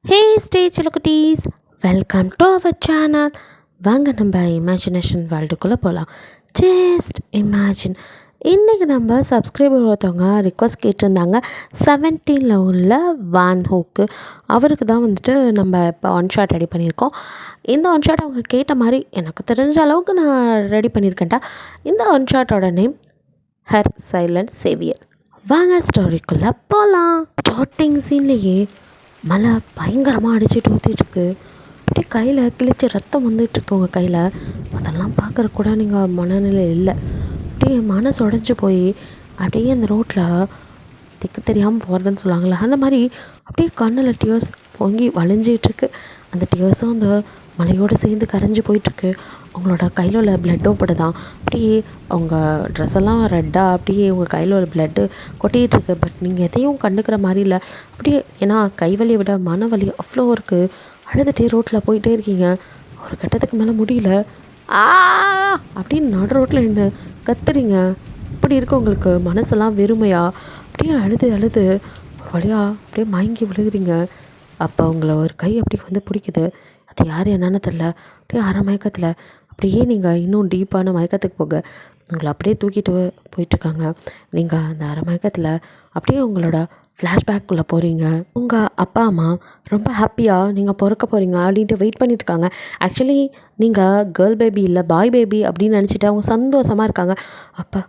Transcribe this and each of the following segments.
ஹே stay சிலக்குட்டீஸ், welcome to our channel. வாங்க நம்ம இமேஜினேஷன் வேர்ல்டுக்குள்ளே போகலாம். Just imagine. இன்றைக்கி நம்ம சப்ஸ்கிரைபர் ஒருத்தவங்க ரிக்வஸ்ட் கேட்டிருந்தாங்க. 17 உள்ள வான் ஹூக்கு அவருக்கு தான் வந்துட்டு நம்ம இப்போ ஒன் ஷாட் ரெடி பண்ணியிருக்கோம். இந்த ஒன் ஷாட் அவங்க கேட்ட மாதிரி எனக்கு தெரிஞ்ச அளவுக்கு நான் ரெடி பண்ணியிருக்கேன்டா. இந்த ஒன் ஷாட்டோட நேம் ஹர் சைலண்ட் சேவியர். வாங்க ஸ்டோரிக்குள்ளே போகலாம். ஸ்டார்டிங் சீன்லேயே மழை பயங்கரமாக அடிச்சுட்டு ஊற்றிட்டுருக்கு. அப்படியே கையில் கிழிச்சு ரத்தம் வந்துட்டுருக்கு உங்கள் கையில். அதெல்லாம் பார்க்குற கூட நீங்கள் மனநிலை இல்லை. அப்படியே மனசு உடஞ்சி போய் அப்படியே அந்த ரோட்டில் திக்கு தெரியாமல் போகிறதுன்னு சொல்லுவாங்களே, அந்த மாதிரி அப்படியே கண்ணில் டியர்ஸ் பொங்கி வளைஞ்சிகிட்ருக்கு. அந்த டியர்ஸும் அந்த மலையோடு சேர்ந்து கரைஞ்சி போயிட்டுருக்கு. அவங்களோட கையில் உள்ள ப்ளட்டும் படுதான். அப்படியே அவங்க ட்ரெஸ்ஸெல்லாம் ரெட்டாக அப்படியே உங்கள் கையில் உள்ள ப்ளட்டு கொட்டிகிட்ருக்கு. பட் நீங்கள் எதையும் கண்டுக்கிற மாதிரி இல்லை. அப்படியே ஏன்னா கைவலியை விட மனவலி அவ்வளோ இருக்குது. அழுதுகிட்டே ரோட்டில் போயிட்டே இருக்கீங்க. ஒரு கட்டத்துக்கு மேலே முடியல. ஆ அப்படின்னு நடு ரோட்டில் நின்று கத்துறீங்க. இப்படி இருக்கு உங்களுக்கு மனசெல்லாம் வெறுமையாக. அப்படியே அழுது அழுது ஒரு வழியாக அப்படியே மயங்கி விழுகிறீங்க. அப்போ உங்களை ஒரு கை அப்படி வந்து பிடிக்குது. அது யார் என்னன்னு தெரில. அப்படியே அரை மயக்கத்தில் அப்படியே நீங்கள் இன்னும் டீப்பான மயக்கத்துக்கு போக உங்களை அப்படியே தூக்கிட்டு போயிட்டுருக்காங்க. நீங்கள் அந்த அரை மயக்கத்தில் அப்படியே உங்களோட ஃப்ளாஷ்பேக்குள்ளே போகிறீங்க. உங்கள் அப்பா அம்மா ரொம்ப ஹாப்பியாக நீங்கள் பிறக்க போகிறீங்க அப்படின்ட்டு வெயிட் பண்ணிட்டுருக்காங்க. ஆக்சுவலி நீங்கள் கேர்ள் பேபி இல்லை பாய் பேபி அப்படின்னு நினச்சிட்டு அவங்க சந்தோஷமாக இருக்காங்க. அப்போ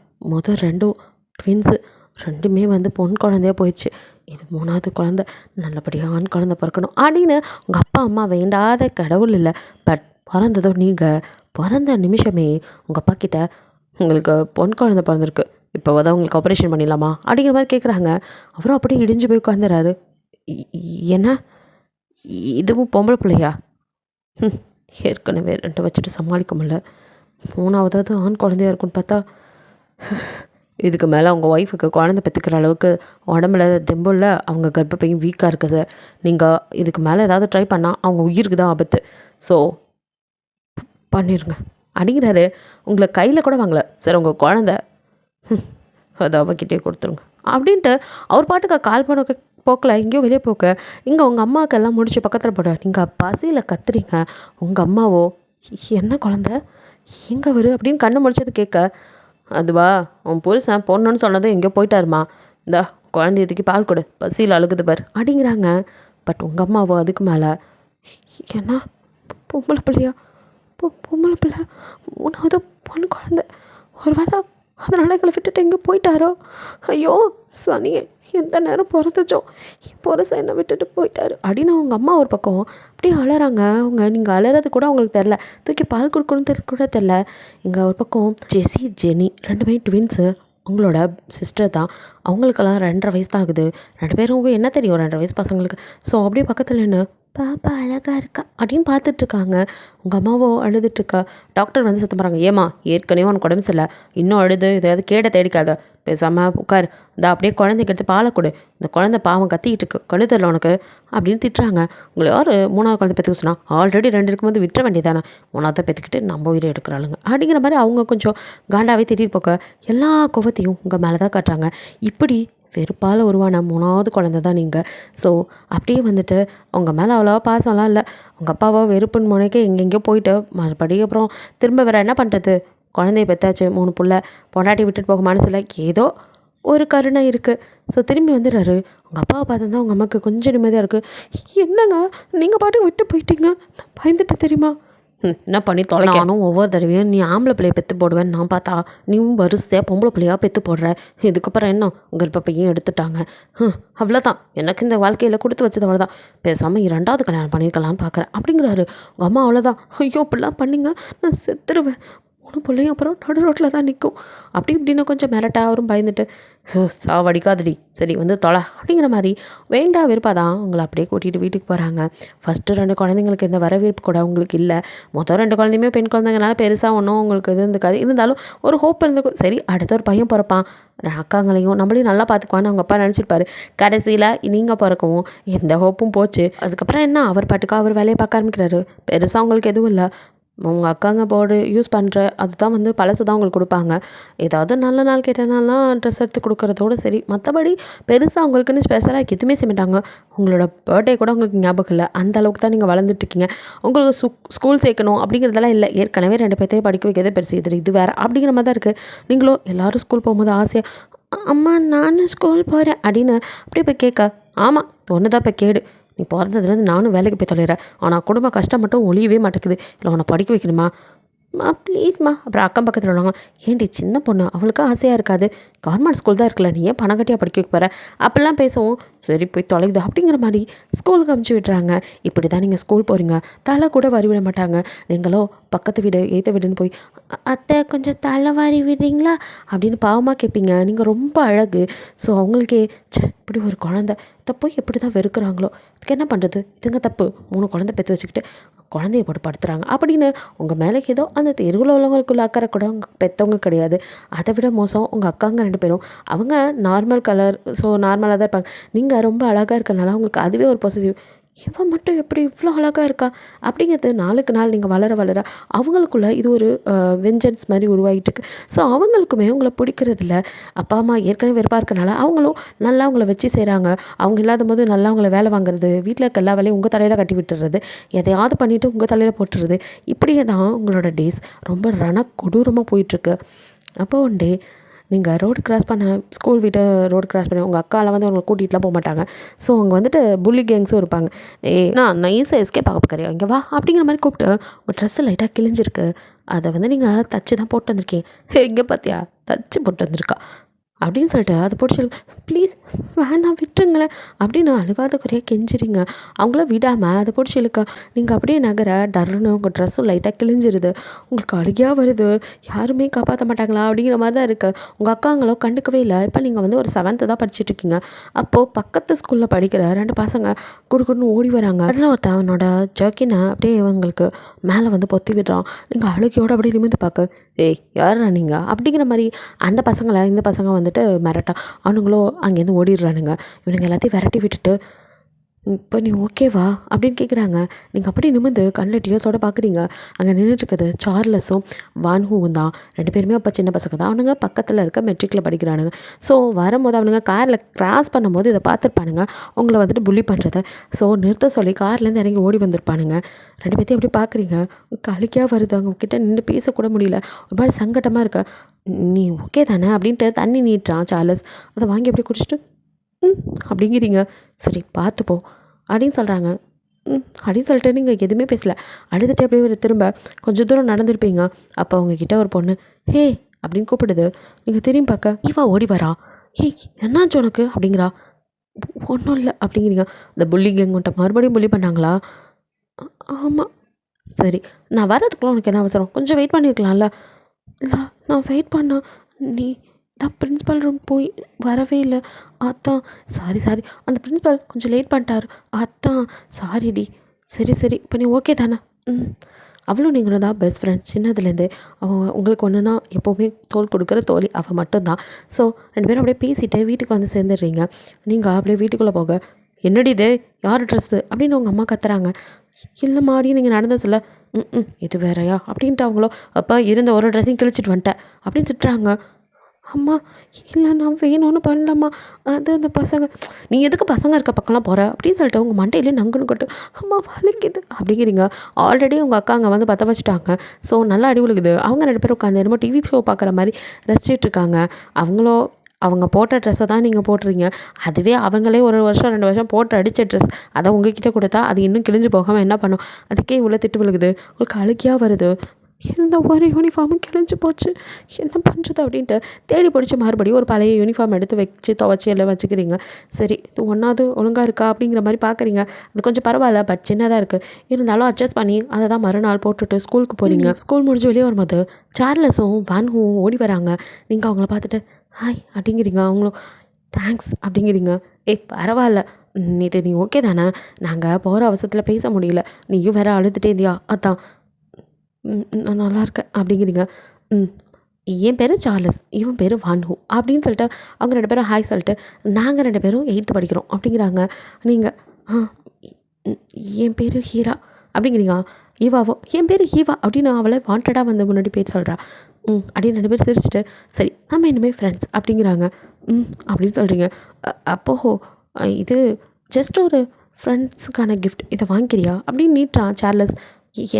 ரெண்டும் ட்வின்ஸு ரெண்டுமே வந்து பொன் குழந்தையாக போயிடுச்சு. இது 3வது குழந்த, நல்லபடியாக ஆண் குழந்தை பிறக்கணும் அப்படின்னு உங்கள் அப்பா அம்மா வேண்டாத கடவுள் இல்லை. பட் பிறந்ததோ நீங்கள் பிறந்த நிமிஷமே உங்கள் அப்பா கிட்ட உங்களுக்கு பொன் குழந்தை பிறந்திருக்கு, இப்போ தான் உங்களுக்கு ஆப்ரேஷன் பண்ணிடலாமா அப்படிங்கிற மாதிரி கேட்குறாங்க. அவரும் அப்படியே இடிஞ்சு போய் உட்காந்துறாரு. என்ன இதுவும் பொம்பளை பிள்ளையா? ஏற்கனவே 2 வச்சுட்டு சமாளிக்க முடியல, 3வது ஆண் குழந்தையா இருக்குன்னு பார்த்தா இதுக்கு மேலே அவங்க ஒய்ஃபுக்கு குழந்தை பெற்றுக்கிற அளவுக்கு உடம்புல தெம்புள்ள அவங்க கர்ப்பப்பையும் வீக்காக இருக்குது சார். நீங்கள் இதுக்கு மேலே ஏதாவது ட்ரை பண்ணால் அவங்க உயிருக்கு தான் ஆபத்து. ஸோ பண்ணிடுங்க அப்படிங்கிறாரு. உங்களை கையில் கூட வாங்கலை சார் உங்கள் குழந்த, அதை அவகிட்டே கொடுத்துருங்க அப்படின்ட்டு அவர் பாட்டுக்கு கால் பண்ண போக்கில் எங்கேயோ வெளியே போக்க இங்கே உங்கள் அம்மாவுக்கு எல்லாம் முடிச்சு பக்கத்தில் போட நீங்கள் பசியில் கத்துறீங்க. உங்கள் அம்மாவோ என்ன குழந்த எங்கே வரு அப்படின்னு கண்ணு முடிச்சது கேட்க, அதுவா உன் புருஷன் பொண்ணுன்னு சொன்னது எங்கேயோ போயிட்டாருமா, இந்தா குழந்தைய தூக்கி பால் கொடு, பசியில் அழுகுது பார் அப்படிங்கிறாங்க. பட் உங்கள் அம்மாவோ அதுக்கு மேலே என்ன பொம்பளை பிள்ளையா, பொம்பளை பிள்ளை 3வது பொண்ணு குழந்த, ஒரு வேளை அதனால் எங்களை விட்டுட்டு எங்கே போயிட்டாரோ, ஐயோ சனியே எந்த நேரம் பிறந்துச்சோ என் புருஷன் என்னை விட்டுட்டு போயிட்டாரு அப்படின்னு அவங்க அம்மா ஒரு பக்கம் அப்படியே அழறாங்க. அவங்க நீங்கள் அழறது கூட அவங்களுக்கு தெரில, தூக்கி பால் கொடுக்கணும்னு கூட தெரில. இங்கே ஒரு பக்கம் ஜெஸி ஜெனி 2மே ட்வின்ஸு, அவங்களோட சிஸ்டர் தான். அவங்களுக்கெல்லாம் 2.5 வயசு தான் ஆகுது. 2 பேரும் என்ன தெரியும் 2.5 வயசு பசங்களுக்கு. ஸோ அப்படியே பக்கத்தில் என்ன பாப்பா அழகாக இருக்கா அப்படின்னு பார்த்துட்ருக்காங்க. உங்கள் அம்மாவோ அழுதுட்ருக்கா. டாக்டர் வந்து சத்தம் போகிறாங்க, ஏமா ஏற்கனவே உனக்கு உடம்பு சரியில்லை, இன்னும் அழுது எதையாவது கேட தேடிக்காத, பேசாமல் உட்கார், இந்த அப்படியே குழந்தைக்கு எடுத்து பாலை கொடு, இந்த குழந்தை பாவம் கத்திக்கிட்டு இருக்கு, கழு தெரில உனக்கு அப்படின்னு திட்டுறாங்க. உங்களை யார் 3வது குழந்தை பெற்றுக்க சொன்னால், ஆல்ரெடி 2 இருக்கும்போது விட்டுற வேண்டியதானே, 3வது பெற்றுக்கிட்டு நம்ம உயிரை எடுக்கிறாளுங்க அப்படிங்கிற மாதிரி அவங்க கொஞ்சம் காண்டாவே திட்டிட்டு போக்க எல்லா கோவத்தையும் உங்கள் மேலே தான் காட்டுறாங்க. இப்படி வெறுப்பால் உருவான 3வது குழந்தை தான் நீங்கள். ஸோ அப்படியே வந்துட்டு உங்கள் மேலே அவ்வளோவா பாசம்லாம் இல்லை. உங்கள் அப்பாவோ வெறுப்புன்னு முனைக்க எங்கெங்கேயோ போயிட்டு மறுபடியும் அப்புறம் திரும்ப வேறு என்ன பண்ணுறது, குழந்தைய பெற்றாச்சு, 3 புள்ள, பொண்டாட்டி விட்டுட்டு போக மனசில் ஏதோ ஒரு கருணை இருக்குது. ஸோ திரும்பி வந்துடுறாரு. உங்கள் அப்பாவை பார்த்தா உங்கள் அம்மாவுக்கு கொஞ்சம் நிம்மதியாக இருக்குது. என்னங்க நீங்கள் பாட்டுக்கு விட்டு போயிட்டீங்க, நான் பயந்துட்டு தெரியுமா, என்ன பண்ணி தொலைக்கணும். ஒவ்வொரு தடவையும் நீ ஆம்பளை பிள்ளையை பெற்று போடுவேன்னு நான் பார்த்தா நீயும் வரிசையாக பொம்பளை பிள்ளையாக பெற்று போடுற. இதுக்கப்புறம் என்ன கர்ப்பப்பையும் எடுத்துட்டாங்க, அவ்வளோதான், எனக்கு இந்த வாழ்க்கையில் கொடுத்து வச்சது அவ்வளோதான், பேசாமல் 2வது கல்யாணம் பண்ணியிருக்கலான்னு பார்க்குறேன் அப்படிங்கிறாரு. உங்கள் அம்மா அவ்வளோதான், ஐயோ அப்படிலாம் பண்ணிங்க நான் செத்துருவேன், 3 பிள்ளையும் அப்புறம் நடு ரோட்டில் தான் நிற்கும் அப்படி இப்படின்னு கொஞ்சம் மிரட்டாக அவரும் பயந்துட்டு, சாவடிக்காதடி சரி வந்து தொலை அப்படிங்கிற மாதிரி வேண்டா விருப்பாக தான் உங்களை அப்படியே கூட்டிகிட்டு வீட்டுக்கு போகிறாங்க. ஃபஸ்ட்டு 2 குழந்தைங்களுக்கு இந்த வரவேற்பு கூட உங்களுக்கு இல்லை. மொத்தம் 2 குழந்தையுமே பெண் குழந்தைங்கனால பெருசாக ஒன்றும் உங்களுக்கு இது இருந்துக்காது. இருந்தாலும் ஒரு ஹோப் இருந்திருக்கும், சரி அடுத்த ஒரு பையன் பிறப்பான், அக்காங்களையும் நம்மளையும் நல்லா பார்த்துக்குவான்னு அவங்க அப்பா நினச்சிருப்பாரு. கடைசியில் நீங்கள் பிறக்கவும் எந்த ஹோப்பும் போச்சு. அதுக்கப்புறம் என்ன அவர் பாட்டுக்கா அவர் வேலையை பார்க்க ஆரம்பிக்கிறாரு. பெருசாக உங்களுக்கு எதுவும் இல்லை. உங்கள் அக்காங்க போர்டு யூஸ் பண்ணுற அதுதான் வந்து பழசு தான் உங்களுக்கு கொடுப்பாங்க. ஏதாவது நல்ல நாள் கெட்ட நாள்லாம் ட்ரெஸ் எடுத்து கொடுக்குறதோட சரி. மற்றபடி பெருசாக உங்களுக்குன்னு ஸ்பெஷலாக எதுவுமே செய்ய மாட்டாங்க. உங்களோட பர்த்டே கூட உங்களுக்கு ஞாபகம் இல்லை. அந்த அளவுக்கு தான் நீங்கள் வளர்ந்துட்டுருக்கீங்க. உங்களுக்கு ஸ்கூல் சேர்க்கணும் அப்படிங்கிறதெல்லாம் இல்லை. ஏற்கனவே 2 பேர்த்தையும் படிக்க வைக்கிறதே பெருசு. இது வேறு அப்படிங்கிற மாதிரி தான் இருக்குது. நீங்களும் எல்லோரும் ஸ்கூல் போகும்போது ஆசையாக அம்மா நானும் ஸ்கூல் போகிறேன் அப்படின்னு அப்படியே போய் கேட்க, ஆமாம் ஒன்று தான் இப்போ கேடு. நீ பிறந்ததுலேருந்து நானும் வேலைக்கு போய் தொலைகிறேன். ஆனால் குடும்ப கஷ்டம் மட்டும் ஒழியவே மாட்டேங்குது. இல்லை உன்னை படிக்க வைக்கணுமா? ப்ளீஸ்மா. அப்புறம் அக்கம் பக்கத்தில் உள்ளவங்க, ஏன்டி சின்ன பொண்ணு அவளுக்கும் ஆசையாக இருக்காது, கவர்மெண்ட் ஸ்கூல் தான் இருக்குல்ல, நீ ஏன் பணம் கட்டியாக படிக்க வைக்க போகிற அப்படிலாம் பேசவும், சரி போய் தொலைக்குது அப்படிங்கிற மாதிரி ஸ்கூலுக்கு அமுச்சு விட்டுறாங்க. இப்படி தான் நீங்கள் ஸ்கூல் போகிறீங்க. தலை கூட வாரி விட மாட்டாங்க. நீங்களோ பக்கத்து வீடு எய்த்த வீடுன்னு போய் அத்தை கொஞ்சம் தலை வாரி விடுறீங்களா அப்படின்னு பாவமாக கேட்பீங்க. நீங்கள் ரொம்ப அழகு. ஸோ அவங்களுக்கே இப்படி ஒரு குழந்தை தப்போ எப்படி தான் வெறுக்கிறாங்களோ, இதுக்கு என்ன பண்ணுறது, இதுங்க தப்பு. 3 குழந்தை பெற்று வச்சுக்கிட்டு குழந்தைய போட்டு படுத்துகிறாங்க அப்படின்னு உங்கள் மேலே ஏதோ அந்த தெருவில் உள்ளவங்களுக்குள்ள அக்கறை கூட உங்கள் பெற்றவங்க கிடையாது. அதை விட மோசம் உங்கள் அக்காங்க 2 பேரும். அவங்க நார்மல் கலர், ஸோ நார்மலாக தான் இருப்பாங்க. நீங்கள் ரொம்ப அழகாக இருக்கனால அவங்களுக்கு அதுவே ஒரு பாசிட்டிவ். இவன் மட்டும் எப்படி இவ்வளோ அழகாக இருக்கா அப்படிங்கிறது நாளுக்கு நாள் நீங்கள் வளர அவங்களுக்குள்ள இது ஒரு வெஞ்சன்ஸ் மாதிரி உருவாகிட்டு இருக்கு. ஸோ அவங்களுக்குமே உங்களை பிடிக்கிறதில்ல. அப்பா அம்மா ஏற்கனவே வெறுப்பாக இருக்கனால அவங்களும் நல்லா அவங்கள வச்சு செய்கிறாங்க. அவங்க இல்லாத போது நல்லா அவங்கள வேலை வாங்குறது, வீட்டில் இருக்க எல்லா வேலையும் உங்கள் தலையில் கட்டி விட்டுறது, எதையாவது பண்ணிவிட்டு உங்கள் தலையில் போட்டுறது. இப்படியே தான் உங்களோட டேஸ் ரொம்ப கொடூரமாக போயிட்டுருக்கு. அப்போ ஒன் டே நீங்கள் ரோடு கிராஸ் பண்ண ஸ்கூல் விட்டு ரோடு கிராஸ் பண்ண உங்கள் அக்காலாம் வந்து அவங்களை கூட்டிகிட்டுலாம் போக மாட்டாங்க. ஸோ அவங்க வந்துட்டு புல்லி கேங்ஸும் இருப்பாங்க. நான் நைஸாக எஸ்கேப் ஆக பார்க்குறேன், இங்கே வா அப்படிங்கிற மாதிரி கூப்பிட்டு உங்கள் ட்ரெஸ்ஸு லைட்டாக கிழிஞ்சிருக்கு, அதை வந்து நீங்கள் தச்சு தான் போட்டு வந்திருக்கீங்க, இங்கே பார்த்தியா தச்சு போட்டு வந்திருக்கா அப்படின்னு சொல்லிட்டு அதை பிடிச்சி ப்ளீஸ் வேணாம் விட்டுருங்களேன் அப்படின்னு அழுகாத குறையாக கெஞ்சிரிங்க. அவங்கள விடாமல் அதை பிடிச்சி இழுக்க நீங்கள் அப்படியே நகர டர்னு உங்கள் ட்ரெஸ்ஸும் லைட்டாக கிழிஞ்சிருது. உங்களுக்கு அழுகையாக வருது. யாருமே காப்பாற்ற மாட்டாங்களா அப்படிங்கிற மாதிரி தான் இருக்குது. உங்கள் அக்காங்களோ கண்டுக்கவே இல்லை. இப்போ நீங்கள் வந்து ஒரு 7th தான் படிச்சுட்ருக்கீங்க. அப்போது பக்கத்து ஸ்கூலில் படிக்கிற 2 பசங்க குடுக்குன்னு ஓடி வராங்க. அதில் ஒருத்தன் அவனோட ஜர்க்கினை அப்படியே இவங்களுக்கு மேலே வந்து பொத்தி விடுறான். நீங்கள் அழுகையோடு அப்படியே நிமிந்து பார்க்க, ஏய் யாரா நீங்கள் அப்படிங்கிற மாதிரி அந்த பசங்களை இந்த பசங்க வந்துட்டு மிரட்டா அவனுங்களோ அங்கேருந்து ஓடிடுறானுங்க. இவனுங்க எல்லாத்தையும் விரட்டி விட்டுட்டு, இப்போ நீ ஓகேவா அப்படின்னு கேட்குறாங்க. நீங்கள் அப்படியே நிமிந்து கண்ணில் டியர்ஸோடு பார்க்குறீங்க. அங்கே நின்றுட்டுருக்குது சார்லஸும் வான்ஹூவும் தான். 2 பேருமே அப்போ சின்ன பசங்க தான். அவனுங்க பக்கத்தில் இருக்க மெட்ரிக்கில் படிக்கிறானுங்க. ஸோ வரும்போது அவனுங்க காரில் கிராஸ் பண்ணும்போது இதை பார்த்துருப்பானுங்க, உங்களை வந்துட்டு புள்ளி பண்ணுறத. ஸோ நிறுத்த சொல்லி கார்லேருந்து இறங்கி ஓடி வந்திருப்பானுங்க. 2 பேர்த்தையும் எப்படி பார்க்குறீங்க? கழிக்காக வருது. அவங்க கிட்டே நின்று பேசக்கூட முடியல. ஒரு மாதிரி சங்கட்டமாக இருக்க. நீ ஓகே தானே அப்படின்ட்டு தண்ணி நீட்டுறான் சார்லஸ். அதை வாங்கி அப்படியே குடிச்சிட்டு அப்படிங்கிறீங்க. சரி பார்த்துப்போம் அப்படின்னு சொல்கிறாங்க. அப்படின்னு சொல்லிட்டு நீங்கள் எதுவுமே பேசலை. அழுதுட்டு அப்படியே ஒரு திரும்ப கொஞ்சம் தூரம் நடந்திருப்பீங்க. அப்போ அவங்கக்கிட்ட ஒரு பொண்ணு ஹே அப்படின்னு கூப்பிடுது. நீங்கள் திரும்பி பார்க்க இவா ஓடி வரா. ஏய் என்னாச்சு உனக்கு அப்படிங்கிறா. ஒன்றும் இல்லை அப்படிங்கிறீங்க. இந்த புள்ளி கேங்குன்ட்ட மறுபடியும் புள்ளி பண்ணாங்களா? ஆமாம். சரி நான் வரதுக்குள்ள உனக்கு என்ன அவசரம்? கொஞ்சம் வெயிட் பண்ணியிருக்கலாம்ல. இல்லை நான் வெயிட் பண்ண நீ தான் பிரின்ஸிபல் ரூம் போய் வரவே இல்லை. அதான் சாரி அந்த பிரின்ஸிபல் கொஞ்சம் லேட் பண்ணிட்டார். அதான் சாரிடி. சரி இப்போ நீ ஓகே தானே? அவளும் நீங்களும் தான் பெஸ்ட் ஃப்ரெண்ட் சின்னதுலேருந்தே. உங்களுக்கு ஒன்றுனா எப்போவுமே தோல் கொடுக்குற தோழி அவள் மட்டும்தான். ஸோ 2 பேரும் அப்படியே பேசிவிட்டு வீட்டுக்கு வந்து சேர்ந்துடுறீங்க. நீங்கள் அப்படியே வீட்டுக்குள்ளே போக, என்னடி இது யார் ட்ரெஸ்ஸு அப்படின்னு உங்கள் அம்மா கத்துறாங்க. இல்லைம்மா அப்படின்னு நீங்கள் நடந்த சொல்ல, இது வேறையா அப்படின்ட்டு அவங்களோ அப்போ இருந்த ஒரு ட்ரெஸ்ஸையும் கிழிச்சிட்டு வந்துட்டேன் அப்படின்னு திட்டுறாங்க. அம்மா இல்லை நான் வேணும்னு பண்ணலம்மா, அது அந்த பசங்க, நீ எதுக்கு பசங்க இருக்க பக்கம்லாம் போகிற அப்படின்னு சொல்லிட்டு உங்கள் மண்டையிலே நங்குன்னு கொட்டு. அம்மா வலிக்குது அப்படிங்கிறீங்க. ஆல்ரெடி உங்கள் அக்கா அங்கே வந்து பற்ற வச்சுட்டாங்க. ஸோ நல்லா அடி விழுகுது. அவங்க 2 பேரும் உட்காந்து என்னமோ டிவி ஷோ பார்க்குற மாதிரி ரசிச்சிட்ருக்காங்க. அவங்க போட்ட ட்ரெஸ்ஸை தான் நீங்கள் போட்டுறீங்க. அதுவே அவங்களே 1 வருஷம் 2 வருஷம் போட்டு அடித்த ட்ரெஸ் அதை உங்ககிட்ட கொடுத்தா அது இன்னும் கிழிஞ்சு போகாமல் என்ன பண்ணும்? அதுக்கே இவ்வளோ திட்டு விழுகுது. உங்களுக்கு அழுகையாக வருது. இந்த ஒரு யூனிஃபார்மும் கிழிஞ்சு போச்சு, என்ன பண்ணுறது அப்படின்ட்டு தேடி பிடிச்சி மறுபடியும் ஒரு பழைய யூனிஃபார்ம் எடுத்து வச்சு துவச்சி எல்லாம் வச்சுக்கிறீங்க. சரி இது ஒன்றாவது ஒழுங்காக இருக்கா அப்படிங்கிற மாதிரி பார்க்குறீங்க. அது கொஞ்சம் பரவாயில்ல, பட் சின்னதாக இருக்குது. இருந்தாலும் அட்ஜஸ்ட் பண்ணி அதை தான் மறுநாள் போட்டுட்டு ஸ்கூலுக்கு போகிறீங்க. ஸ்கூல் முடிஞ்சு வெளியே வரும்போது சார்லஸும் வான்ஹூவும் ஓடி வராங்க. நீங்கள் அவங்கள பார்த்துட்டு ஹாய் அப்படிங்கிறீங்க. அவங்களும் தேங்க்ஸ் அப்படிங்கிறீங்க. பரவாயில்ல நீ ஓகே தானே? நாங்கள் போகிற அவசரத்தில் பேச முடியல, நீயும் வேறு அழுதுகிட்டே இருந்தியா, அதான் நான் நல்லா இருக்கேன் அப்படிங்கிறீங்க. என் பேர் சார்லஸ், இவன் பேர் வான்ஹூ அப்படின்னு சொல்லிட்டு அவங்க 2 பேரும் ஹாய் சொல்லிட்டு நாங்கள் 2 பேரும் 8th படிக்கிறோம் அப்படிங்கிறாங்க. நீங்கள் என் பேர் ஹீரா அப்படிங்கிறீங்க. ஈவாவோ என் பேர் ஈவா அப்படின்னு அவளை வாண்டடாக வந்து முன்னாடி பேர் சொல்கிறா. அப்படின்னு 2 பேர் சிரிச்சுட்டு சரி நம்ம இனிமேல் ஃப்ரெண்ட்ஸ் அப்படிங்கிறாங்க. அப்படின்னு சொல்கிறீங்க. அப்போது இது ஜஸ்ட் ஒரு ஃப்ரெண்ட்ஸுக்கான கிஃப்ட், இதை வாங்கிக்கிறியா அப்படின்னு நீட்டுறான் சார்லஸ்.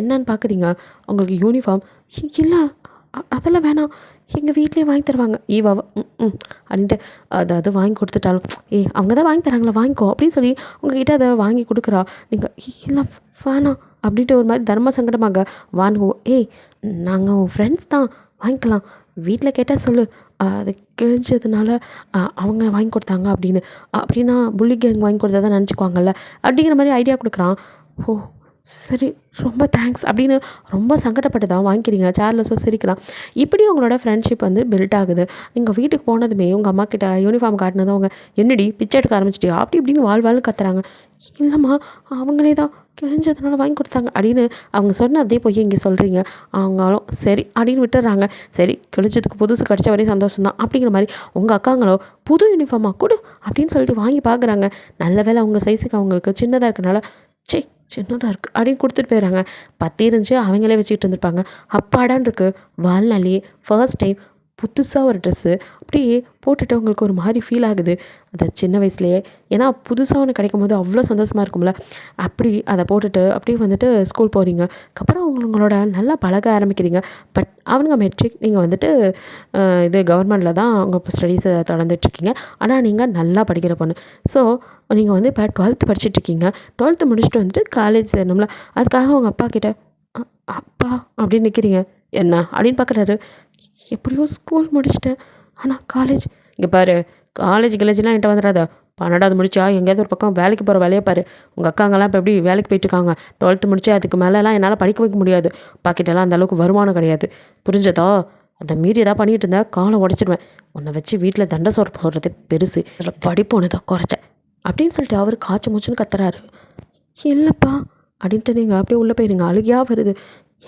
என்னன்னு பார்க்குறீங்க, உங்களுக்கு யூனிஃபார்ம் இல்லை அதெல்லாம் வேணாம், எங்கள் வீட்லேயே வாங்கி தருவாங்க. ஈவாவை அப்படின்ட்டு அது வாங்கி கொடுத்துட்டாலும் அவங்க தான் வாங்கி தராங்களா வாங்கிக்கோ அப்படின்னு சொல்லி உங்ககிட்ட அதை வாங்கி கொடுக்குறா. நீங்கள் இல்லை வேணாம் அப்படின்ட்டு ஒரு மாதிரி தர்ம சங்கடமாக வாங்குவோம். நாங்கள் உன் ஃப்ரெண்ட்ஸ் தான், வாங்கிக்கலாம், வீட்டில் கேட்டால் சொல்லு, அது கிழிஞ்சதுனால அவங்க வாங்கி கொடுத்தாங்க அப்படின்னா புள்ளி கேங் வாங்கி கொடுத்தா தான் நினச்சிக்குவாங்கல்ல அப்படிங்கிற மாதிரி ஐடியா கொடுக்குறான். சரி ரொம்ப தேங்க்ஸ் அப்படின்னு ரொம்ப சங்கடப்பட்டு தான் வாங்கிக்கிறீங்க. சார்லஸும் சிரிக்கிறான். இப்படி உங்களோட ஃப்ரெண்ட்ஷிப் வந்து பில்ட் ஆகுது. நீங்கள் வீட்டுக்கு போனதுமே உங்கள் அம்மா கிட்ட யூனிஃபார்ம் காட்டினதும் அவங்க என்னடி பிச்சை எடுக்க ஆரம்பிச்சிட்டியா அப்படி இப்படின்னு வாழ் கத்துறாங்க. இல்லைம்மா அவங்களே தான் கிழிஞ்சதுனால வாங்கி கொடுத்தாங்க அப்படின்னு அவங்க சொன்ன அதே போய் இங்கே சொல்கிறீங்க. அவங்களும் சரி அப்படின்னு விட்டுறாங்க. சரி கிழிச்சதுக்கு புதுசு கிடச்ச வரையும் சந்தோஷம் தான் அப்படிங்கிற மாதிரி உங்கள் அக்காங்களோ புது யூனிஃபார்மாக கொடு அப்படின்னு சொல்லிட்டு வாங்கி பார்க்குறாங்க. நல்ல வேலை அவங்க சைஸுக்கு அவங்களுக்கு சின்னதாக இருக்கனால சின்னதாக இருக்குது அப்படின்னு கொடுத்துட்டு போயிடறாங்க. 10 இருந்துச்சு அவங்களே வச்சுக்கிட்டு இருந்திருப்பாங்க. அப்பாடான் இருக்குது. வாழ்நாளையே ஃபர்ஸ்ட் டைம் புதுசாக ஒரு ட்ரெஸ்ஸு அப்படியே போட்டுட்டு உங்களுக்கு ஒரு மாதிரி ஃபீல் ஆகுது. அதை சின்ன வயசுலேயே ஏன்னா புதுசாக ஒன்று கிடைக்கும் போது அவ்வளோ சந்தோஷமாக இருக்கும்ல. அப்படி அதை போட்டுட்டு அப்படியே வந்துட்டு ஸ்கூல் போகிறீங்க. அதுக்கப்புறம் உங்களோட நல்லா பழக ஆரம்பிக்கிறீங்க. பட் அவனுங்க மெட்ரிக், நீங்கள் வந்துட்டு இது கவர்மெண்ட்டில் தான் உங்கள் ஸ்டடீஸை தொடர்ந்துட்டுருக்கீங்க. ஆனால் நீங்கள் நல்லா படிக்கிற பொண்ணு. ஸோ நீங்கள் வந்து இப்போ 12th படிச்சுட்ருக்கீங்க. 12th முடிச்சுட்டு வந்துட்டு காலேஜ் சேரணும்ல. அதுக்காக உங்கள் அப்பா கிட்ட அப்பா அப்படின்னு நிற்கிறீங்க. என்ன அப்படின்னு பார்க்குறாரு. எப்படியோ ஸ்கூல் முடிச்சிட்டேன், ஆனால் காலேஜ் இங்கே பாரு, காலேஜ்லாம் என்கிட்ட வந்துடாத. 12வது முடிச்சா எங்கேயாவது ஒரு பக்கம் வேலைக்கு போகிற வேலையை பாரு. உங்கள் அக்காங்கெல்லாம் இப்போ எப்படி வேலைக்கு போயிட்டுருக்காங்க. 12th முடிச்சு அதுக்கு மேலெலாம் என்னால் படிக்க வைக்க முடியாது. பாக்கெட்டெல்லாம் அந்தளவுக்கு வருமானம் கிடையாது, புரிஞ்சதா? அதை மீறி எதாவது பண்ணிகிட்டு இருந்தேன் காலை உடச்சிடுவேன். உன்னை வச்சு வீட்டில் தண்டை சோறு போடுறது பெருசு, படிப்பு ஒன்று தான் குறைச்சேன் அப்படின்னு சொல்லிட்டு அவர் காய்ச்சி மூச்சுன்னு கத்துறாரு. இல்லைப்பா அப்படின்ட்டு நீங்கள் அப்படியே உள்ளே போயிருங்க. அழுகையாக வருது.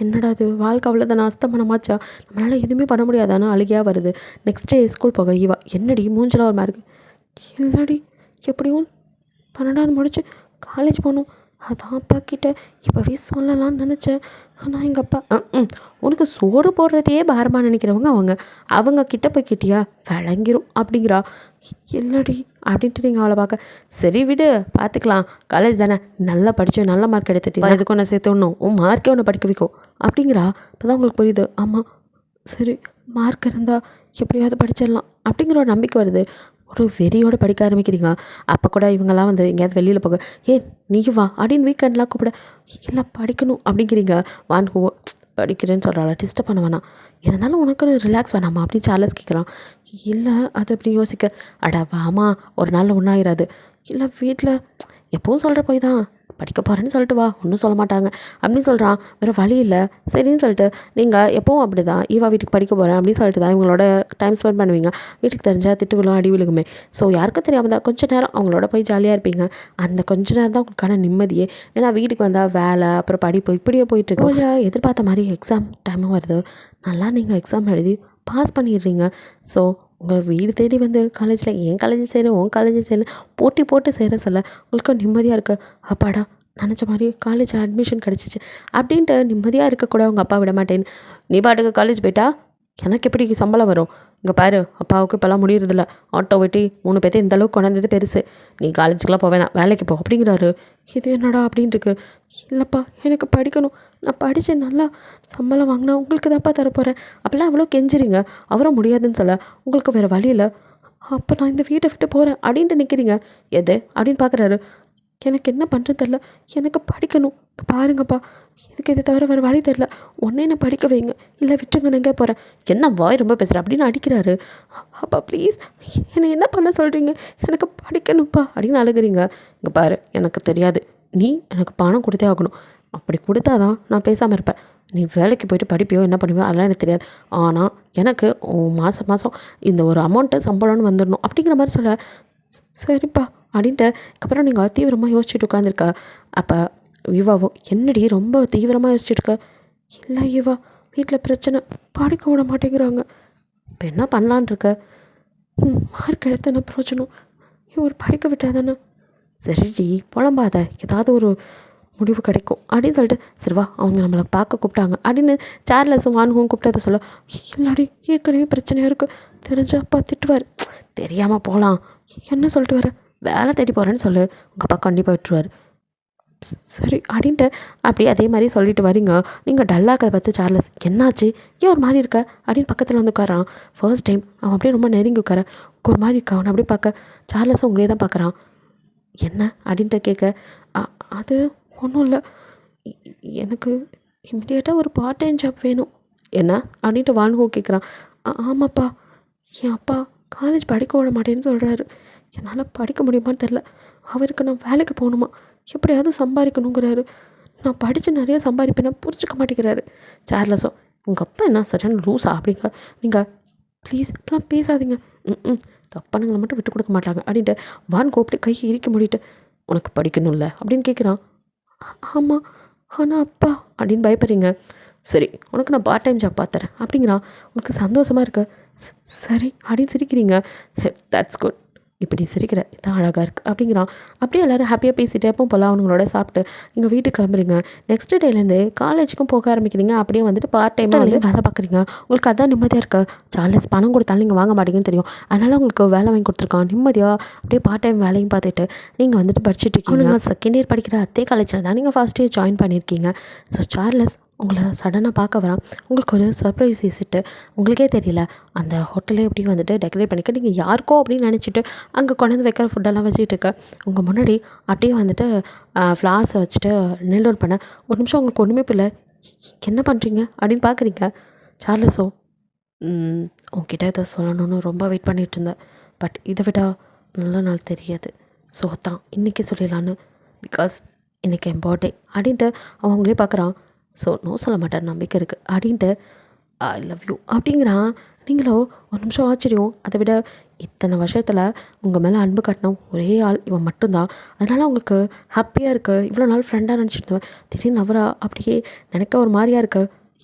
என்னடா அது வாழ்க்கை அவ்வளோதானே, அஸ்தமனமாச்சா, நம்மளால் எதுவுமே பண்ண முடியாதானு அழுகையாக வருது. நெக்ஸ்ட் டே ஸ்கூல் போக ஈவா என்னடி மூஞ்சில் ஒரு மாதிரி இல்லடி, எப்படியும் 12வது முடிச்சு காலேஜ் போகணும், அதான் அப்பா கிட்ட இப்போவே சொல்லலாம்னு நினச்சேன். ஆனால் எங்கள் அப்பா உனக்கு சோறு போடுறதையே பாரமாக நினைக்கிறவங்க அவங்க கிட்ட போய் கிட்டியா விளங்கிரும் அப்படிங்கிறா. இல்லடி அப்படின்ட்டு நீங்கள் அவளை பார்க்க சரி விடு பார்த்துக்கலாம், காலேஜ் தானே, நல்லா படித்தேன், நல்ல மார்க் எடுத்துட்டு இதுக்கு ஒன்று சேர்த்து ஒன்றும் உன் மார்க்கே ஒன்று படிக்க வைக்கும் அப்படிங்கிறா. இப்போ தான் உங்களுக்கு புரியுது. ஆமாம் சரி மார்க் இருந்தால் எப்படியாவது படிச்சிடலாம் அப்படிங்கிற ஒரு நம்பிக்கை வருது. ஒரு வெறியோடு படிக்க ஆரம்பிக்கிறீங்க. அப்போ கூட இவங்கெல்லாம் வந்து எங்கேயாவது வெளியில் போக நீ வா அப்படின்னு வீக்கெண்ட்லாம் கூப்பிட இல்லை படிக்கணும் அப்படிங்கிறீங்க. வான்ஹூவோ படிக்கிறேன்னு சொல்கிறாள், டிஸ்டர்ப் பண்ண வேணாம், இருந்தாலும் உனக்கு ரிலாக்ஸ் வேணாமா அப்படின்னு சார்லஸ் கேட்குறான். இல்லை அது அப்படி யோசிக்க அடா வாமா ஒரு நாளில் ஒன்றாயிராது. இல்லை வீட்டில் எப்பவும் சொல்கிற போய் தான் படிக்க போகிறேன்னு சொல்லிட்டு வா, ஒன்றும் சொல்ல மாட்டாங்க அப்படின்னு சொல்கிறான். வேறு வழி இல்லை சரின்னு சொல்லிட்டு நீங்கள் எப்போவும் அப்படி தான் ஈவா வீட்டுக்கு படிக்க போகிறேன் அப்படின்னு சொல்லிட்டு தான் இவங்களோட டைம் ஸ்பெண்ட் பண்ணுவீங்க. வீட்டுக்கு தெரிஞ்சால் திட்டு விழும் அடி விழுகுமே. ஸோ யாருக்கும் தெரியாமல் தான் கொஞ்சம் நேரம் அவங்களோட போய் ஜாலியாக இருப்பீங்க. அந்த கொஞ்ச நேரம் தான் உங்களுக்கான நிம்மதியே. ஏன்னா வீட்டுக்கு வந்தால் வேலை அப்புறம் படிப்பு இப்படியே போயிட்டுருக்கு. எதிர்பார்த்த மாதிரி எக்ஸாம் டைமும் வருது. நல்லா நீங்கள் எக்ஸாம் எழுதி பாஸ் பண்ணிடுறீங்க. ஸோ உங்கள் வீடு தேடி வந்து காலேஜில் என் காலேஜில் சேரும் உன் காலேஜில் சேரும் போட்டு சேர சொல்ல உங்களுக்கு நிம்மதியாக இருக்குது. அப்பாடா நினச்ச மாதிரி காலேஜில் அட்மிஷன் கிடச்சிச்சு அப்படின்ட்டு நிம்மதியாக இருக்கக்கூட உங்கள் அப்பா விட மாட்டேன்னு நீ பாட்டுக்கு காலேஜ் போயிட்டா எனக்கு எப்படி சம்பளம் வரும்? இங்கே பாரு அப்பாவுக்கு இப்போல்லாம் முடியறதில்ல, ஆட்டோ வெட்டி 3 பேர்த்து இந்தளவுக்கு கொண்டாந்தது பெருசு, நீ காலேஜுக்கெலாம் போவேணா வேலைக்கு போ அப்படிங்கிறாரு. இது என்னடா அப்படின்ட்டுருக்கு. இல்லைப்பா எனக்கு படிக்கணும், நான் படித்து நல்லா சம்பளம் வாங்கினா உங்களுக்கு தான்ப்பா தரப்போகிறேன் அப்படிலாம் அவ்வளோ கெஞ்சிறீங்க. அவரும் முடியாதுன்னு சொல்ல உங்களுக்கு வேறு வழி இல்லை. அப்போ நான் இந்த வீட்டை விட்டு போகிறேன் அப்படின்ட்டு நிற்கிறீங்க. எது அப்படின்னு பார்க்குறாரு. எனக்கு என்ன பண்ணுறது தெரில, எனக்கு படிக்கணும், பாருங்கப்பா இதுக்கு இதை தவிர வேறு வழி தெரில, ஒன்றே என்ன படிக்க வைங்க இல்லை விட்டுருங்க நான் எங்கே போகிறேன். என்ன வாய் ரொம்ப பேசுகிறேன் அப்படின்னு அடிக்கிறாரு. அப்பா ப்ளீஸ் என்னை என்ன பண்ண சொல்கிறீங்க, எனக்கு படிக்கணும்ப்பா அப்படின்னு அழுகிறீங்க. இங்கே பாரு எனக்கு தெரியாது, நீ எனக்கு பணம் கொடுத்தே ஆகணும், அப்படி கொடுத்தாதான் நான் பேசாமல் இருப்பேன். நீ வேலைக்கு போய்ட்டு படிப்பியோ என்ன பண்ணுவியோ அதெல்லாம் எனக்கு தெரியாது, ஆனால் எனக்கு மாதம் இந்த ஒரு அமௌண்ட்டு சம்பளம்னு வந்துடணும் அப்படிங்கிற மாதிரி சொல்ல. சரிப்பா அப்படின்ட்டு அதுக்கப்புறம் நீங்கள் தீவிரமாக யோசிச்சுட்டு உட்காந்துருக்கா. அப்போ ஈவாவோ என்னடி ரொம்ப தீவிரமாக யோசிச்சுட்ருக்க. இல்லை ஈவா வீட்டில் பிரச்சனை, படிக்க விட மாட்டேங்கிறாங்க, இப்போ என்ன பண்ணலான் இருக்க? மார்க் எடுத்து என்ன பிரயோஜனம், ஒரு படிக்க விட்டா தானே. சரிடி புலம்பாத, ஏதாவது ஒரு முடிவு கிடைக்கும் அப்படின்னு சொல்லிட்டு சரிவா அவங்க நம்மளை பார்க்க கூப்பிட்டாங்க அப்படின்னு சார்லஸும் வான்ஹூவும் கூப்பிட்டதை சொல்ல இல்லாடி ஏற்கனவே பிரச்சனையாக இருக்குது தெரிஞ்சா அப்பா திட்டுவார் தெரியாமல் போகலாம் என்ன சொல்லிட்டு வர வேலை தேடி போகிறேன்னு சொல்லு உங்கள் அப்பா கண்டிப்பாக விட்டுருவார் சரி அப்படின்ட்டு அப்படியே அதே மாதிரி சொல்லிட்டு வரீங்க நீங்கள் டல்லாக பார்த்து சார்லஸ் என்னாச்சு ஏன் ஒரு மாதிரி இருக்க அப்படின்னு பக்கத்தில் வந்து உட்காரான் ஃபர்ஸ்ட் டைம் அவன் அப்படியே ரொம்ப நெருங்கி உட்கார ஒரு மாதிரி இருக்க அவனை அப்படியே பார்க்க சார்லஸும் உங்களே தான் பார்க்குறான் என்ன அப்படின்ட்டு கேட்க அது ஒன்றும் இல்லை எனக்கு இம்மிடியேட்டாக ஒரு பார்ட் டைம் ஜாப் வேணும் என்ன அப்படின்ட்டு வான்ஹூ கேட்குறான் ஆமாப்பா என் அப்பா காலேஜ் படிக்க விட மாட்டேன்னு சொல்கிறாரு என்னால் படிக்க முடியுமான்னு தெரில அவருக்கு நான் வேலைக்கு போகணுமா எப்படியாவது சம்பாதிக்கணுங்கிறாரு நான் படித்து நிறைய சம்பாதிப்பேன்னா புரிஞ்சிக்க மாட்டேங்கிறாரு சார்லஸோ உங்கள் அப்பா என்ன சரியான லூஸா அப்படிங்க நீங்கள் ப்ளீஸ் இப்பெல்லாம் பேசாதீங்க தப்பானுங்களை மட்டும் விட்டு கொடுக்க மாட்டாங்க அப்படின்ட்டு வான் கோப்படி கை இறுக்கி மூடிட்டு உனக்கு படிக்கணும்ல அப்படின்னு கேட்குறான் ஆமாம் ஆனால் அப்பா அப்படின்னு பயப்படுறீங்க சரி உனக்கு நான் பார்ட் டைம் ஜாப் பார்த்துறேன் அப்படிங்கிறான் உனக்கு சந்தோஷமாக இருக்கு சரி அப்படின்னு சிரிக்கிறீங்க தட்ஸ் குட் இப்படி சிரிக்கிற இதான் அழகாக இருக்குது அப்படிங்கிறான் அப்படியே எல்லோரும் ஹாப்பியாக பேசிகிட்டே எப்போ போகலாம் அவங்களோட சாப்பிட்டு நீங்கள் வீட்டுக்கு கிளம்புறீங்க நெக்ஸ்ட் டேலேருந்து காலேஜுக்கும் போக ஆரம்பிக்கிறீங்க அப்படியே வந்துட்டு பார்ட் டைமாக வந்து வேலை பார்க்குறீங்க உங்களுக்கு அதான் நிம்மதியாக இருக்கா சார்லஸ் பணம் கொடுத்தாலும் நீங்கள் வாங்க மாட்டீங்கன்னு தெரியும் அதனால் உங்களுக்கு வேலை வாங்கி கொடுத்துருக்கான் நிம்மதியாக அப்படியே பார்ட் டைம் வேலையும் பார்த்துட்டு நீங்கள் வந்துட்டு படிச்சுட்டு இருக்கீங்க செகண்ட் இயர் படிக்கிற அதே காலேஜில் தான் நீங்கள் ஃபர்ஸ்ட் இயர் ஜாயின் பண்ணியிருக்கீங்க ஸோ சார்லஸ் உங்களை சடனாக பார்க்க வரான் உங்களுக்கு ஒரு சர்ப்ரைஸ் விசிட்டு உங்களுக்கே தெரியல அந்த ஹோட்டலே எப்படி வந்துட்டு டெக்கரேட் பண்ணிக்க நீங்கள் யாருக்கோ அப்படின்னு நினச்சிட்டு அங்கே கொண்டு வந்து வைக்கிற ஃபுட்டெல்லாம் வச்சுட்டு இருக்க உங்கள் முன்னாடி அப்படியே வந்துட்டு ஃப்ளார்ஸை வச்சுட்டு நெல் டவுன் பண்ண ஒரு நிமிஷம் உங்களுக்கு ஒன்றுமே புரியல என்ன பண்ணுறீங்க அப்படின்னு பார்க்குறீங்க சார்லஸோ உங்ககிட்ட இதை சொல்லணும்னு ரொம்ப வெயிட் பண்ணிகிட்டு இருந்தேன் பட் இதை விட நல்ல நாள் தெரியாது ஸோ தான் இன்றைக்கி சொல்லிடலான்னு பிகாஸ் இன்றைக்கி என் பர்த்டே அப்படின்ட்டு அவங்களே பார்க்குறான் ஸோ நோ சொல்ல மாட்டேன் நம்பிக்கை இருக்குது அப்படின்ட்டு ஐ லவ் யூ அப்படிங்கிறான் நீங்களோ ஒரு நிமிஷம் ஆச்சரியம் அதை விட இத்தனை வருஷத்தில் உங்கள் மேலே அன்பு காட்டினோம் ஒரே ஆள் இவன் மட்டும்தான் அதனால் உங்களுக்கு ஹாப்பியாக இருக்குது இவ்வளோ நாள் ஃப்ரெண்டாக நினச்சிருந்தேன் திடீர்னு அவரா அப்படியே நினைக்க ஒரு மாதிரியாக இருக்குது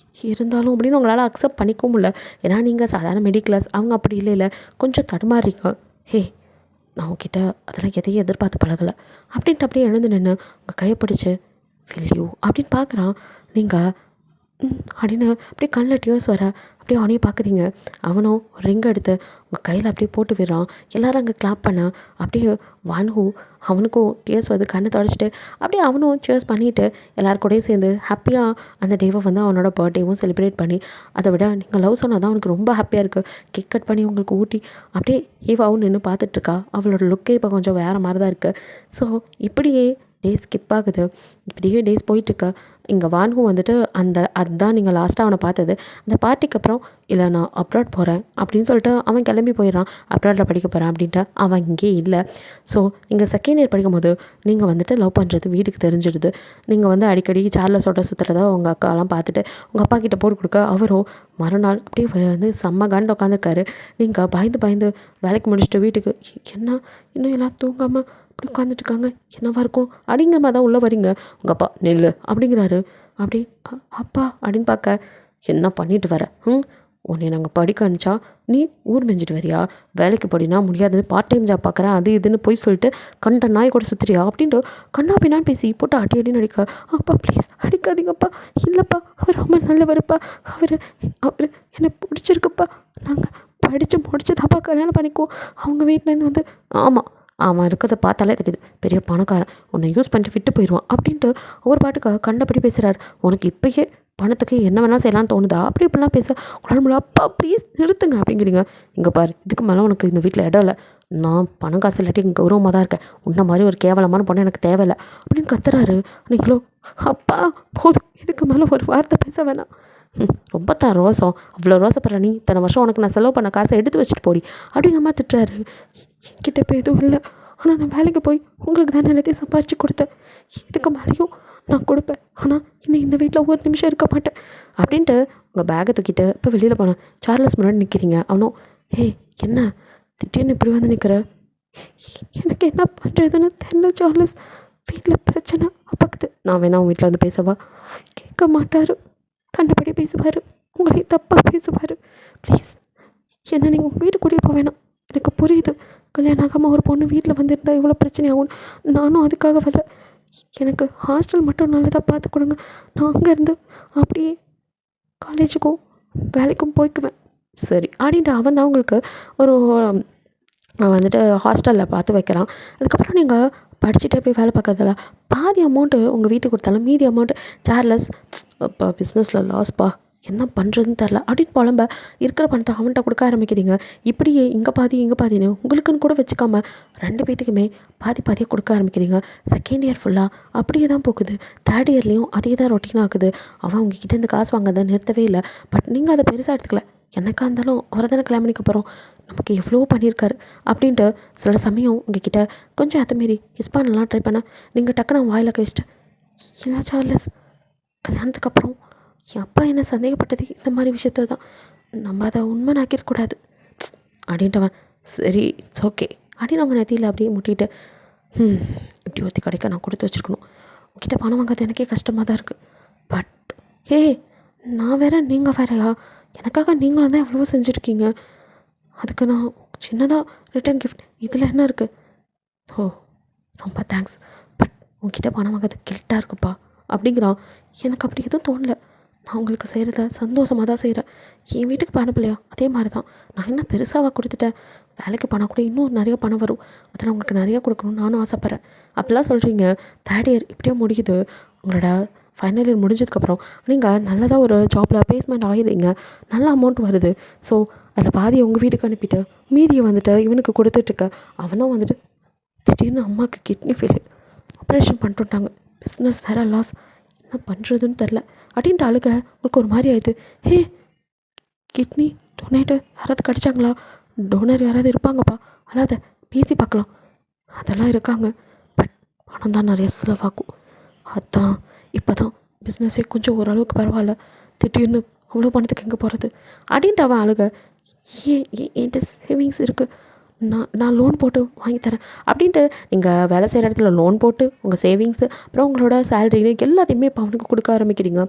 இருந்தாலும் அப்படின்னு உங்களால் அக்செப்ட் பண்ணிக்கவும் இல்லை ஏன்னா நீங்கள் சாதாரண மிடில் கிளாஸ் அவங்க அப்படி இல்லை கொஞ்சம் தடுமாறுறீங்க ஹே நான் உங்ககிட்ட அதெல்லாம் எதையும் எதிர்பார்த்து பழகலை அப்படின்ட்டு அப்படியே எழுந்து நின்று உங்கள் கையை பிடிச்சி வில் யூ அப்படின்னு பார்க்குறான் நீங்கள் அப்படின்னு அப்படியே கண்ணில் டியர்ஸ் வர அப்படியே அவனையும் பார்க்குறீங்க அவனும் ஒரு ரிங் எடுத்து உங்கள் கையில் அப்படியே போட்டு விடுறான் எல்லோரும் அங்கே கிளாப் பண்ண அப்படியே வான்ஹூ அவனுக்கும் டியர்ஸ் வந்து கண்ணை தொடச்சிட்டு அப்படியே அவனும் சியர்ஸ் பண்ணிவிட்டு எல்லாருக்கூடையும் சேர்ந்து ஹாப்பியாக அந்த டேவை வந்து அவனோட பர்த்டேவும் செலிப்ரேட் பண்ணி அதை விட நீங்கள் லவ் சொன்னால் தான் அவனுக்கு ரொம்ப ஹாப்பியாக இருக்குது கேக் கட் பண்ணி உங்களுக்கு ஊட்டி அப்படியே ஈவாவும் நின்று பார்த்துட்ருக்கா அவளோட லுக்கே இப்போ கொஞ்சம் வேறு மாதிரி தான் இருக்குது ஸோ இப்படியே டேஸ் ஸ்கிப் ஆகுது இப்படியே டேஸ் போயிட்டுருக்க இங்கே வான்ஹூ வந்துட்டு அதுதான் நீங்கள் லாஸ்ட்டாக அவனை பார்த்தது அந்த பார்ட்டிக்கு அப்புறம் இல்லை நான் அப்ராட் போகிறேன் அப்படின்னு சொல்லிட்டு அவன் கிளம்பி போயிடறான் அப்ராடில் படிக்க போகிறேன் அப்படின்ட்டு அவன் இங்கே இல்லை ஸோ நீங்கள் செகண்ட் இயர் படிக்கும்போது நீங்கள் வந்துட்டு லவ் பண்ணுறது வீட்டுக்கு தெரிஞ்சிடுது நீங்கள் வந்து அடிக்கடி சார்லஸோட சுற்றுறதா உங்கள் அக்காலாம் பார்த்துட்டு உங்கள் அப்பா கிட்டே போட்டு கொடுக்க அவரும் மறுநாள் அப்படியே வந்து செம்ம காண்டு உட்காந்துருக்காரு நீங்கள் பயந்து வேலைக்கு முடிச்சுட்டு வீட்டுக்கு என்ன இன்னும் எல்லாம் தூங்காமல் அப்படி உட்காந்துட்ருக்காங்க என்னவா இருக்கும் அப்படிங்கிற மாதிரி தான் உள்ளே வரீங்க உங்கள் அப்பா நெல் அப்படிங்கிறாரு அப்படி அப்பா அப்படின்னு பார்க்க என்ன பண்ணிட்டு வர உன்னை நாங்கள் படிக்க அனுப்பிச்சா நீ ஊர் மெஞ்சிட்டு வரியா வேலைக்கு படினா முடியாது பார்ட் டைம் ஜாப் பார்க்குறேன் அது இதுன்னு போய் சொல்லிட்டு கண்ட நாய் கூட சுற்றுறியா அப்படின்ட்டு கண்ணா பின்னான்னு பேசி போட்டு அடி அடிக்க அப்பா ப்ளீஸ் அடிக்காதீங்கப்பா இல்லைப்பா அவர் ரொம்ப நல்லவருப்பா அவர் எனக்கு பிடிச்சிருக்குப்பா நாங்கள் படித்து முடிச்சதாப்பா கல்யாணம் பண்ணிக்குவோம் அவங்க வீட்டிலேருந்து வந்து ஆமாம் அவன் இருக்கிறத பார்த்தாலே தெரியுது பெரிய பணக்காரன் உன்னை யூஸ் பண்ணிட்டு விட்டு போயிடுவான் அப்படின்ட்டு ஒவ்வொரு பாட்டுக்காக கண்டபடி பேசுகிறாரு உனக்கு இப்போயே பணத்துக்கு என்ன வேணால் செய்யலாம் தோணுதா அப்படி இப்படிலாம் பேச உங்களால் முடியல அப்பா ப்ளீஸ் நிறுத்துங்க அப்படிங்கிறீங்க இங்கே பாரு இதுக்கு மேலே உனக்கு இந்த வீட்டில் இடம் இல்லை நான் பணம் காசு இல்லாட்டி இங்கே கௌரவமாக தான் இருக்கேன் உன்ன மாதிரி ஒரு கேவலமான பொண்ணு எனக்கு தேவையில்லை அப்படின்னு கத்துறாரு நீங்களோ அப்பா போதும் இதுக்கு மேலே ஒரு வார்த்தை பேச வேணாம் ரொம்ப தான் ரோசம் அவ்வளோ ரோசப்படுற நீ இத்தனை வருஷம் உனக்கு நான் செலவு பண்ண காசை எடுத்து வச்சுட்டு போடி அப்படிங்கிற மாதிரி திட்டுறாரு என்கிட்ட இப்போ எதுவும் இல்லை ஆனால் நான் வேலைக்கு போய் உங்களுக்கு தான் எல்லாத்தையும் சம்பாரித்து கொடுத்தேன் இதுக்கு மேலேயும் நான் கொடுப்பேன் ஆனால் இன்னும் இந்த வீட்டில் ஒரு நிமிஷம் இருக்க மாட்டேன் அப்படின்ட்டு உங்கள் பேக்கை தூக்கிட்டு இப்போ வெளியில் போனேன் சார்லஸ் முன்னாடி நிற்கிறீங்க அவனும் என்ன திடீர்னு இப்படி வந்து நிற்கிற எனக்கு என்ன பண்ணுறதுன்னு தெரியல சார்லஸ் வீட்டில் பிரச்சனை அப்பாக்குது நான் வேணா உங்கள் வீட்டில் வந்து பேசவா கேட்க மாட்டார் கண்டபடி பேசுவார் உங்களை தப்பாக பேசுவார் ப்ளீஸ் என்ன நீங்கள் உங்கள் வீட்டுக்கு கூட்டிகிட்டு போக வேணாம் எனக்கு புரியுது கல்யாணம் ஆகாமல் ஒரு பொண்ணு வீட்டில் வந்துருந்தா இவ்வளோ பிரச்சனை ஆகும் நானும் அதுக்காக வரல எனக்கு ஹாஸ்டல் மட்டும் நல்லதாக பார்த்து கொடுங்க. நான் அங்கேருந்து அப்படியே காலேஜுக்கும் வேலைக்கும் போய்க்குவேன். சரி அப்படின்ட்டு அவன் தான் உங்களுக்கு ஒரு வந்துட்டு ஹாஸ்டலில் பார்த்து வைக்கிறான். அதுக்கப்புறம் நீங்கள் படிச்சுட்டு அப்படியே வேலை பார்க்கறதில்ல பாதி அமௌண்ட்டு உங்கள் வீட்டுக்கு கொடுத்தாலும் மீதி அமௌண்ட்டு சார்லஸ் அப்பா பிஸ்னஸில் லாஸ்ப்பா என்ன பண்ணுறதுன்னு தெரில அப்படின்னு புலம்ப இருக்கிற பணத்தை அவன்கிட்ட கொடுக்க ஆரம்பிக்கிறீங்க. இப்படியே இங்கே பாதின்னு உங்களுக்குன்னு கூட வச்சுக்காம 2 பேத்துக்குமே பாதியாக கொடுக்க ஆரம்பிக்கிறீங்க. செகண்ட் இயர் ஃபுல்லாக அப்படியே தான் போகுது. தேர்ட் இயர்லேயும் அதே தான் ரொட்டீன் ஆகுது. அவன் உங்ககிட்ட இந்த காசு வாங்கிறத நிறுத்தவே இல்லை. பட் நீங்கள் அதை பெருசாக எடுத்துக்கல. எனக்காக இருந்தாலும் அவரை தானே கல்யாணம் பண்ணிக்க போகிறோம், நமக்கு எவ்வளோ பண்ணியிருக்காரு அப்படின்ட்டு சில சமயம் உங்ககிட்ட கொஞ்சம் அத்தமாரி கிஸ் பண்ணலாம் ட்ரை பண்ண நீங்கள் டக்குன்னு வாயில் கழிச்சிட்டு என்ன சார்லஸ் கல்யாணத்துக்கு அப்புறம் என் அப்பா என்ன சந்தேகப்பட்டது இந்த மாதிரி விஷயத்த தான், நம்ம அதை உண்மை ஆக்கிடக்கூடாது அப்படின்ட்டவன் சரி இட்ஸ் ஓகே அப்படின்னு அவங்க நெத்தியில் அப்படியே முட்டிட்டு இப்படி ஒருத்தி கிடைக்க நான் கொடுத்து வச்சுருக்கணும். உங்ககிட்ட பணம் வாங்காது எனக்கே கஷ்டமாக தான் இருக்குது. பட் ஏ நான் வேற நீங்கள் வேறையா, எனக்காக நீங்களும் தான் எவ்வளவோ செஞ்சுருக்கீங்க, அதுக்கு நான் சின்னதாக ரிட்டர்ன் கிஃப்ட் இதில் என்ன இருக்குது? ஓ ரொம்ப தேங்க்ஸ். பட் உங்ககிட்ட பணம் வாங்கிறது கில்ட்டாக இருக்குப்பா அப்படிங்கிறான். எனக்கு அப்படி எதுவும் தோணலை. நான் உங்களுக்கு செய்கிறத சந்தோஷமாக தான் செய்கிறேன். என் வீட்டுக்கு பணம் இல்லையா அதே மாதிரி தான். நான் என்ன பெருசாக கொடுத்துட்டேன், வேலைக்கு பணம் கூட இன்னும் நிறைய பணம் வரும், அதில் உங்களுக்கு நிறையா கொடுக்கணும்னு நானும் ஆசைப்பட்றேன் அப்படிலாம் சொல்கிறீங்க. தேர்ட் இயர் இப்படியே முடியுது. உங்களோட ஃபைனல் இயர் முடிஞ்சதுக்கப்புறம் நீங்கள் நல்லதாக ஒரு ஜாப்பில் பேஸ்மெண்ட் ஆகிடுறீங்க, நல்ல அமௌண்ட் வருது. ஸோ அதில் பாதியை உங்கள் வீட்டுக்கு அனுப்பிட்டு மீதியை வந்துட்டு இவனுக்கு கொடுத்துட்ருக்க. அவனும் வந்துட்டு திடீர்னு அம்மாவுக்கு கிட்னி ஃபெயிலியர், ஆப்ரேஷன் பண்ணிட்டுட்டாங்க, பிஸ்னஸ் வேறு லாஸ், என்ன பண்ணுறதுன்னு தெரில அப்படின்ட்டு அழுக உங்களுக்கு ஒரு மாதிரி ஆயிடுது. ஹே கிட்னி டொனேட்டு யாராவது கிடச்சாங்களா, டோனர் யாராவது இருப்பாங்கப்பா, அல்லாத பேசி பார்க்கலாம். அதெல்லாம் இருக்காங்க, பட் பணம் தான் நிறைய செலவாகும். அதான் இப்போ தான் பிஸ்னஸே கொஞ்சம் ஓரளவுக்கு பரவாயில்ல, திடீர்னு அவ்வளோ பணத்துக்கு எங்கே போகிறது அப்படின்ட்டு அவன் அழுக. என்கிட்ட சேவிங்ஸ் இருக்குது, நான் லோன் போட்டு வாங்கித்தரேன் அப்படின்ட்டு நீங்கள் வேலை செய்கிற இடத்துல லோன் போட்டு உங்கள் சேவிங்ஸு அப்புறம் உங்களோட சேலரின்னு எல்லாத்தையுமே இப்போ அவனுக்கு கொடுக்க ஆரம்பிக்கிறீங்க.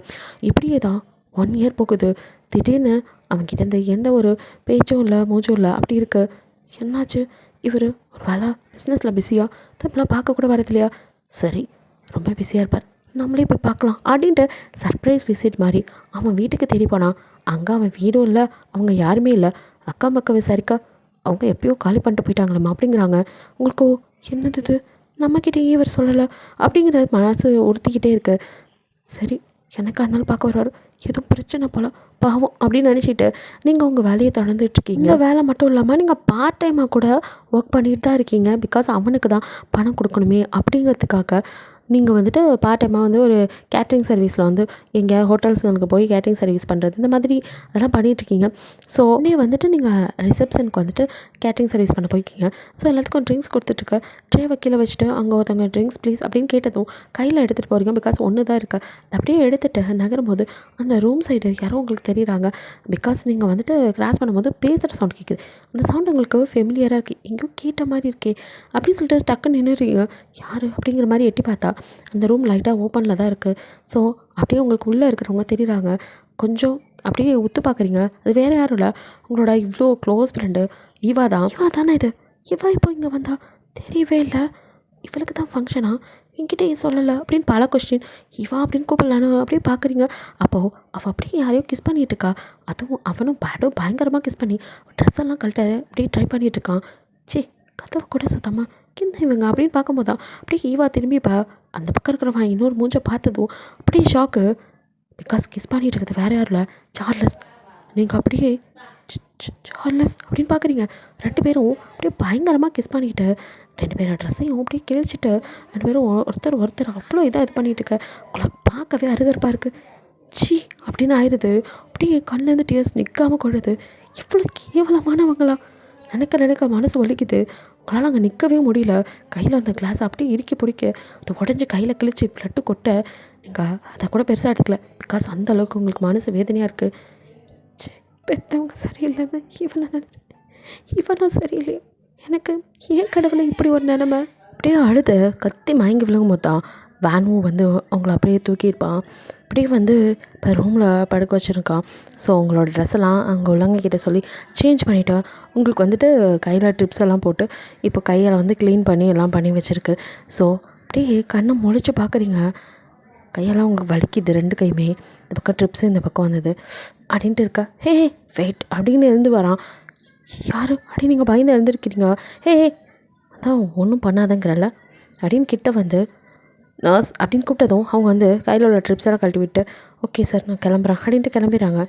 இப்படியே தான் 1 இயர் போகுது. திடீர்னு அவன்கிட்ட எந்த ஒரு பேச்சும் இல்லை மூச்சும் இல்லை அப்படி இருக்கு. என்னாச்சு இவர் ஒரு வேலை பிஸ்னஸில் பிஸியாக தப்பெல்லாம் பார்க்க கூட வரது இல்லையா? சரி ரொம்ப பிஸியாக இருப்பார், நம்மளே போய் பார்க்கலாம் அப்படின்ட்டு சர்ப்ரைஸ் விசிட் மாதிரி அவன் வீட்டுக்கு தேடி போனான். அங்கே அவன் வீடும் இல்லை, அவங்க யாருமே இல்லை. அக்கம் பக்கம் விசாரிக்க அவங்க எப்பயோ காலி பண்ணிட்டு போயிட்டாங்களம்மா அப்படிங்கிறாங்க. உங்களுக்கு என்னது இது நம்மக்கிட்டேயே இவர் சொல்லலை அப்படிங்கிற மனசு உறுத்திக்கிட்டே இருக்கு. சரி எனக்கு அதனால பார்க்க வருவார், எதுவும் பிரச்சனை போல பாவம் அப்படின்னு நினச்சிட்டு நீங்கள் உங்கள் வேலையை தொடர்ந்துட்டுருக்கீங்க. இந்த வேலை மட்டும் இல்லாமல் நீங்கள் பார்ட் டைமாக கூட ஒர்க் பண்ணிட்டு தான் இருக்கீங்க. பிகாஸ் அவனுக்கு தான் பணம் கொடுக்கணுமே அப்படிங்கிறதுக்காக நீங்கள் வந்துட்டு பார்ட் டைமாக வந்து ஒரு கேட்ரிங் சர்வீஸில் வந்து எங்கே ஹோட்டல்ஸுங்களுக்கு போய் கேட்ரிங் சர்வீஸ் பண்ணுறது இந்த மாதிரி அதெல்லாம் பண்ணிகிட்ருக்கீங்க. ஸோ வந்துட்டு நீங்கள் ரிசப்ஷனுக்கு வந்துட்டு கேட்ரிங் சர்வீஸ் பண்ண போய்க்கிங்க. ஸோ எல்லாத்துக்கும் ட்ரிங்க்ஸ் கொடுத்துட்ருக்க ட்ரேவை கீழே வச்சுட்டு அங்கே ஒருத்தவங்க ட்ரிங்க்ஸ் ப்ளீஸ் அப்படின்னு கேட்டதும் கையில் எடுத்துகிட்டு போகிறீங்க. பிகாஸ் ஒன்று தான் இருக்குது. அப்படியே எடுத்துகிட்டு நகரும் போது அந்த ரூம் சைடு யாரோ உங்களுக்கு தெரியுறாங்க. பிகாஸ் நீங்கள் வந்துட்டு கிராஸ் பண்ணும்போது பேசுகிற சவுண்ட் கேட்குது. அந்த சவுண்ட் உங்களுக்கு ஃபெமிலியராக இருக்குது, எங்கேயோ கேட்ட மாதிரி இருக்கே அப்படின்னு சொல்லிட்டு டக்குன்னு நின்றுறீங்க. யார் அப்படிங்கிற மாதிரி எட்டி பார்த்தா அந்த ரூம் லைட்டாக ஓப்பனில் தான் இருக்குது. ஸோ அப்படியே உங்களுக்கு உள்ளே இருக்கிறவங்க தெரியுறாங்க. கொஞ்சம் அப்படியே உத்து பார்க்குறீங்க. அது வேறு யாரும் இல்லை, உங்களோட இவ்வளோ க்ளோஸ் ஃப்ரெண்டு இவா தான். இவா தானே இது, இவா இப்போ இங்கே வந்தா தெரியவே இல்லை, இவளுக்கு தான் ஃபங்க்ஷனா என்கிட்ட ஏன் சொல்லலை அப்படின்னு பல கொஸ்டின். இவா அப்படின்னு கூப்பிடலான்னு அப்படியே பார்க்குறீங்க. அப்போது அவள் அப்படியே யாரையோ கிஸ் பண்ணிகிட்ருக்கா. அதுவும் அவனும் பயங்கரமாக கிஸ் பண்ணி ட்ரெஸ் எல்லாம் கழட்ட அப்படியே ட்ரை பண்ணிகிட்ருக்கான். சி கதவை கூட சுத்தமாக கிந்த இவங்க அப்படின்னு பார்க்கும்போது தான் அப்படியே ஈவா திரும்பி இப்போ அந்த பக்கம் இருக்கிறவன் இன்னொரு மூஞ்சை பார்த்ததும் அப்படியே ஷாக்கு. பிகாஸ் கிஸ் பண்ணிகிட்டு இருக்கிறது வேறு யாரும் இல்லை, சார்லஸ். நீங்கள் அப்படியே சார்லஸ் அப்படின்னு பார்க்குறீங்க. 2 பேரும் அப்படியே பயங்கரமாக கிஸ் பண்ணிக்கிட்டு 2 பேரோட ட்ரெஸ்ஸையும் அப்படியே கிழிச்சிட்டு 2 பேரும் ஒருத்தர் அவ்வளோ இதாக இது பண்ணிகிட்டு இருக்க. உங்களை பார்க்கவே அருகருப்பாக இருக்குது. சி அப்படின்னு ஆயிடுது. அப்படியே கண்ணிலேருந்து டியர்ஸ் நிற்காமல் கொள்ளுது. இவ்வளோ கேவலமானவங்களா நினைக்க மனசு வலிக்குது. உங்களால் அங்கே நிற்கவே முடியல. கையில் அந்த கிளாஸ் அப்படியே இறுக்கி பிடிக்க அதை உடஞ்சி கையில் கிழிச்சு பிளட்டு கொட்ட நீங்கள் அதை கூட பெருசாக எடுத்துக்கல. பிகாஸ் அந்த அளவுக்கு உங்களுக்கு மனசு வேதனையாக இருக்குது. பெற்றவங்க சரியில்லைன்னு இவனை நினச்சேன், இவனும் சரியில்லையோ, எனக்கு ஏன் கடவுளை இப்படி ஒரு நிலைமை. அப்படியே அழுது கத்தி மயங்கி விழுங்கும் போது தான் வேனும் வந்து அவங்கள அப்படியே தூக்கியிருப்பான். அப்படியே வந்து இப்போ ரூமில் படுக்க வச்சுருக்கான். ஸோ உங்களோட ட்ரெஸ் எல்லாம் அங்கே உள்ளவங்க கிட்டே சொல்லி சேஞ்ச் பண்ணிவிட்டு உங்களுக்கு வந்துட்டு கையில் ட்ரிப்ஸ் எல்லாம் போட்டு இப்போ கையில் வந்து க்ளீன் பண்ணி எல்லாம் பண்ணி வச்சுருக்கு. ஸோ அப்படியே கண்ணை முழிச்சு பார்க்குறீங்க. கையெல்லாம் உங்களுக்கு வலிக்குது, 2 கையுமே. இந்த பக்கம் ட்ரிப்ஸு, இந்த பக்கம் வந்தது அப்படின்ட்டு இருக்கா. ஹே வெயிட் அப்படின்னு எழுந்து வரான். யார் அப்படின்னு நீங்கள் பயந்து எழுந்திருக்கிறீங்க. ஹே அதான் ஒன்றும் பண்ணாதங்கிறல்ல அப்படின்னு கிட்ட வந்து நர்ஸ் அப்படின்னு கூப்பிட்டதும் அவங்க வந்து கையில் உள்ள ட்ரிப்ஸ் எல்லாம் கழட்டி விட்டு ஓகே சார் நான் கிளம்புறேன் அப்படின்ட்டு கிளம்பிடுறாங்க.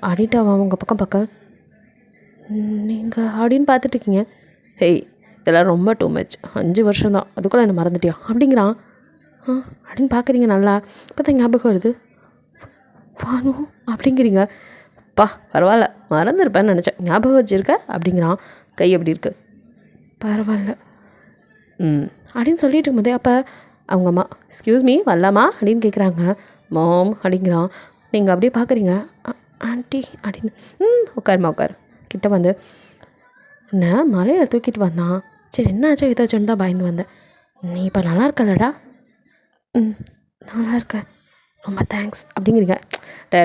அப்படின்ட்டு அவன் அவங்க பக்கம் பார்க்க நீங்கள் அப்படின்னு பார்த்துட்ருக்கீங்க. ஹேய் இதெல்லாம் ரொம்ப டூ மச், 5 வருஷம் தான், அதுக்குள்ளே என்ன மறந்துட்டியா அப்படிங்கிறான். அப்படின்னு பார்க்குறீங்க. நல்லா இப்போ தான் ஞாபகம் வருது. வானு அப்படிங்கிறீங்க. பரவாயில்ல மறந்துருப்பேன்னு நினச்சேன், ஞாபகம் வச்சுருக்க அப்படிங்கிறான். கை எப்படி இருக்கு? பரவாயில்ல அப்படின்னு சொல்லிட்டு இருக்கும்போதே அப்போ அவங்க அம்மா எக்ஸ்கியூஸ் மீ வரலாமா அப்படின்னு கேட்குறாங்க. மாம் அப்படிங்கிறான். நீங்கள் அப்படியே பார்க்குறீங்க. ஆண்டி அப்படின்னு உட்காருமா உட்காரு. கிட்ட வந்து என்ன மலையில் தூக்கிட்டு வந்தான். சரி என்னாச்சோ ஏதாச்சும் தான் பயந்து வந்தேன். நீ இப்போ நல்லா இருக்கலடா? நல்லா இருக்கேன், ரொம்ப தேங்க்ஸ் அப்படிங்கிறீங்க. டே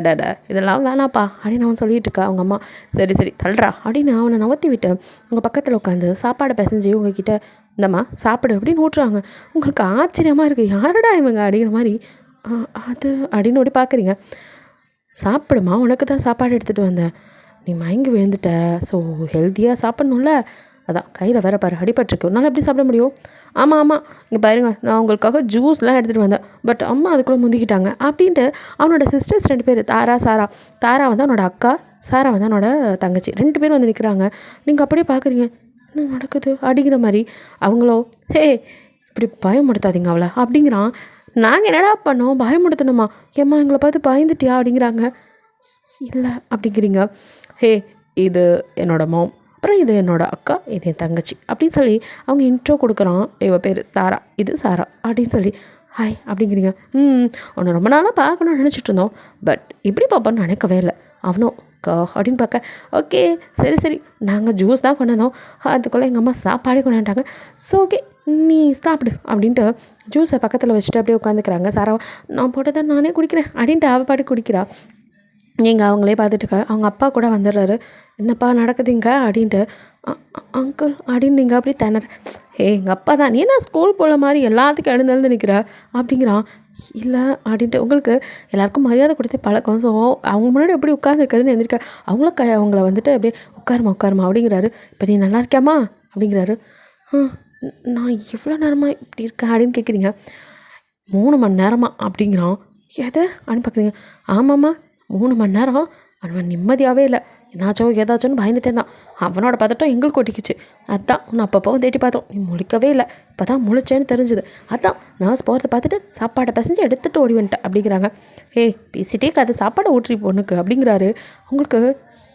இதெல்லாம் வேணாப்பா அப்படின்னு அவன் சொல்லிகிட்டு இருக்கா. அவங்க அம்மா சரி தள்ளுறா அப்படின்னு அவனை நவர்த்தி விட்டு உங்கள் பக்கத்தில் உட்காந்து சாப்பாடை பிசைஞ்சு உங்ககிட்ட இந்தம்மா சாப்பிடு அப்படின்னு ஊட்டுறாங்க. உங்களுக்கு ஆச்சரியமாக இருக்குது, யாரடா இவங்க அப்படிங்கிற மாதிரி. அது அப்படின்னு ஓடி பார்க்குறீங்க. சாப்பிடுமா, உனக்கு தான் சாப்பாடு எடுத்துகிட்டு வந்தேன், நீ மயங்கி விழுந்துட்ட, ஸோ ஹெல்த்தியாக சாப்பிட்ணும்ல, அதான் கையில் வேற பாரு அடிபட்டிருக்கு, உன்னால் எப்படி சாப்பிட முடியும்? ஆமாம் இங்கே பாருங்க, நான் உங்களுக்காக ஜூஸ்லாம் எடுத்துகிட்டு வந்தேன், பட் அம்மா அதுக்குள்ளே முந்திக்கிட்டாங்க அப்படின்ட்டு அவனோட சிஸ்டர்ஸ் 2 பேர், தாரா வந்து அவனோட அக்கா, சாரா வந்து அவனோட தங்கச்சி, 2 பேரும் வந்து நிற்கிறாங்க. நீங்கள் அப்படியே பார்க்குறீங்க என்ன நடக்குது அப்படிங்கிற மாதிரி. அவங்களோ ஹே இப்படி பயமுடுத்தாதீங்க அவளை அப்படிங்கிறான். நாங்கள் என்னடா பண்ணோம், பயமுடுத்தணுமா? ஏம்மா எங்களை பார்த்து பயந்துட்டியா அப்படிங்கிறாங்க. இல்லை அப்படிங்கிறீங்க. ஹே இது என்னோடய மாம், அப்புறம் இது என்னோடய அக்கா, இது என் தங்கச்சி அப்படின்னு சொல்லி அவங்க இன்ட்ரோ கொடுக்குறான். இவ பேர் தாரா, இது சாரா அப்படின்னு சொல்லி ஹாய் அப்படிங்கிறீங்க. உன்னை ரொம்ப நாளாக பார்க்கணும்னு நினச்சிட்டு இருந்தோம், பட் இப்படி பார்ப்போன்னு நினைக்கவே இல்லை. அவனும் அப்படின்னு பார்க்க ஓகே சரி நாங்கள் ஜூஸ் தான் கொண்டு வந்தோம், அதுக்குள்ளே எங்கள் அம்மா சாப்பாடே கொண்டாண்டாங்க, ஸோ ஓகே நீ சாப்பிடு அப்படின்ட்டு ஜூஸை பக்கத்தில் வச்சுட்டு அப்படியே உட்காந்துக்கிறாங்க. சாரா நான் போட்டதை நானே குடிக்கிறேன் அப்படின்ட்டு அவள் பாட்டு குடிக்கிறா. நீங்கள் அவங்களே பார்த்துட்டு அவங்க அப்பா கூட வந்துடுறாரு. என்னப்பா நடக்குதுங்க அப்படின்ட்டு. அங்கிள் அப்படின்னு நீங்கள் அப்படி திணற. எங்கள் அப்பா தான், நீ என்ன ஸ்கூல் போல மாதிரி எல்லாத்துக்கும் எழுந்து நிற்கிற அப்படிங்கிறான். இல்லை அப்படின்ட்டு உங்களுக்கு எல்லாேருக்கும் மரியாதை கொடுத்தே பழக்கம், ஸோ அவங்க முன்னாடி எப்படி உட்காந்துருக்குதுன்னு எழுந்திருக்க அவங்கள வந்துட்டு அப்படியே உட்காருமா அப்படிங்கிறாரு. இப்போ நீ நல்லா இருக்கியாம்மா அப்படிங்கிறாரு. நான் இவ்வளோ நேரமாக இப்படி இருக்கேன் அப்படின்னு கேட்குறீங்க. 3 மணி நேரமா அப்படிங்கிறான். எது அப்படின்னு பார்க்குறீங்க. ஆமாம்மா 3 மணி நேரம் அவன் நிம்மதியாகவே இல்லை, ஏதாச்சும்னு பயந்துட்டேன் தான். அவனோட பதட்டம் எங்களுக்கு ஒட்டிக்குச்சு, அதான் உன்னை அப்பப்போ தேடி பார்த்தோம், நீ முழிக்கவே இல்லை, இப்போ தான் முழிச்சேன்னு தெரிஞ்சுது, அதான் நர்ஸ் போகிறத பார்த்துட்டு சாப்பாடை பசஞ்சு எடுத்துகிட்டு ஓடி வந்துட்டேன் அப்படிங்கிறாங்க. பேசிட்டே கதை சாப்பாடை ஊற்றி பொண்ணுக்கு அப்படிங்கிறாரு. உங்களுக்கு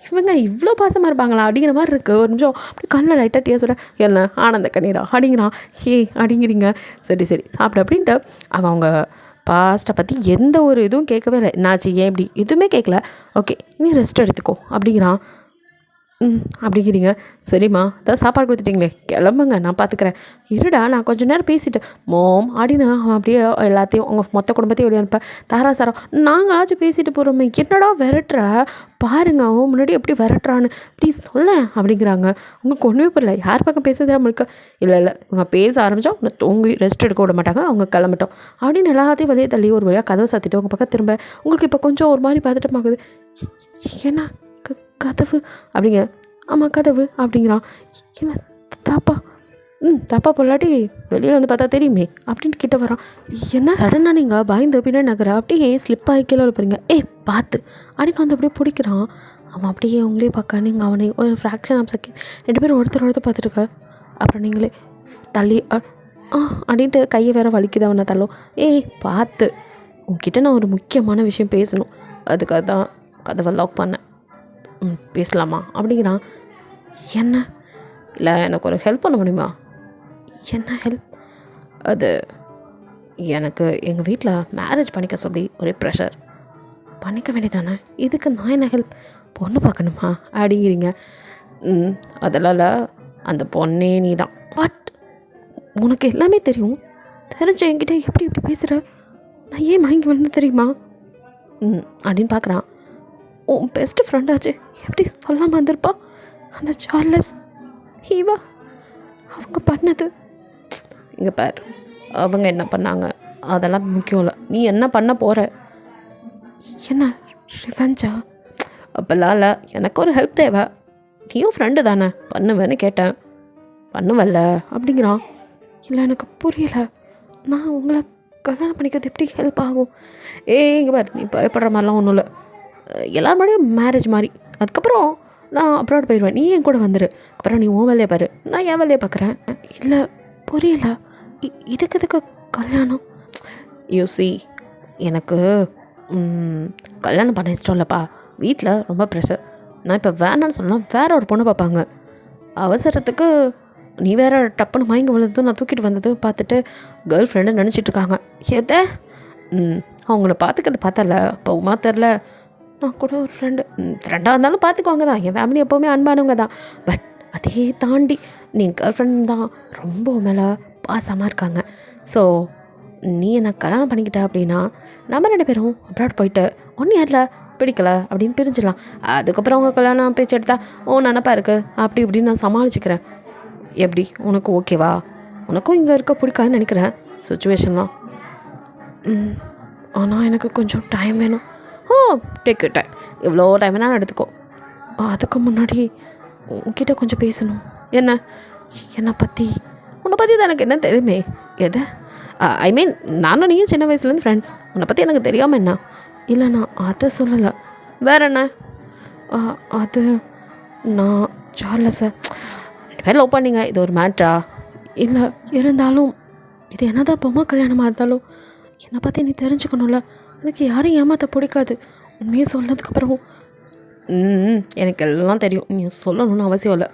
இவங்க இவ்வளோ பாசமாக இருப்பாங்களா அப்படிங்கிற மாதிரி இருக்குது. ஒரு நிமிஷம் அப்படி கண்ணில் லைட்டாக டீ சொல்கிறேன். என்ன ஆனந்த கண்ணீரா அப்படிங்கிறான். அப்படிங்கிறீங்க. சரி சாப்பிடு அப்படின்ட்டு அவங்க பாஸ்ட்டை பற்றி எந்த ஒரு இதுவும் கேட்கவே இல்லை. என்னாச்சு, ஏன் இப்படி எதுவுமே கேட்கல. ஓகே நீ ரெஸ்ட் எடுத்துக்கோ அப்படிங்கிறான். அப்படிங்கிறீங்க. சரிம்மா அதான் சாப்பாடு கொடுத்துட்டிங்களே, கிளம்புங்க நான் பார்த்துக்கிறேன். இருடா நான் கொஞ்சம் நேரம் பேசிட்டு மோம் அப்படின்னு அவன் அப்படியே எல்லாத்தையும் அவங்க மொத்த குடும்பத்தையும் வெளியே அனுப்ப. தாரா நாங்களாச்சும் பேசிட்டு போகிறோமே, என்னடா விரட்டுற பாருங்க, அவன் முன்னாடி எப்படி விரட்டுறான்னு ப்ளீஸ் சொல்ல அப்படிங்கிறாங்க. உங்களுக்கு ஒன்றுமே புரியல, யார் பக்கம் பேசுறதா முழுக்க. இல்லை இவங்க பேச ஆரம்பித்தோம், இன்னும் தூங்கி ரெஸ்ட் எடுக்க விட மாட்டாங்க, அவங்க கிளம்பட்டோம் அப்படின்னு எல்லாத்தையும் வெளியே தள்ளி ஒரு வழியாக கதவை சாத்திட்டு உங்கள் பக்கம் திரும்ப. உங்களுக்கு இப்போ கொஞ்சம் ஒரு மாதிரி பார்த்துட்டு பார்க்குது. ஏன்னா கதவு அப்படிங்க. ஆமாம் கதவு அப்படிங்கிறான். என்ன தப்பா பொல்லாட்டி வெளியில் வந்து பார்த்தா தெரியுமே அப்படின்ட்டு கிட்ட வரான். என்ன சடனாக நீங்கள் பயந்து பின்னாடி நகர அப்படியே ஸ்லிப் ஆகி கீழே போகிறீங்க. பார்த்து அப்படின்னு வந்து அப்படியே பிடிக்கிறான். அவன் அப்படியே உங்களே பார்க்க நீங்கள் அவனை ஒரு ஃப்ராக்ஷன் ஆஃப் செகண்ட் 2 பேரும் ஒருத்தர் பார்த்துட்டுருக்க. அப்புறம் நீங்களே தள்ளி அப்படின்ட்டு கையை வேற வலிக்குது அவனை தள்ளும். பார்த்து உங்ககிட்ட நான் ஒரு முக்கியமான விஷயம் பேசணும், அதுக்காக தான் கதவை லாக் பண்ணேன், பேசலாமா அப்படிங்கிறான். என்ன? இல்லை எனக்கு ஒரு ஹெல்ப் பண்ண முடியுமா? என்ன ஹெல்ப்? அது எனக்கு எங்கள் வீட்டில் மேரேஜ் பண்ணிக்க சொல்லி ஒரே ப்ரெஷர். பண்ணிக்க வேண்டியதானே, இதுக்கு நான் என்ன ஹெல்ப்? பொண்ணு பார்க்கணுமா அப்படிங்கிறீங்க. அதெல்லாம் இல்லை, அந்த பொண்ணே நீ தான். பட் உனக்கு எல்லாமே தெரியும், தெரிஞ்ச என்கிட்ட எப்படி பேசுகிற? நான் ஏன் மயங்கி விழுந்து தெரியுமா அப்படின்னு பார்க்குறான். உன் பெஸ்ட்டு ஃப்ரெண்டாச்சு, எப்படி சொல்லாமல் வந்திருப்பா? அந்த சார்லஸ் ஹீவா அவங்க பண்ணது. இங்கே பார், அவங்க என்ன பண்ணாங்க அதெல்லாம் முக்கியம் இல்லை, நீ என்ன பண்ண போகிற. என்ன ரிவெஞ்சா? அப்போல்லாம் இல்லை, எனக்கு ஒரு ஹெல்ப் தேவை. நீயும் ஃப்ரெண்டு தானே, பண்ணுவேன்னு கேட்டேன். பண்ணுவல்ல அப்படிங்கிறான். இல்லை எனக்கு புரியல, நான் உங்களை கல்யாணம் பண்ணிக்கிறது எப்படி ஹெல்ப் ஆகும்? இங்கே பார், நீ பயப்படுற மாதிரிலாம் ஒன்றும் இல்லை, எல்லாரும் முன்னாடியும் மேரேஜ் மாதிரி. அதுக்கப்புறம் நான் அப்ராட் போயிடுவேன், நீ என் கூட வந்துடு. அப்புறம் நீ உன் வேலையை பாரு, நான் என் வேலையை பார்க்குறேன். இல்லை புரியல, இதுக்கு கல்யாணம்? யூசி, எனக்கு கல்யாணம் பண்ண இஷ்டம் இல்லைப்பா. வீட்டில் ரொம்ப ப்ரெஷர். நான் இப்போ வேணான்னு சொன்னால் வேற ஒரு பொண்ணு பார்ப்பாங்க. அவசரத்துக்கு நீ வேற டப்புன்னு மயங்க விழுந்ததும் நான் தூக்கிட்டு வந்ததும் பார்த்துட்டு கேர்ள் ஃப்ரெண்டு நினச்சிட்ருக்காங்க. எதை அவங்கள பார்த்துக்கிறது பார்த்தல போகுமா தெரில. நான் கூட ஒரு ஃப்ரெண்டாக இருந்தாலும் பார்த்துக்குவாங்க தான், என் ஃபேமிலி எப்போவுமே அன்பானவங்க தான். பட் அதே தாண்டி நீ கேர்ள் ஃப்ரெண்ட் தான் ரொம்ப மேலே பாசமாக இருக்காங்க. ஸோ நீ என்னை கல்யாணம் பண்ணிக்கிட்ட அப்படின்னா நம்ம 2 பேரும் அப்ராட் போயிட்டு 1 இயரில் பிடிக்கலை அப்படின்னு பிரிஞ்சிடலாம். அதுக்கப்புறம் அவங்க கல்யாணம் பேச்சு எடுத்தா நினப்பா இருக்குது அப்படி இப்படின்னு நான் சமாளிச்சுக்கிறேன். எப்படி, உனக்கு ஓகேவா? உனக்கும் இங்கே இருக்க பிடிக்காதுன்னு நினைக்கிறேன் சுச்சுவேஷன்லாம். ஆனால் எனக்கு கொஞ்சம் டைம் வேணும். டேக் யூ டைம், இவ்வளோ டைம் வேணாலும் எடுத்துக்கோ. அதுக்கு முன்னாடி உன்கிட்ட கொஞ்சம் பேசணும். என்னை பற்றி உன்னை பற்றி தான் எனக்கு என்ன தெரியுமே. எது ஐ மீன், நானும் நீயும் சின்ன வயசுலேருந்து ஃப்ரெண்ட்ஸ், உன்னை பற்றி எனக்கு தெரியாமல் என்ன? இல்லை நான் அதை சொல்லலை. வேற என்ன? அது நான் சார்லஸை 2 பேர் லவ் பண்ணிங்க, இது ஒரு மேட்ரா? இல்லை இருந்தாலும் இது என்னதான் பொம்மை கல்யாணமாக இருந்தாலும் என்னை பற்றி நீ தெரிஞ்சுக்கணும்ல. எனக்கு யாரையும் ஏமாற்ற பிடிக்காது. உண்மையை சொன்னதுக்கப்புறம் எனக்கு எல்லாம் தெரியும், நீ சொல்லணும்னு அவசியம் இல்லை.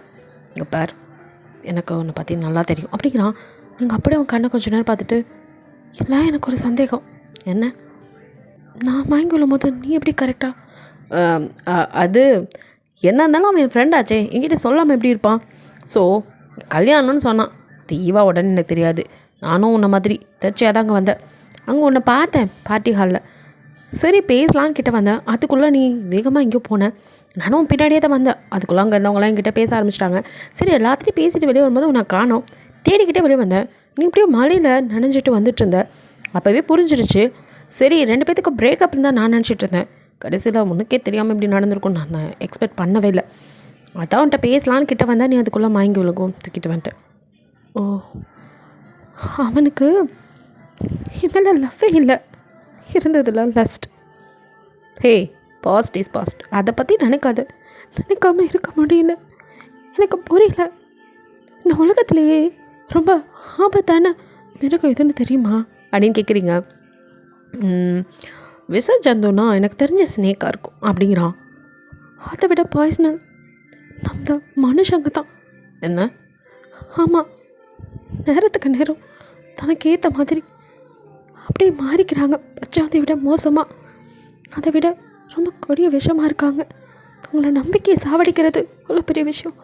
இங்கே பார், எனக்கு உன்னை பற்றி நல்லா தெரியும் அப்படிங்கிறான். நீங்கள் அப்படியே அவன் கண்ணை கொஞ்சம் நேரம் பார்த்துட்டு, இல்லை எனக்கு ஒரு சந்தேகம். என்ன? நான் வாங்கி கொள்ளும் போது நீ எப்படி கரெக்டாக? அது என்ன இருந்தாலும் அவன் என் ஃப்ரெண்டாச்சே, என்கிட்ட சொல்லாமல் எப்படி இருப்பான்? ஸோ கல்யாணம்னு சொன்னான். தீவா உடனே எனக்கு தெரியாது, நானும் உன்னை மாதிரி தச்சியாக தான் அங்கே வந்தேன். அங்கே உன்னை பார்த்தேன் பார்ட்டி ஹாலில். சரி பேசலான்னு கிட்டே வந்தேன். அதுக்குள்ளே நீ வேகமாக எங்கேயோ போனேன். நானும் பின்னாடியே தான் வந்தேன். அதுக்குள்ளே அங்கே இருந்தவங்களாம் என்கிட்ட பேச ஆரம்பிச்சிட்டாங்க. சரி எல்லாத்தையும் பேசிட்டு வெளியே வரும்போது உன்னை காணோம். தேடிக்கிட்டே வெளியே வந்தேன். நீ இப்படியே மழையில் நனைஞ்சிட்டு வந்துட்டு இருந்த. அப்போவே புரிஞ்சிடுச்சு. சரி 2 பேத்துக்கு பிரேக்கப் இருந்தால் நான் நினச்சிட்டு இருந்தேன். கடைசியில் உனக்கே தெரியாமல் இப்படி நடந்திருக்கும் நான் எக்ஸ்பெக்ட் பண்ணவே இல்லை. அதான் உன்ட்ட பேசலான்னு கிட்டே வந்தால் நீ அதுக்குள்ளே மயங்கி விழுகும் தூக்கிட்டு வந்துட்டேன். ஓ, அவனுக்கு இவள லவ்வே இல்லை, இருந்ததில்ல lust. Hey, past is past, அதை பற்றி நினைக்காம இருக்க முடியல. எனக்கு புரியல, இந்த உலகத்துலேயே ரொம்ப ஆபத்தான மிருகம் எதுன்னு தெரியுமா அப்படின்னு கேட்குறீங்க. விஷ ஜந்துனா எனக்கு தெரிஞ்ச ஸ்னேக்காக இருக்கும் அப்படிங்கிறான். அதை விட பாய்சனல் நம்ம மனுஷங்க தான். என்ன? ஆமாம், நேரத்துக்கு நேரம் தனக்கு ஏற்ற மாதிரி அப்படியே மாறிக்கிறாங்க. பச்சாதை விட மோசமாக, அதை விட ரொம்ப கொடிய விஷமாக இருக்காங்க. அவங்கள நம்பிக்கையை சாவடிக்கிறது எவ்வளோ பெரிய விஷயம்.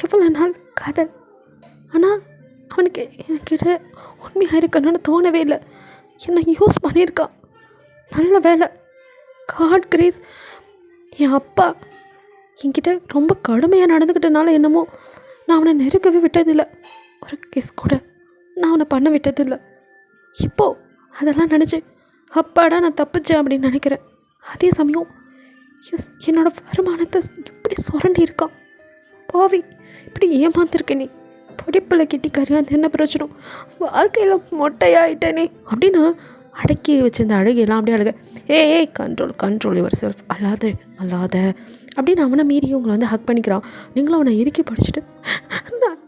எவ்வளோ நாள் காதல், ஆனால் அவனுக்கு என்கிட்ட உண்மையாக இருக்கணும்னு தோணவே இல்லை. என்னை யூஸ் பண்ணியிருக்கான். நல்ல வேலை, காட் கிரேஸ், என் அப்பா என்கிட்ட ரொம்ப கடுமையாக நடந்துக்கிட்டனால என்னமோ நான் அவனை நெருங்கவே விட்டதில்லை. ஒரு கிஸ் கூட நான் அவனை பண்ண விட்டதில்லை. இப்போது அதெல்லாம் நினச்சி அப்பாடா நான் தப்பிச்சேன் அப்படின்னு நினைக்கிறேன். அதே சமயம் என்னோடய வருமானத்தை இப்படி சுரண்டி இருக்கான். பாவி, இப்படி ஏமாந்துருக்க நீ. படிப்பில் கெட்டிக்காரியா அது என்ன பிரச்சனை? வாழ்க்கையில் மொட்டையாயிட்டேனே அப்படின்னு அடக்கி வச்சிருந்த அழுகையெல்லாம் அப்படியே அழுக. ஏய் கண்ட்ரோல் யுவர் செல்ஃப், அல்லாத அப்படின்னு அவனை மீறி உங்களை வந்து ஹக் பண்ணிக்கிறான். நீங்களும் அவனை இறுக்கி படிச்சுட்டு,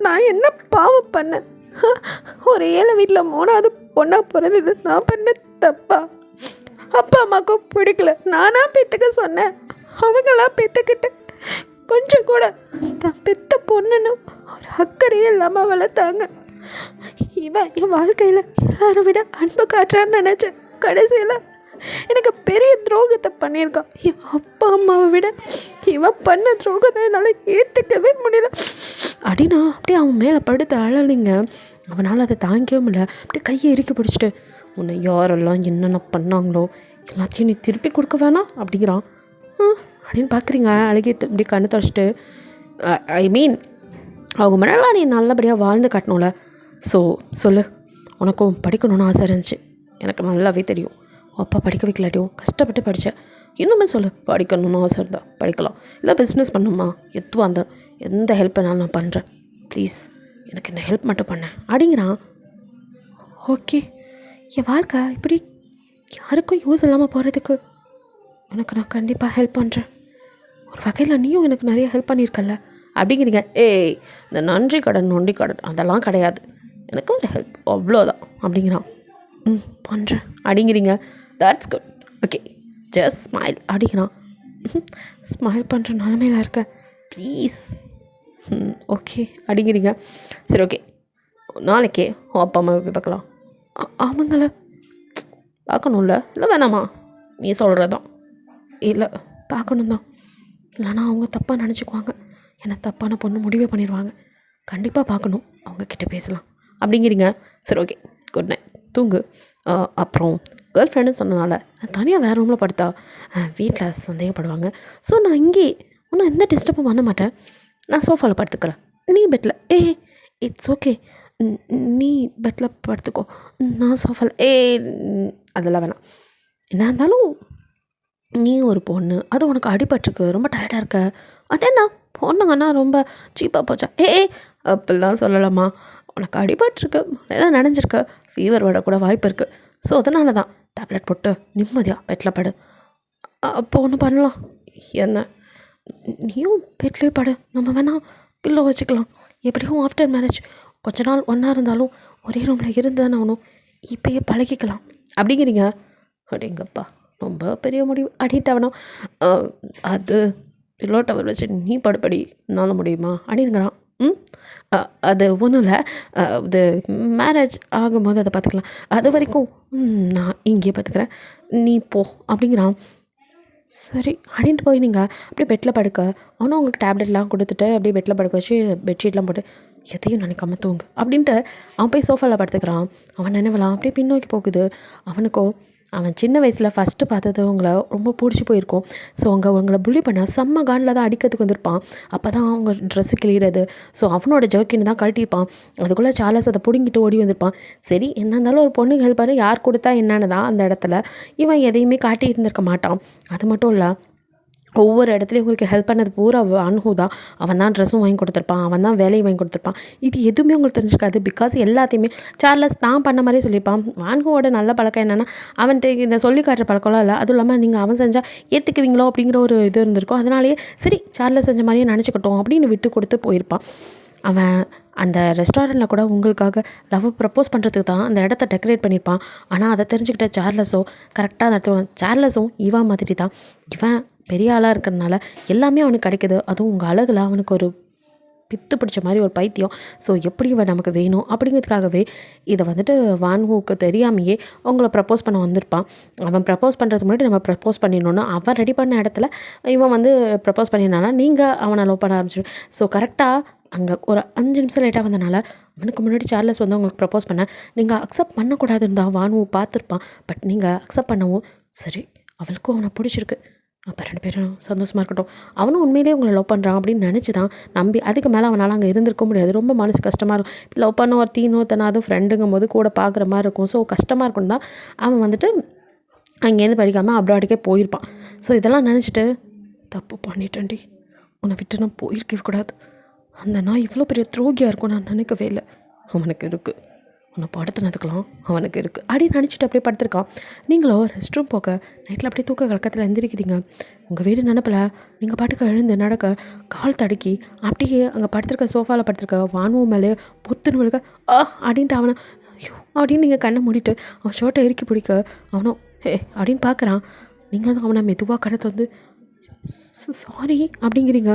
நான் என்ன பாவம் பண்ணேன்? ஒரு ஏழை வீட்டில் 3வது பொண்ணாக பிறந்தது நான் பண்ண தப்பா? அப்பா அம்மாவுக்கும் பிடிக்கல, நானாக பெற்றுக்க சொன்னேன், அவங்களாம் பெற்றுக்கிட்டு கொஞ்சம் கூட தான் பெத்த பொண்ணுன்னு ஒரு அக்கறையே இல்லாமல் வளர்த்தாங்க. இவன் என் வாழ்க்கையில் எல்லாரும் விட அன்பு காட்டுறான்னு நினச்சேன். கடைசியில் எனக்கு பெரிய துரோகத்தை பண்ணியிருக்கான். என் அப்பா அம்மாவை விட இவன் பண்ண துரோகத்தை என்னால் ஏற்றுக்கவே முடியல அப்படின்னா அப்படியே அவன் மேலே படுத்து அழலிங்க. அவனால் அதை தாங்கிக்கவே முடியல. அப்படியே கையை இறுக்கி பிடிச்சிட்டு, உன்னை யாரெல்லாம் என்னென்ன பண்ணாங்களோ எல்லாத்தையும் நீ திருப்பி கொடுக்க வேணாம் அப்படிங்கிறான். அப்படின்னு பார்க்குறீங்க. அழகி இப்படி கண்ணு தொடச்சிட்டு, ஐ மீன் அவங்க முன்னாடி நீ நல்லபடியாக வாழ்ந்து காட்டணும்ல. ஸோ சொல்லு, உனக்கும் படிக்கணும்னு ஆசை இருந்துச்சு, எனக்கு நல்லாவே தெரியும். அப்பா படிக்க வைக்கலாட்டியும் கஷ்டப்பட்டு படித்தேன். இன்னுமே சொல்லு, படிக்கணும்னு ஆசை இருந்தால் படிக்கலாம், இல்லை பிஸ்னஸ் பண்ணணுமா, எதுவாக இருந்தால் எந்த ஹெல்ப் வேணாலும் நான் பண்ணுறேன், ப்ளீஸ் எனக்கு இந்த ஹெல்ப் மட்டும் பண்ணேன் அப்படிங்கிறான். ஓகே, என் வாழ்க்கை இப்படி யாருக்கும் யூஸ் இல்லாமல் போகிறதுக்கு உனக்கு நான் கண்டிப்பாக ஹெல்ப் பண்ணுறேன். ஒரு வகையில் நீயும் எனக்கு நிறைய ஹெல்ப் பண்ணியிருக்கல அப்படிங்கிறீங்க. ஏய், இந்த நன்றி கடன் நொண்டி கடன் அதெல்லாம் கிடையாது, எனக்கு ஒரு ஹெல்ப் அவ்வளோதான் அப்படிங்கிறான். பண்ணுறேன் அப்படிங்கிறீங்க. That's good, okay, just smile அப்படிங்கிறான். ஸ்மைல் பண்ணுற நிலமையில இருக்க, ப்ளீஸ். ஓகே அப்படிங்கிறீங்க. சரி, ஓகே, நாளைக்கே அப்பா அம்மா போய் பார்க்கலாம். அவங்கள பார்க்கணும்ல, இல்லை வேணாமா, நீ சொல்கிறதான். இல்லை, பார்க்கணும் தான், இல்லைனா அவங்க தப்பாக நினச்சிக்குவாங்க, என்னை தப்பான பொண்ணு முடிவே பண்ணிடுவாங்க. கண்டிப்பாக பார்க்கணும், அவங்கக்கிட்ட பேசலாம் அப்படிங்கிறீங்க. சரி, ஓகே, குட் நைட், தூங்கு. அப்புறம் கேர்ள் ஃப்ரெண்டுன்னு சொன்னனால நான் தனியாக வேறு ரூமில் படுத்தா வீட்டில் சந்தேகப்படுவாங்க. ஸோ நான் இங்கே ஒன்றும் எந்த டிஸ்டர்பும் பண்ண மாட்டேன், நான் சோஃபாவில் படுத்துக்கிறேன், நீ பெட்டில். இட்ஸ் ஓகே, நீ பெட்டில் படுத்துக்கோ, நான் சோஃபாவில். அதெல்லாம் வேணாம், என்ன இருந்தாலும் நீ ஒரு பொண்ணு, அது உனக்கு அடிபட்டிருக்கு, ரொம்ப டயர்டாக இருக்க, அது என்ன பொண்ணுங்கன்னா ரொம்ப சீப்பாக போச்சா? அப்படிலாம் சொல்லலாமா, உனக்கு அடிபட்டிருக்கு, எல்லாம் நனைஞ்சிருக்கு, ஃபீவர் விடக்கூட வாய்ப்பு இருக்குது. ஸோ அதனால தான் டேப்லெட் போட்டு நிம்மதியாக பெட்டில் படு. அப்போ ஒன்று பண்ணலாம், என்ன நீயும் பெட்லேயே படு, நம்ம வேணால் பில்லோ வச்சுக்கலாம். எப்படியும் ஆஃப்டர் மேரேஜ் கொஞ்ச நாள் ஒன்றா இருந்தாலும் ஒரே ரூமில் இருந்தானே ஆகணும், இப்போயே பழகிக்கலாம் அப்படிங்கிறீங்க. அப்படிங்கப்பா, ரொம்ப பெரிய முடிவு அடிட்டாவனா. அது பில்லோ டவர் வச்சு நீ படுப்படி என்னால் முடியுமா அப்படிங்கிறான். அது ஒன்றும் இல்லை, இது மேரேஜ் ஆகும்போது அதை பார்த்துக்கலாம், அது வரைக்கும் நான் இங்கேயே பார்த்துக்கிறேன், நீ போ அப்படிங்கிறான். சரி அப்படின்ட்டு போய் நீங்கள் அப்படியே பெட்டில் படுக்க, அவனும் உங்களுக்கு டேப்லெட்லாம் கொடுத்துட்டு அப்படியே பெட்டில் படுக்க வச்சு பெட்ஷீட்லாம் போட்டு எதையும் நினைக்காம தூங்கு அப்படின்ட்டு அவன் போய் சோஃபாவில் படுத்துக்கிறான். அவன் நினைவலாம் அப்படியே பின்னோக்கி போகுது. அவனுக்கும் அவன் சின்ன வயசில் ஃபஸ்ட்டு பார்த்தது உங்களை ரொம்ப பிடிச்சி போயிருக்கும். ஸோ உங்களை புள்ளி பண்ண செம்ம கானில் தான் அடிக்கிறதுக்கு வந்திருப்பான். அப்போ தான் அவங்க ட்ரெஸ்ஸு கிளியிறது. ஸோ அவனோட ஜர்க்கின்னு தான் கழட்டியிருப்பான். அதுக்குள்ளே சார்லஸ் அதை பிடுங்கிட்டு ஓடி வந்திருப்பான். சரி, என்ன இருந்தாலும் ஒரு பொண்ணுக்கு ஹெல்ப் பண்ணி யார் கொடுத்தா என்னன்னு தான் அந்த இடத்துல இவன் எதையுமே காட்டி இருந்திருக்க மாட்டான். அது மட்டும் இல்லை, ஒவ்வொரு இடத்துலையும் உங்களுக்கு ஹெல்ப் பண்ணது பூரா வான்ஹூ தான். அவன் தான் ட்ரெஸ்ஸும் வாங்கி கொடுத்துருப்பான், அவன் தான் வேலையும் வாங்கி கொடுத்துருப்பான். இது எதுவுமே உங்களுக்கு தெரிஞ்சிருக்காது. பிகாஸ் எல்லாத்தையுமே சார்லஸ் தான் பண்ண மாதிரியே சொல்லியிருப்பான். வான்ஹூவோட நல்ல பழக்கம் என்னென்னா, அவன்கிட்ட இந்த சொல்லி காட்டுற பழக்கம்லாம் இல்லை. அதுவும் இல்லாமல் நீங்கள் அவன் செஞ்சால் ஏற்றுக்குவீங்களோ அப்படிங்கிற ஒரு இது இருந்திருக்கும். அதனாலேயே சரி சார்லஸ் செஞ்ச மாதிரியே நினச்சிக்கிட்டோம் அப்படின்னு விட்டு கொடுத்து போயிருப்பான். அவன் அந்த ரெஸ்டாரண்ட்டில் கூட உங்களுக்காக லவ் ப்ரப்போஸ் பண்ணுறதுக்கு தான் அந்த இடத்த டெக்கரேட் பண்ணியிருப்பான். ஆனால் அதை தெரிஞ்சுக்கிட்ட சார்லஸோ கரெக்டாக நடத்துவான். சார்லஸும் இவன் மாதிரி தான். இவன் பெரிய ஆளாக இருக்கிறதுனால எல்லாமே அவனுக்கு கிடைக்கிது. அதுவும் உங்கள் அழகில் அவனுக்கு ஒரு பித்து பிடிச்ச மாதிரி ஒரு பைத்தியம். ஸோ எப்படி இவன் நமக்கு வேணும் அப்படிங்கிறதுக்காகவே இதை வந்துட்டு வான்ஹூக்கு தெரியாமையே உங்களை ப்ரப்போஸ் பண்ண வந்திருப்பான். அவன் ப்ரப்போஸ் பண்ணுறதுக்கு முன்னாடி நம்ம ப்ரப்போஸ் பண்ணிடணுன்னு அவன் ரெடி பண்ண இடத்துல இவன் வந்து ப்ரப்போஸ் பண்ணினானா நீங்கள் அவனை லவ் பண்ண ஆரம்பிச்சிடும். ஸோ கரெக்டாக அங்கே ஒரு 5 நிமிஷம் லேட்டாக வந்தனால அவனுக்கு முன்னாடி சார்லஸ் வந்து உங்களுக்கு ப்ரப்போஸ் பண்ண நீங்கள் அக்செப்ட் பண்ணக்கூடாதுன்னு தான் வான்ஹூ பார்த்துருப்பான். பட் நீங்கள் அக்செப்ட் பண்ணவும் சரி அவளுக்கும் அவனை பிடிச்சிருக்கு, அப்போ 2 பேரும் சந்தோஷமாக இருக்கட்டும், அவனும் உண்மையிலேயே உங்களை லவ் பண்ணுறான் அப்படின்னு நினச்சி தான் நம்பி அதுக்கு மேலே அவனால் அங்கே இருந்திருக்க முடியாது. ரொம்ப மனசு கஷ்டமாக இருக்கும். லவ் பண்ண ஒரு இன்னொருத்தனை அதுவும் ஃப்ரெண்டுங்கும் போது கூட பார்க்குற மாதிரி இருக்கும். ஸோ கஷ்டமாக இருக்குன்னு தான் அவன் வந்துட்டு அங்கேருந்து படிக்காமல் அப்ராடுக்கே போயிருப்பான். ஸோ இதெல்லாம் நினச்சிட்டு தப்பு பண்ணிட்டேன்டி, உன்னை விட்டு நான் போயிருக்கவே கூடாது, அந்த நான் இவ்வளோ பெரிய துரோகியாக இருக்கும் நான் நினைக்கவே இல்லை, அவனுக்கு இருக்குது, உன்னை படுத்துனதுக்கெல்லாம் அவனுக்கு இருக்குது அப்படின்னு நினச்சிட்டு அப்படியே படுத்துருக்கான். நீங்களோ ரெஸ்ட் ரூம் போக நைட்டில் அப்படியே தூக்க கலக்கத்தில் எந்திரிக்கிறீங்க. உங்கள் வீடு நினப்பில் நீங்கள் பாட்டுக்கு எழுந்து நடக்க கால் தடுக்கி அப்படியே அங்கே படுத்துருக்க சோஃபாவில் படுத்துருக்க வான்ஹூ மேலே பொத்துன்னு விழுக்க அப்படின்ட்டு அவனை ஐயோ அப்படின்னு நீங்கள் கண்ணை மூடிட்டு அவன் ஷர்ட்டை இறுக்கி பிடிக்க அவனும் அப்படின்னு பார்க்குறான். நீங்கள் அவனை மெதுவாக கணத்தை வந்து சாரி அப்படிங்கிறீங்க.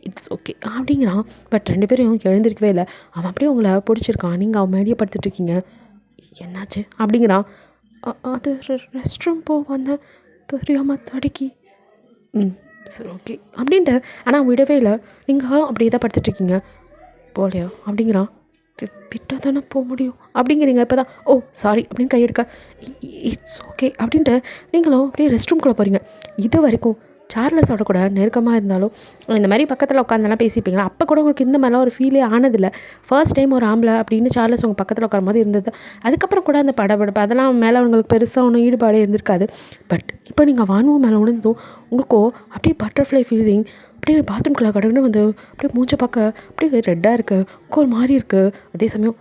இட்ஸ் ஓகே அப்படிங்கிறான். பட் 2 பேரும் எழுந்திருக்கவே இல்லை. அவன் அப்படியே உங்களை பிடிச்சிருக்கான். நீங்கள் அவன் மேலேயே படுத்துட்ருக்கீங்க. என்னாச்சு அப்படிங்கிறான். அது ரெஸ்ட் ரூம் வந்தேன் தெரியாமல் தடுக்கி. சரி ஓகே அப்படின்ட்டு ஆனால் விடவே இல்லை. நீங்கள் அப்படியே தான் படுத்துட்ருக்கீங்க. போகலையா அப்படிங்கிறான். விட்டால் தானே போக முடியும் அப்படிங்கிறீங்க. இப்போ தான் ஓ சாரி அப்படின்னு கையெடுக்க இட்ஸ் ஓகே அப்படின்ட்டு நீங்களும் அப்படியே ரெஸ்ட் ரூம்குள்ளே போகிறீங்க. இது வரைக்கும் சார்லஸோட கூட நெருக்கமாக இருந்தாலும் இந்த மாதிரி பக்கத்தில் உட்காந்தெல்லாம் பேசிப்பீங்களா? அப்போ கூட உங்களுக்கு இந்த மாதிரிலாம் ஒரு ஃபீலே ஆனதில்லை. ஃபர்ஸ்ட் டைம் ஒரு ஆம்பளை அப்படின்னு சார்லஸ் உங்கள் பக்கத்தில் உட்காரும்போது இருந்தது. அதுக்கப்புறம் கூட அந்த படபடப்பு அதெல்லாம் மேலே அவங்களுக்கு பெருசாக ஒன்றும் ஈடுபாடு இருந்திருக்காது. பட் இப்போ நீங்கள் வானுவ மேலே விழுந்ததும் உங்களுக்கோ அப்படியே பட்டர்ஃப்ளை ஃபீலிங், அப்படியே பாத்ரூம்குள்ளே கடக்குன்னு வந்து அப்படியே மூஞ்ச பார்க்க அப்படியே ரெட்டாக இருக்குது, ஒரு மாதிரி இருக்குது. அதே சமயம்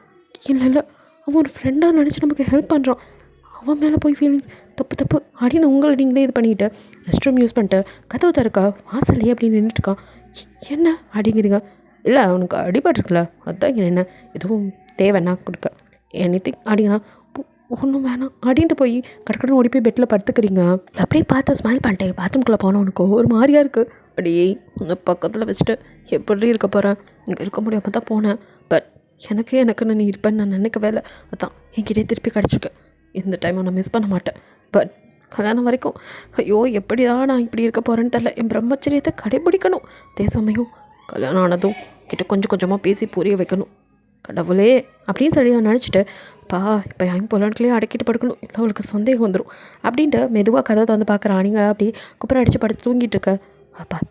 இல்லை அவன் ஒரு ஃப்ரெண்டாக நினச்சி நமக்கு ஹெல்ப் பண்ணுறான், அவன் மேலே போய் ஃபீலிங்ஸ் தப்பு அப்படின்னு உங்களை நீங்களே இது பண்ணிக்கிட்டு ரெஸ்ட் ரூம் யூஸ் பண்ணிட்டு கதவு திறக்கா வாசல்லையே அப்படின்னு நின்றுட்டுருக்கான். என்ன அப்படிங்கிறீங்க? இல்லை அவனுக்கு அடிபட்டுருக்குல்ல அதுதான் இங்கே என்ன எதுவும் தேவைன்னா கொடுக்க எனிதிங் அப்படிங்கன்னா ஒன்றும் வேணாம் அப்படின்ட்டு போய் கடற்கடன் ஓடி போய் பெட்டில் படுத்துக்கிறீங்க. அப்படியே பார்த்து ஸ்மைல் பண்ணிட்டேன். பாத்ரூம்குள்ளே போனவனுக்கு ஒரு மாதிரியாக இருக்குது. அப்படியே உன்னை பக்கத்தில் வச்சுட்டு எப்படி இருக்க போகிறேன், இங்கே இருக்க முடியாமல் தான் போனேன். பட் எனக்குன்னு நீ இருப்பேன்னு நான் நினைக்கவே இல்லை. அதான் என்கிட்டே திருப்பி கிடச்சிருக்கேன். இந்த டைமை நான் மிஸ் பண்ண மாட்டேன். பட் கல்யாணம் வரைக்கும் ஐயோ எப்படி தான் நான் இப்படி இருக்க போகிறேன்னு தெரில. என் பிரம்மச்சரியத்தை கடைபிடிக்கணும். அதே சமயம் கல்யாணம் ஆனதும் கிட்ட கொஞ்சம் கொஞ்சமாக பேசி புரிய வைக்கணும். கடவுளே அப்படின்னு சொல்லி நான் நினச்சிட்டு இப்போ என் பொருட்களையும் அடக்கிட்டு படுக்கணும், இல்லை அவளுக்கு சந்தேகம் வந்துடும் அப்படின்ட்டு மெதுவாக கதவை வந்து பார்க்குறான். நீங்கள் அப்படி குப்பரை அடித்து படுத்து தூங்கிட்டு இருக்க.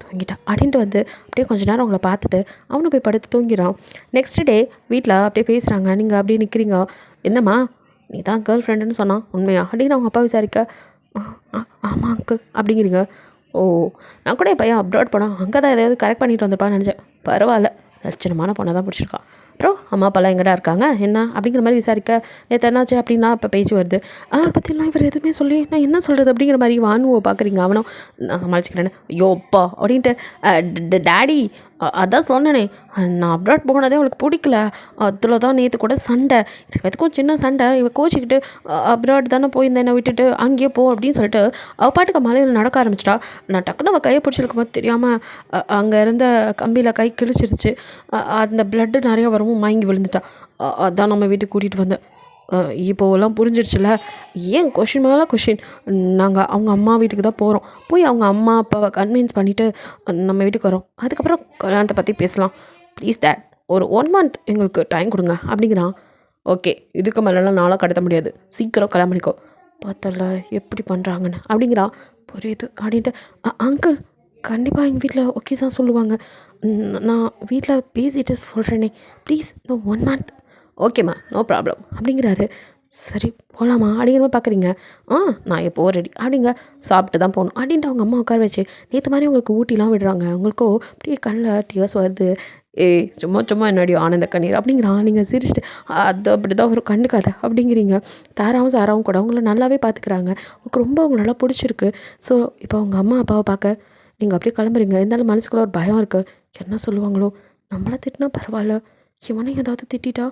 தூங்கிட்டா அப்படின்ட்டு வந்து அப்படியே கொஞ்ச நேரம் அவங்கள பார்த்துட்டு அவனும் போய் படுத்து தூங்கிறான். நெக்ஸ்ட் டே வீட்டில் அப்படியே பேசுகிறாங்க. நீங்கள் அப்படியே நிற்கிறீங்க. என்னம்மா நீ தான் கேர்ள் ஃப்ரெண்டுன்னு சொன்னான் உண்மையா அப்படின்னு அவங்க அப்பா விசாரிக்க, ஆமாம் அங்கிள் அப்படிங்கிறீங்க. ஓ நான் கூட என் பையன் அப்ராட் போனான், அங்கே தான் எதாவது கரெக்ட் பண்ணிட்டு வந்திருப்பான்னு நினச்சேன். பரவாயில்ல, லட்சணமான பொண்ணை தான் பிடிச்சிருக்கான். அப்புறம் அம்மா அப்பாலாம் எங்கடா இருக்காங்க என்ன அப்படிங்கிற மாதிரி விசாரிக்க, நேற்று என்னாச்சு அப்படின்னா இப்போ பேச்சு வருது. பற்றிலாம் இவர் எதுவுமே சொல்லி நான் என்ன சொல்கிறது அப்படிங்கிற மாதிரி வானுவோ பார்க்குறீங்க. அவனும் நான் சமாளிச்சுக்கிறேன்னு ஐயோப்பா அப்படின்ட்டு டேடி அதான் சொன்னனே நான் அப்ராட் போனதே அவளுக்கு பிடிக்கல, அதில் தான் நேற்று கூட சண்டை, எதுக்கும் சின்ன சண்டை, இவன் கோச்சிக்கிட்டு அப்ராட் தானே போயிருந்தேன் என்னை விட்டுட்டு அங்கேயே போ அப்படின்னு சொல்லிட்டு அவள் பாட்டுக்கு மலையில் நடக்க ஆரம்பிச்சிட்டா. நான் டக்குன்னு அவள் கையை பிடிச்சிருக்கும் போது தெரியாமல் அங்கே இருந்த கம்பியில் கை கிழிச்சிருச்சு. அந்த பிளட்டு நிறையா வரவும் மயங்கி விழுந்துட்டா. அதான் நம்ம வீட்டுக்கு கூட்டிகிட்டு வந்தேன். இப்போலாம் புரிஞ்சிடுச்சுல, ஏன் கொஷின் மேலே கொஷின். நாங்கள் அவங்க அம்மா வீட்டுக்கு தான் போகிறோம். போய் அவங்க அம்மா அப்பாவை கன்வின்ஸ் பண்ணிவிட்டு நம்ம வீட்டுக்கு வரோம். அதுக்கப்புறம் கல்யாணத்தை பற்றி பேசலாம். ப்ளீஸ் டேட் ஒரு 1 month எங்களுக்கு டைம் கொடுங்க அப்படிங்கிறான். ஓகே இதுக்கு மேலெலாம் நாளாக கடத்த முடியாது, சீக்கிரம் கல்யாணம் பண்ணிக்கோ. பார்த்தல எப்படி பண்ணுறாங்கன்னு அப்படிங்கிறான். புரியுது அப்படின்ட்டு அங்கிள் கண்டிப்பாக எங்கள் வீட்டில் ஓகே தான் சொல்லுவாங்க, நான் வீட்டில் பேசிட்டு சொல்கிறேனே, ப்ளீஸ் இந்த 1 month. ஓகேம்மா நோ ப்ராப்ளம் அப்படிங்கிறாரு. சரி போகலாமா அப்படிங்கிற மாதிரி பார்க்குறீங்க. நான் எப்போ ரெடி அப்படிங்க, சாப்பிட்டு தான் போகணும் அப்படின்ட்டு அவங்க அம்மா உட்கார வச்சு நேற்று மாதிரி உங்களுக்கு ஊட்டிலாம் விடுறாங்க. உங்களுக்கோ அப்படியே கண்ணில் டியர்ஸ் வருது. சும்மா என்னடி ஆனந்த கண்ணீர் அப்படிங்கிறான். நீங்கள் சிரிச்சிட்டு அது அப்படி தான் ஒரு கண்டுக்காத அப்படிங்கிறீங்க. சாராவும் கூட அவங்கள நல்லாவே பார்த்துக்கிறாங்க. உங்களுக்கு ரொம்ப அவங்க நல்லா பிடிச்சிருக்கு. ஸோ இப்போ அவங்க அம்மா அப்பாவை பார்க்க நீங்கள் அப்படியே கிளம்புறீங்க. இருந்தாலும் மனசுக்குள்ள ஒரு பயம் இருக்குது. என்ன சொல்லுவாங்களோ, நம்மளை திட்டினா பரவாயில்ல, இவனையும் ஏதாவது திட்டா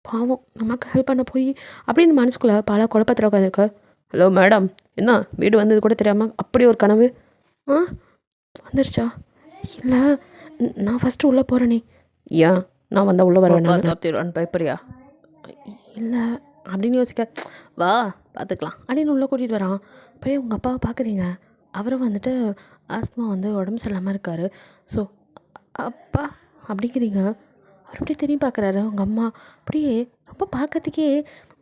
பாவம் நமக்கு ஹெல்ப் பண்ண போய் அப்படின்னு மனசுக்குள்ளே பல குழப்பத்தில் உட்காந்துருக்க. ஹலோ மேடம், என்ன வீடு வந்தது கூட தெரியாமல் அப்படி ஒரு கனவு வந்துருச்சா? இல்லை நான் ஃபஸ்ட்டு உள்ளே போகிறேனே. ஏன் நான் வந்தால் உள்ளே வரேன் பயப்பறியா? இல்லை அப்படின்னு யோசிக்க, வா பார்த்துக்கலாம் அப்படின்னு உள்ளே கூட்டிகிட்டு வரான். அப்படியே உங்கள் அப்பாவை பார்க்குறீங்க. அவரும் வந்துட்டு ஆஸ்மா வந்து உடம்பு சரியில்லாமல் இருக்கார். ஸோ அப்பா அப்படிங்கிறீங்க. அவர் அப்படியே திரும்பி பார்க்குறாரு. உங்கள் அம்மா அப்படியே ரொம்ப பார்க்கறதுக்கே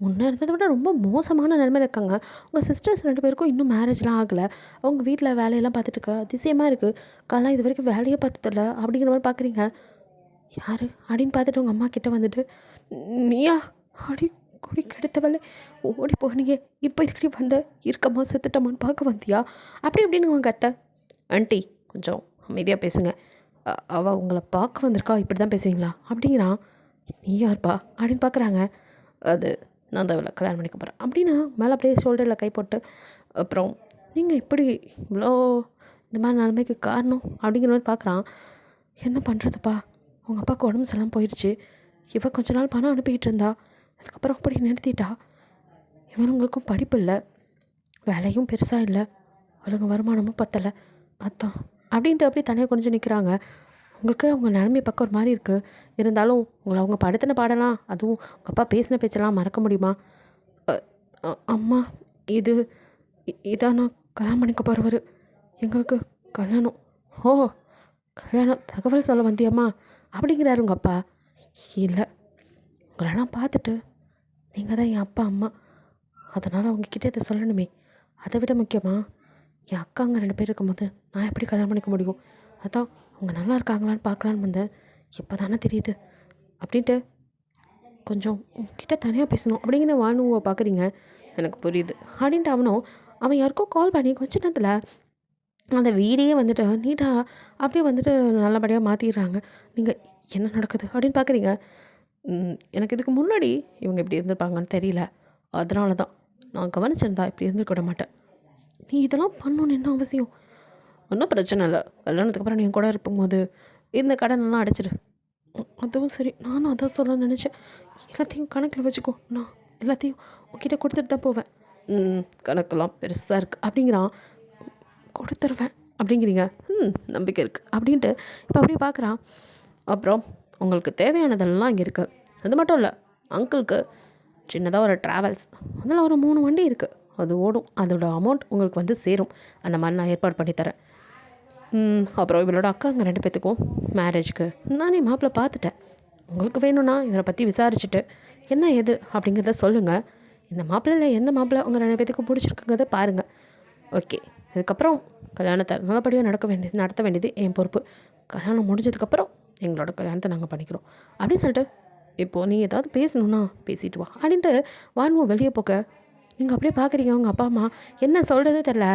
முன்னே இருந்ததை விட ரொம்ப மோசமான நிலைமையில் இருக்காங்க. உங்கள் சிஸ்டர்ஸ் 2 பேருக்கும் இன்னும் மேரேஜ்லாம் ஆகலை. அவங்க வீட்டில் வேலையெல்லாம் பார்த்துட்டு இருக்கா. அதிசயமாக இருக்குது. காலாம் இது வரைக்கும் வேலையே பார்த்ததில்ல அப்படிங்கிற மாதிரி பார்க்குறீங்க. யார் அப்படின்னு பார்த்துட்டு உங்கள் அம்மா கிட்டே வந்துட்டு, நீயா அப்படி குடி கெடுத்த வேலை ஓடி போனீங்க, இப்போ இதுக்கடி வந்த இருக்கம்மா செத்துட்டம்மான்னு பார்க்க வந்தியா அப்படி இப்படின்னு உங்கள் அத்தை. ஆண்டி கொஞ்சம் அமைதியாக பேசுங்க, அவள் உங்களை பார்க்க வந்திருக்கா, இப்படி தான் பேசுவீங்களா அப்படிங்கிறான். நீ யார்ப்பா அப்படின்னு பார்க்குறாங்க. அது நான் தான் இவளை கல்யாணம் பண்ணிக்க போகிறேன் அப்படின்னு மேலே அப்படியே ஷோல்டரில் கை போட்டு, அப்புறம் நீங்கள் இப்படி இவ்வளோ இந்த மாதிரி நிலைமைக்கு காரணம் அப்படிங்கிற மாதிரி பார்க்குறான். என்ன பண்ணுறதுப்பா, உங்கள் அப்பாவுக்கு உடம்பு சரியில்லாமல் போயிடுச்சு. இவள் கொஞ்ச நாள் பணம் அனுப்பிக்கிட்டு இருந்தா, அதுக்கப்புறம் அப்படி நிறுத்திட்டா. இவங்களுக்கும் படிப்பு இல்லை, வேலையும் பெருசாக இல்லை, அவளுங்க வருமானமும் பத்தலை, அதான் அப்படின்ட்டு அப்படியே தனியாக கொஞ்சம் நிற்கிறாங்க. உங்களுக்கு அவங்க நிலைமை பக்கம் ஒரு மாதிரி இருக்குது. இருந்தாலும் உங்களை அவங்க படுத்தின பாடலாம், அதுவும் உங்கள் அப்பா பேசின பேச்செல்லாம் மறக்க முடியுமா? அம்மா இதான் நான் கல்யாணம் பண்ணிக்க போகிறவர், எங்களுக்கு கல்யாணம். ஓ கல்யாணம் தகவல் சொல்ல வந்தியம்மா அப்படிங்கிறாரு உங்கள் அப்பா. இல்லை உங்களெல்லாம் பார்த்துட்டு நீங்கள் தான் என் அப்பா அம்மா, அதனால் அவங்கக்கிட்ட இதை சொல்லணுமே, அதை விட முக்கியமாக என் அக்காங்க 2 பேர் இருக்கும்போது நான் எப்படி கல்யாணம் பண்ணிக்க முடியும்? அதான் அவங்க நல்லா இருக்காங்களான்னு பார்க்கலான்னு வந்தேன். இப்போ தானே தெரியுது அப்படின்ட்டு கொஞ்சம் உங்ககிட்ட தனியாக பேசணும் அப்படிங்கிற வானுவை பார்க்குறீங்க. எனக்கு புரியுது அப்படின்ட்டு அவன் யாருக்கோ கால் பண்ணி கொஞ்ச நேரத்தில் அந்த வீடையே வந்துட்டு நீட்டாக அப்படியே வந்துட்டு நல்லபடியாக மாற்றிடுறாங்க. நீங்கள் என்ன நடக்குது அப்படின்னு பார்க்குறீங்க. எனக்கு இதுக்கு முன்னாடி இவங்க இப்படி இருந்திருப்பாங்கன்னு தெரியல. அதனால தான் நான் கவனிச்சிருந்தா இப்படி இருந்துருக்க விட மாட்டேன். நீ இதெல்லாம் பண்ணணுன்னு என்ன அவசியம்? ஒன்றும் பிரச்சனை இல்லை. கல்யாணத்துக்கு அப்புறம் நீ என் கூட இருக்கும்போது இந்த கடனெல்லாம் அடைச்சிடு. அதுவும் சரி, நானும் அதான் சொல்ல நினச்சேன். எல்லாத்தையும் கணக்கில் வச்சுக்கோ, நான் எல்லாத்தையும் உங்ககிட்ட கொடுத்துட்டு தான் போவேன். கணக்கெல்லாம் பெருசாக இருக்குது அப்படிங்கிறான். கொடுத்துருவேன் அப்படிங்கிறீங்க. நம்பிக்கை இருக்குது அப்படின்ட்டு இப்போ அப்படியே பார்க்குறான். அப்புறம் உங்களுக்கு தேவையானதெல்லாம் இங்கே இருக்குது. அது மட்டும் இல்லை, அங்கிளுக்கு சின்னதாக ஒரு ட்ராவல்ஸ், அதில் ஒரு 3 வண்டி இருக்குது. அது ஓடும். அதோட அமௌண்ட் உங்களுக்கு வந்து சேரும். அந்த மாதிரி நான் ஏற்பாடு பண்ணித்தரேன். அப்புறம் இவளோட அக்காங்க 2 பேர்த்துக்கும் மேரேஜ்க்கு நானே மாப்பிள்ளை பார்த்துட்டேன். உங்களுக்கு வேணும்னா இவரை பற்றி விசாரிச்சுட்டு என்ன ஏது அப்படிங்கிறத சொல்லுங்கள். இந்த மாப்பிள்ளையில் எந்த மாப்பிள்ளை உங்கள் 2 பேர்த்துக்கு பிடிச்சிருக்குங்கிறத பாருங்கள். ஓகே, இதுக்கப்புறம் கல்யாணத்தை நல்லபடியாக நடத்த வேண்டியது என் பொறுப்பு. கல்யாணம் முடிஞ்சதுக்கப்புறம் எங்களோட கல்யாணத்தை நாங்கள் பண்ணிக்கிறோம் அப்படின்னு சொல்லிட்டு, இப்போது நீ ஏதாவது பேசணுன்னா பேசிட்டு வா அப்படின்ட்டு வானுவோம் வெளியே போக்க. நீங்கள் அப்படியே பார்க்குறீங்க. உங்கள் அப்பா அம்மா என்ன சொல்கிறதே தெரில.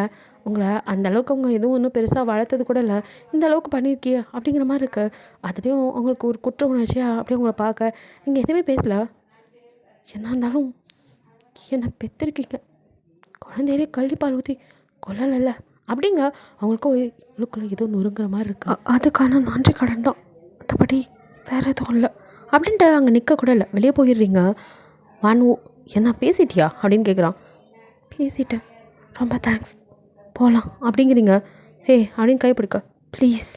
உங்களை அந்த அளவுக்கு அவங்க எதுவும் ஒன்றும் பெருசாக வளர்த்தது கூட இல்லை. இந்த அளவுக்கு பண்ணியிருக்கிய அப்படிங்கிற மாதிரி இருக்குது. அதுலேயும் அவங்களுக்கு ஒரு குற்ற உணர்ச்சியாக அப்படியே உங்களை பார்க்க நீங்கள் எதுவுமே பேசலை. என்ன இருந்தாலும் என்னை பெற்றிருக்கீங்க, குழந்தையிலே கள்ளிப்பால் ஊற்றி கொல்லலைல்ல அப்படிங்க. அவங்களுக்கும் உள்ளுக்குள்ளே ஏதோ நொறுங்குற மாதிரி இருக்குது. அதுக்கான நன்றி கடன் தான், மற்றபடி வேறு எதுவும் இல்லை அப்படின்ட்டு அங்கே நிற்க கூட இல்லை. வெளியே போயிடுறீங்க. வானு, என்ன பேசிட்டியா அப்படின்னு கேட்குறான். பேசிட்டேன், ரொம்ப தேங்க்ஸ், போகலாம் அப்படிங்கிறீங்க. ஹே அப்படின்னு கைப்பிடிக்க, ப்ளீஸ்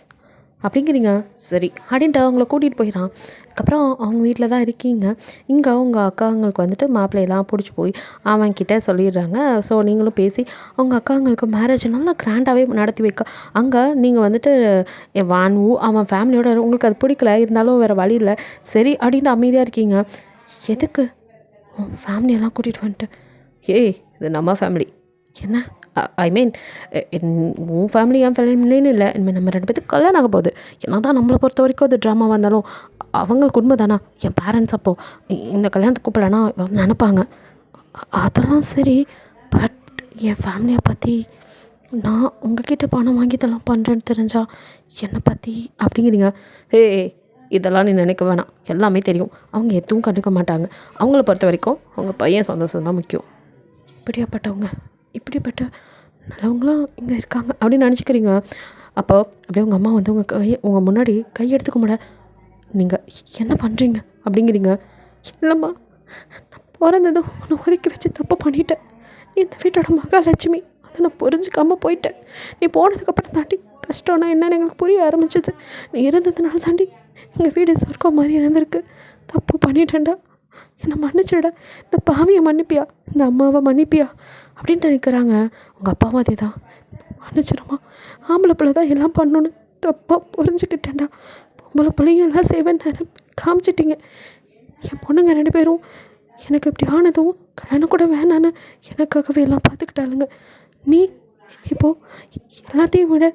அப்படிங்கிறீங்க. சரி அப்படின்ட்டு அவங்கள கூட்டிகிட்டு போயிடறான். அதுக்கப்புறம் அவங்க வீட்டில் தான் இருக்கீங்க. இங்கே உங்கள் அக்காங்களுக்கு வந்துட்டு மாப்பிள்ளையெல்லாம் பிடிச்சி போய் அவன்கிட்ட சொல்லிடுறாங்க. ஸோ நீங்களும் பேசி அவங்க அக்காங்களுக்கு மேரேஜ் நல்லா கிராண்டாகவே நடத்தி வைக்க. அங்கே நீங்கள் வந்துட்டு வானு அவன் ஃபேமிலியோட உங்களுக்கு அது பிடிக்கல, இருந்தாலும் வேறு வழி இல்லை, சரி அப்படின்ட்டு அமைதியாக இருக்கீங்க. எதுக்கு உன் ஃபேமிலியெல்லாம் கூட்டிகிட்டு வந்துட்டு? ஏய், இது நம்ம ஃபேமிலி. என்ன ஐ மீன், உன் ஃபேமிலி என் ஃபேமிலின்னு இல்லை. இனிமேல் நம்ம 2 பேருக்கு கல்யாணம் ஆக போகுது. ஏன்னா தான் நம்மளை பொறுத்த வரைக்கும் அது ட்ராமாவாக இருந்தாலும் அவங்களுக்கு உண்மை தானா? என் பேரண்ட்ஸ் அப்போது இந்த கல்யாணத்துக்கு கூப்பிடலன்னா நினப்பாங்க. அதெல்லாம் சரி, பட் என் ஃபேமிலியை பற்றி நான் உங்ககிட்ட பணம் வாங்கி இதெல்லாம் பண்ணுறேன்னு தெரிஞ்சா என்னை பற்றி அப்படிங்கிறீங்க. இதெல்லாம் நீ நினைக்க வேணாம், எல்லாமே தெரியும். அவங்க எதுவும் கண்டுக்க மாட்டாங்க. அவங்கள பொறுத்த வரைக்கும் அவங்க பையன் சந்தோஷம் தான் முக்கியம். இப்படிப்பட்ட நல்லவங்களாம் இங்கே இருக்காங்க அப்படின்னு நினச்சிக்கிறீங்க. அப்போ அப்படியே உங்கள் அம்மா வந்து உங்கள் முன்னாடி கையெடுத்துக்க முடியல. நீங்கள் என்ன பண்ணுறீங்க அப்படிங்கிறீங்க. இல்லைம்மா, நான் பிறந்ததும் உன்னை ஒதுக்கி வச்சு தப்பு பண்ணிட்டேன். இந்த வீட்டோட மகாலட்சுமி, அதை நான் புரிஞ்சுக்காமல் போயிட்டேன். நீ போனதுக்கப்புறம் தாண்டி கஷ்டம்னா என்னன்னு எங்களுக்கு புரிய ஆரம்பிச்சிது. நீ இருந்ததுனால தாண்டி எங்கள் வீடு சொர்க்கம் மாதிரி இருந்திருக்கு. தப்பு பண்ணிட்டேன்டா, என்னை மன்னிச்சிட. இந்த பாவியை மன்னிப்பியா, இந்த அம்மாவை மன்னிப்பியா அப்படின்ட்டு நிற்கிறாங்க. உங்கள் அப்பாவும் அதே தான். மன்னிச்சிடுமா, ஆம்பளை பிள்ளை தான் எல்லாம் பண்ணணுன்னு தப்பாக புரிஞ்சுக்கிட்டேன்டா. பொம்பளை பிள்ளைங்க எல்லாம் செய்வேன்னு காமிச்சிட்டிங்க. என் பொண்ணுங்க 2 பேரும் எனக்கு இப்படி ஆனதும் கல்யாணம் கூட வேணான்னு எனக்காகவே எல்லாம் பார்த்துக்கிட்டாளுங்க. நீ இப்போது எல்லாத்தையும் விட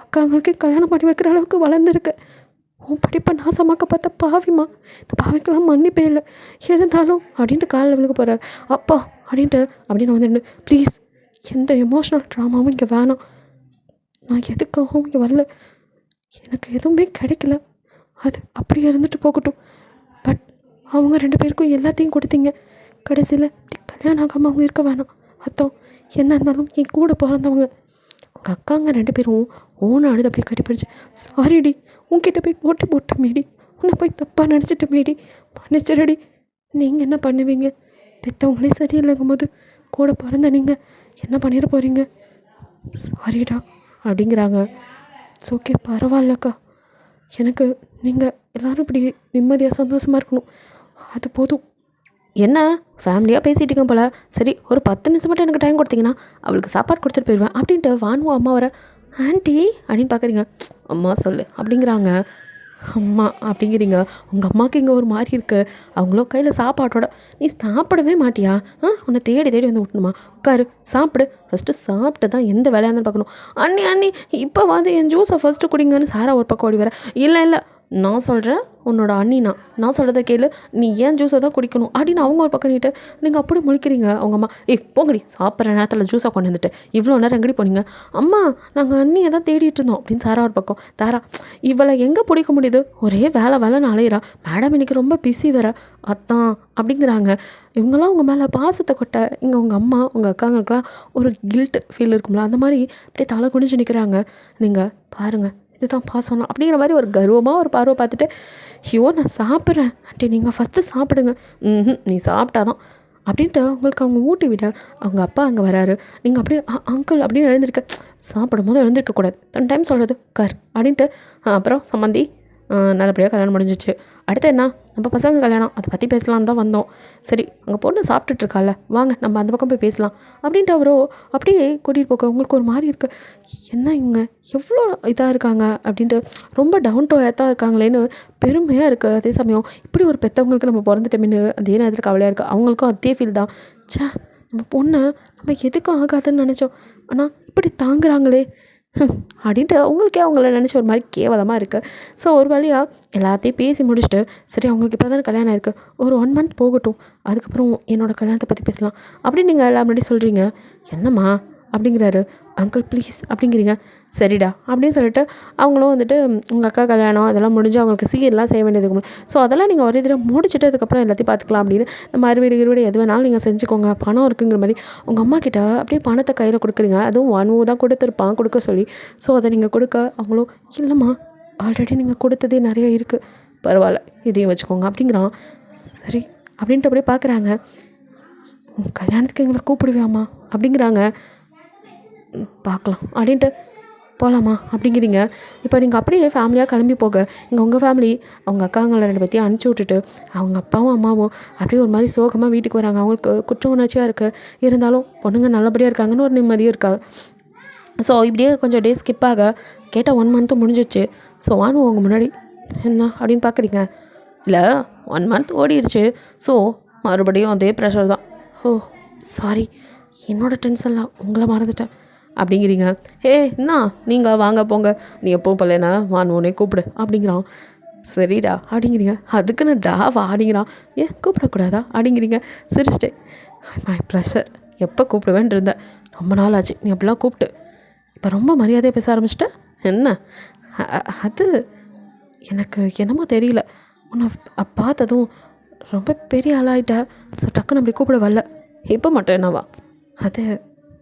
அக்காங்களுக்கு கல்யாணம் பண்ணி வைக்கிற அளவுக்கு வளர்ந்துருக்க. உன் படிப்பை நாசமாக்க பார்த்த பாவிமா, இந்த பாவிக்கெல்லாம் மன்னிப்பே இல்லை. இருந்தாலும் அப்படின்ட்டு காலில் விழுக போகிறார். அப்பா அப்படின்னு வந்துட்டு, ப்ளீஸ் எந்த எமோஷ்னல் ட்ராமாவும் இங்கே வேணாம். நான் எதுக்காகவும் இங்கே வரல. எனக்கு எதுவுமே கிடைக்கல, அது அப்படியே இருந்துட்டு போகட்டும். பட் அவங்க 2 பேருக்கும் எல்லாத்தையும் கொடுத்தீங்க. கடைசியில் கல்யாணம் ஆகாமல் அவங்க இருக்க வேணாம். அதான் என்ன இருந்தாலும் என் கூட பிறந்தவங்க. உங்கள் அக்காங்க 2 பேரும் ஓன அழுது அப்படியே கட்டிப்பிடிச்சு, சாரிடி, உன்கிட்ட போய் போட்ட மேடி, உன்னை போய் தப்பாக நினச்சிட்ட மேடி, மன்னிச்சிடடி. நீங்கள் என்ன பண்ணுவீங்க? பெற்றவங்களே சரியில்லைங்கும் போது கூட பிறந்த நீங்கள் என்ன பண்ணிட போகிறீங்க? சாரிடா அப்படிங்கிறாங்க. இட்ஸ் ஓகே, பரவாயில்லக்கா. எனக்கு நீங்கள் எல்லோரும் இப்படி நிம்மதியாக சந்தோஷமாக இருக்கணும், அது போதும். என்ன ஃபேமிலியாக பேசிகிட்டு போல. சரி, ஒரு 10 நிமிஷம் மட்டும் எனக்கு டைம் கொடுத்தீங்கன்னா அவளுக்கு சாப்பாடு கொடுத்துட்டு போயிடுவேன் அப்படின்ட்டு வானுவோம் அம்மா வர. ஆண்டி அப்படின்னு பார்க்குறீங்க. அம்மா சொல்லு அப்படிங்கிறாங்க. அம்மா அப்படிங்கிறீங்க. உங்கள் அம்மாவுக்கு இங்கே ஒரு மாதிரி இருக்குது. அவங்களோ கையில் சாப்பாட்டோட நீ சாப்பிடவே மாட்டியா? உன்னை தேடி தேடி வந்து விட்டணுமா? உட்காரு, சாப்பிடு. ஃபஸ்ட்டு சாப்பிட்டு தான் எந்த வேலையாக இருந்தாலும் பார்க்கணும். அண்ணி அண்ணி இப்போ வந்து என் ஜூஸை ஃபஸ்ட்டு குடிங்கன்னு சாரா ஒரு பக்கம் ஓடி வர. இல்லை இல்லை, நான் சொல்கிறேன், உன்னோட அண்ணினா நான் சொல்கிறத கேளு, நீ ஏன் ஜூஸை தான் குடிக்கணும் அப்படின்னு அவங்க ஒரு பக்கம் நீட்டு நீங்கள் அப்படி முழிக்கிறீங்க. அவங்க அம்மா போங்கடி, சாப்பிட்ற நேரத்தில் ஜூஸை கொண்டு வந்துட்டு இவ்வளோ நேரம் எங்கடி போனீங்க? அம்மா நாங்கள் அண்ணியை தான் தேடிட்டு இருந்தோம் அப்படின்னு சாரா ஒரு பக்கம். தாரா இவளை எங்கே பிடிக்க முடியுது? ஒரே வேலை வேலைன்னு அலையிறா. மேடம் இன்னைக்கு ரொம்ப பிஸி வேற அத்தான் அப்படிங்கிறாங்க. இவங்கெல்லாம் உங்கள் மேலே பாசத்தை கொட்ட இங்கே உங்கள் அம்மா உங்கள் அக்காங்களுக்கெல்லாம் ஒரு கில்ட் ஃபீல் இருக்கும்ல, அந்த மாதிரி அப்படியே தலை குனிஞ்சு நிற்கிறாங்க. நீங்கள் பாருங்கள், இதுதான் பாசம்னா அப்படிங்கிற மாதிரி ஒரு கர்வமாக ஒரு பார்வை பார்த்துட்டு, ஐயோ நான் சாப்பிட்றேன் ஆண்டி, நீங்கள் ஃபஸ்ட்டு சாப்பிடுங்க. நீ சாப்பிட்டாதான் அப்படின்ட்டு உங்களுக்கு அவங்க ஊட்டி விட அவங்க அப்பா அங்கே வராரு. நீங்கள் அப்படியே அங்கிள் அப்படின்னு எழுந்திருக்க. சாப்பிடும் போது எழுந்திருக்கக்கூடாது, தன் டைம் சொல்கிறது கார் அப்படின்ட்டு. அப்புறம் சம்மந்தி நல்லபடியாக கல்யாணம் முடிஞ்சிச்சு. அடுத்து என்ன, நம்ம பசங்க கல்யாணம், அதை பற்றி பேசலான்னு தான் வந்தோம். சரி அங்கே பொண்ணு சாப்பிட்டுட்ருக்கால, வாங்க நம்ம அந்த பக்கம் போய் பேசலாம் அப்படின்ட்டு அவரோ அப்படியே கூட்டிகிட்டு போக உங்களுக்கு ஒரு மாதிரி இருக்குது. என்ன இவங்க எவ்வளோ இதாக இருக்காங்க அப்படின்ட்டு, ரொம்ப டவுன் டு ஏத்தாக இருக்காங்களேன்னு பெருமையாக இருக்குது. அதே சமயம் இப்படி ஒரு பெற்றவங்களுக்கு நம்ம பிறந்துட்டோம்னு அதே நேரத்தில் கவலையாக இருக்குது. அவங்களுக்கும் அதே ஃபீல் தான். சே, நம்ம பொண்ணை நம்ம எதுக்கும் ஆகாதுன்னு நினச்சோம், ஆனால் இப்படி தாங்குறாங்களே அப்படின்ட்டு அவங்களுக்கே அவங்கள நினச்சி ஒரு மாதிரி கேவலமாக இருக்குது. ஸோ ஒரு வழியாக எல்லாத்தையும் பேசி முடிச்சுட்டு, சரி அவங்களுக்கு இப்போ தானே கல்யாணம் இருக்குது, ஒரு 1 மந்த் போகட்டும், அதுக்கப்புறம் என்னோடய கல்யாணத்தை பற்றி பேசலாம் அப்படின்னு நீங்கள் எல்லாம் முன்னாடி சொல்கிறீங்க. என்னம்மா அப்படிங்கிறாரு. அங்கிள் ப்ளீஸ் அப்படிங்கிறீங்க. சரிடா அப்படின்னு சொல்லிட்டு அவங்களும் வந்துட்டு உங்கள் அக்கா கல்யாணம் அதெல்லாம் முடிஞ்சு அவங்களுக்கு சீரெலாம் செய்ய வேண்டியது. ஸோ அதெல்லாம் நீங்கள் ஒரே தடவை முடிச்சுட்டு அதுக்கப்புறம் எல்லாத்தையும் பார்த்துக்கலாம் அப்படின்னு இந்த மறுவீடு இருவீடு எது வேணாலும் நீங்கள் செஞ்சுக்கோங்க, பணம் இருக்குங்கிற மாதிரி உங்கள் அம்மா கிட்ட அப்படியே பணத்தை கையில் கொடுக்குறீங்க. அதுவும் 1 தான் கொடுத்துருப்பான் கொடுக்க சொல்லி. ஸோ அதை நீங்கள் கொடுக்க அவங்களும் இல்லைம்மா ஆல்ரெடி நீங்கள் கொடுத்ததே நிறைய இருக்குது, பரவாயில்ல இதையும் வச்சுக்கோங்க அப்படிங்கிறான். சரி அப்படின்ட்டு அப்படியே பார்க்குறாங்க. உங்கள் கல்யாணத்துக்கு எங்களை கூப்பிடுவியாம்மா அப்படிங்கிறாங்க. பார்க்கலாம் அப்படின்ட்டு போகலாமா அப்படிங்கிறீங்க. இப்போ நீங்கள் அப்படியே ஃபேமிலியாக கிளம்பி போக இங்கே உங்கள் ஃபேமிலி அவங்க அக்காங்களை 2 பேத்தையும் அனுப்பிச்சி விட்டுட்டு அவங்க அப்பாவும் அம்மாவும் அப்படியே ஒரு மாதிரி சோகமாக வீட்டுக்கு வராங்க. அவங்களுக்கு குற்ற உணர்ச்சியாக இருக்குது, இருந்தாலும் பொண்ணுங்க நல்லபடியாக இருக்காங்கன்னு ஒரு நிம்மதியும் இருக்காது. ஸோ இப்படியே கொஞ்சம் டே ஸ்கிப் ஆக கேட்டால் 1 மந்த்து முடிஞ்சிடுச்சு. ஸோ வானுவோம் உங்கள் முன்னாடி என்ன அப்படின்னு பார்க்குறீங்க. இல்லை 1 மந்த் ஓடிடுச்சு. ஸோ மறுபடியும் அதே ப்ரெஷர் தான். ஓ சாரி, என்னோடய டென்ஷனில் உங்களை மறந்துட்டேன் அப்படிங்கிறீங்க. என்ன நீங்கள் வாங்க போங்க, நீ எப்பவும் போலனா வானுவோனே கூப்பிடு அப்படிங்கிறான். சரிடா அப்படிங்கிறீங்க. அதுக்குன்னு டாவா அப்படிங்கிறான். ஏன் கூப்பிடக்கூடாதா அப்படிங்கிறீங்க சிரிச்சிட்டே. மை ப்ளஷர், எப்போ கூப்பிடுவேன் இருந்தேன், ரொம்ப நாள் ஆச்சு நீ அப்படிலாம் கூப்பிட்டு, இப்போ ரொம்ப மரியாதையாக பேச ஆரம்பிச்சிட்ட என்ன? அது எனக்கு என்னமோ தெரியல, உன்னை பார்த்ததும் ரொம்ப பெரிய ஆளாயிட்ட, ஸோ டக்குன்னு அப்படி கூப்பிட வரல. இப்போ மட்டும் என்னவா, அது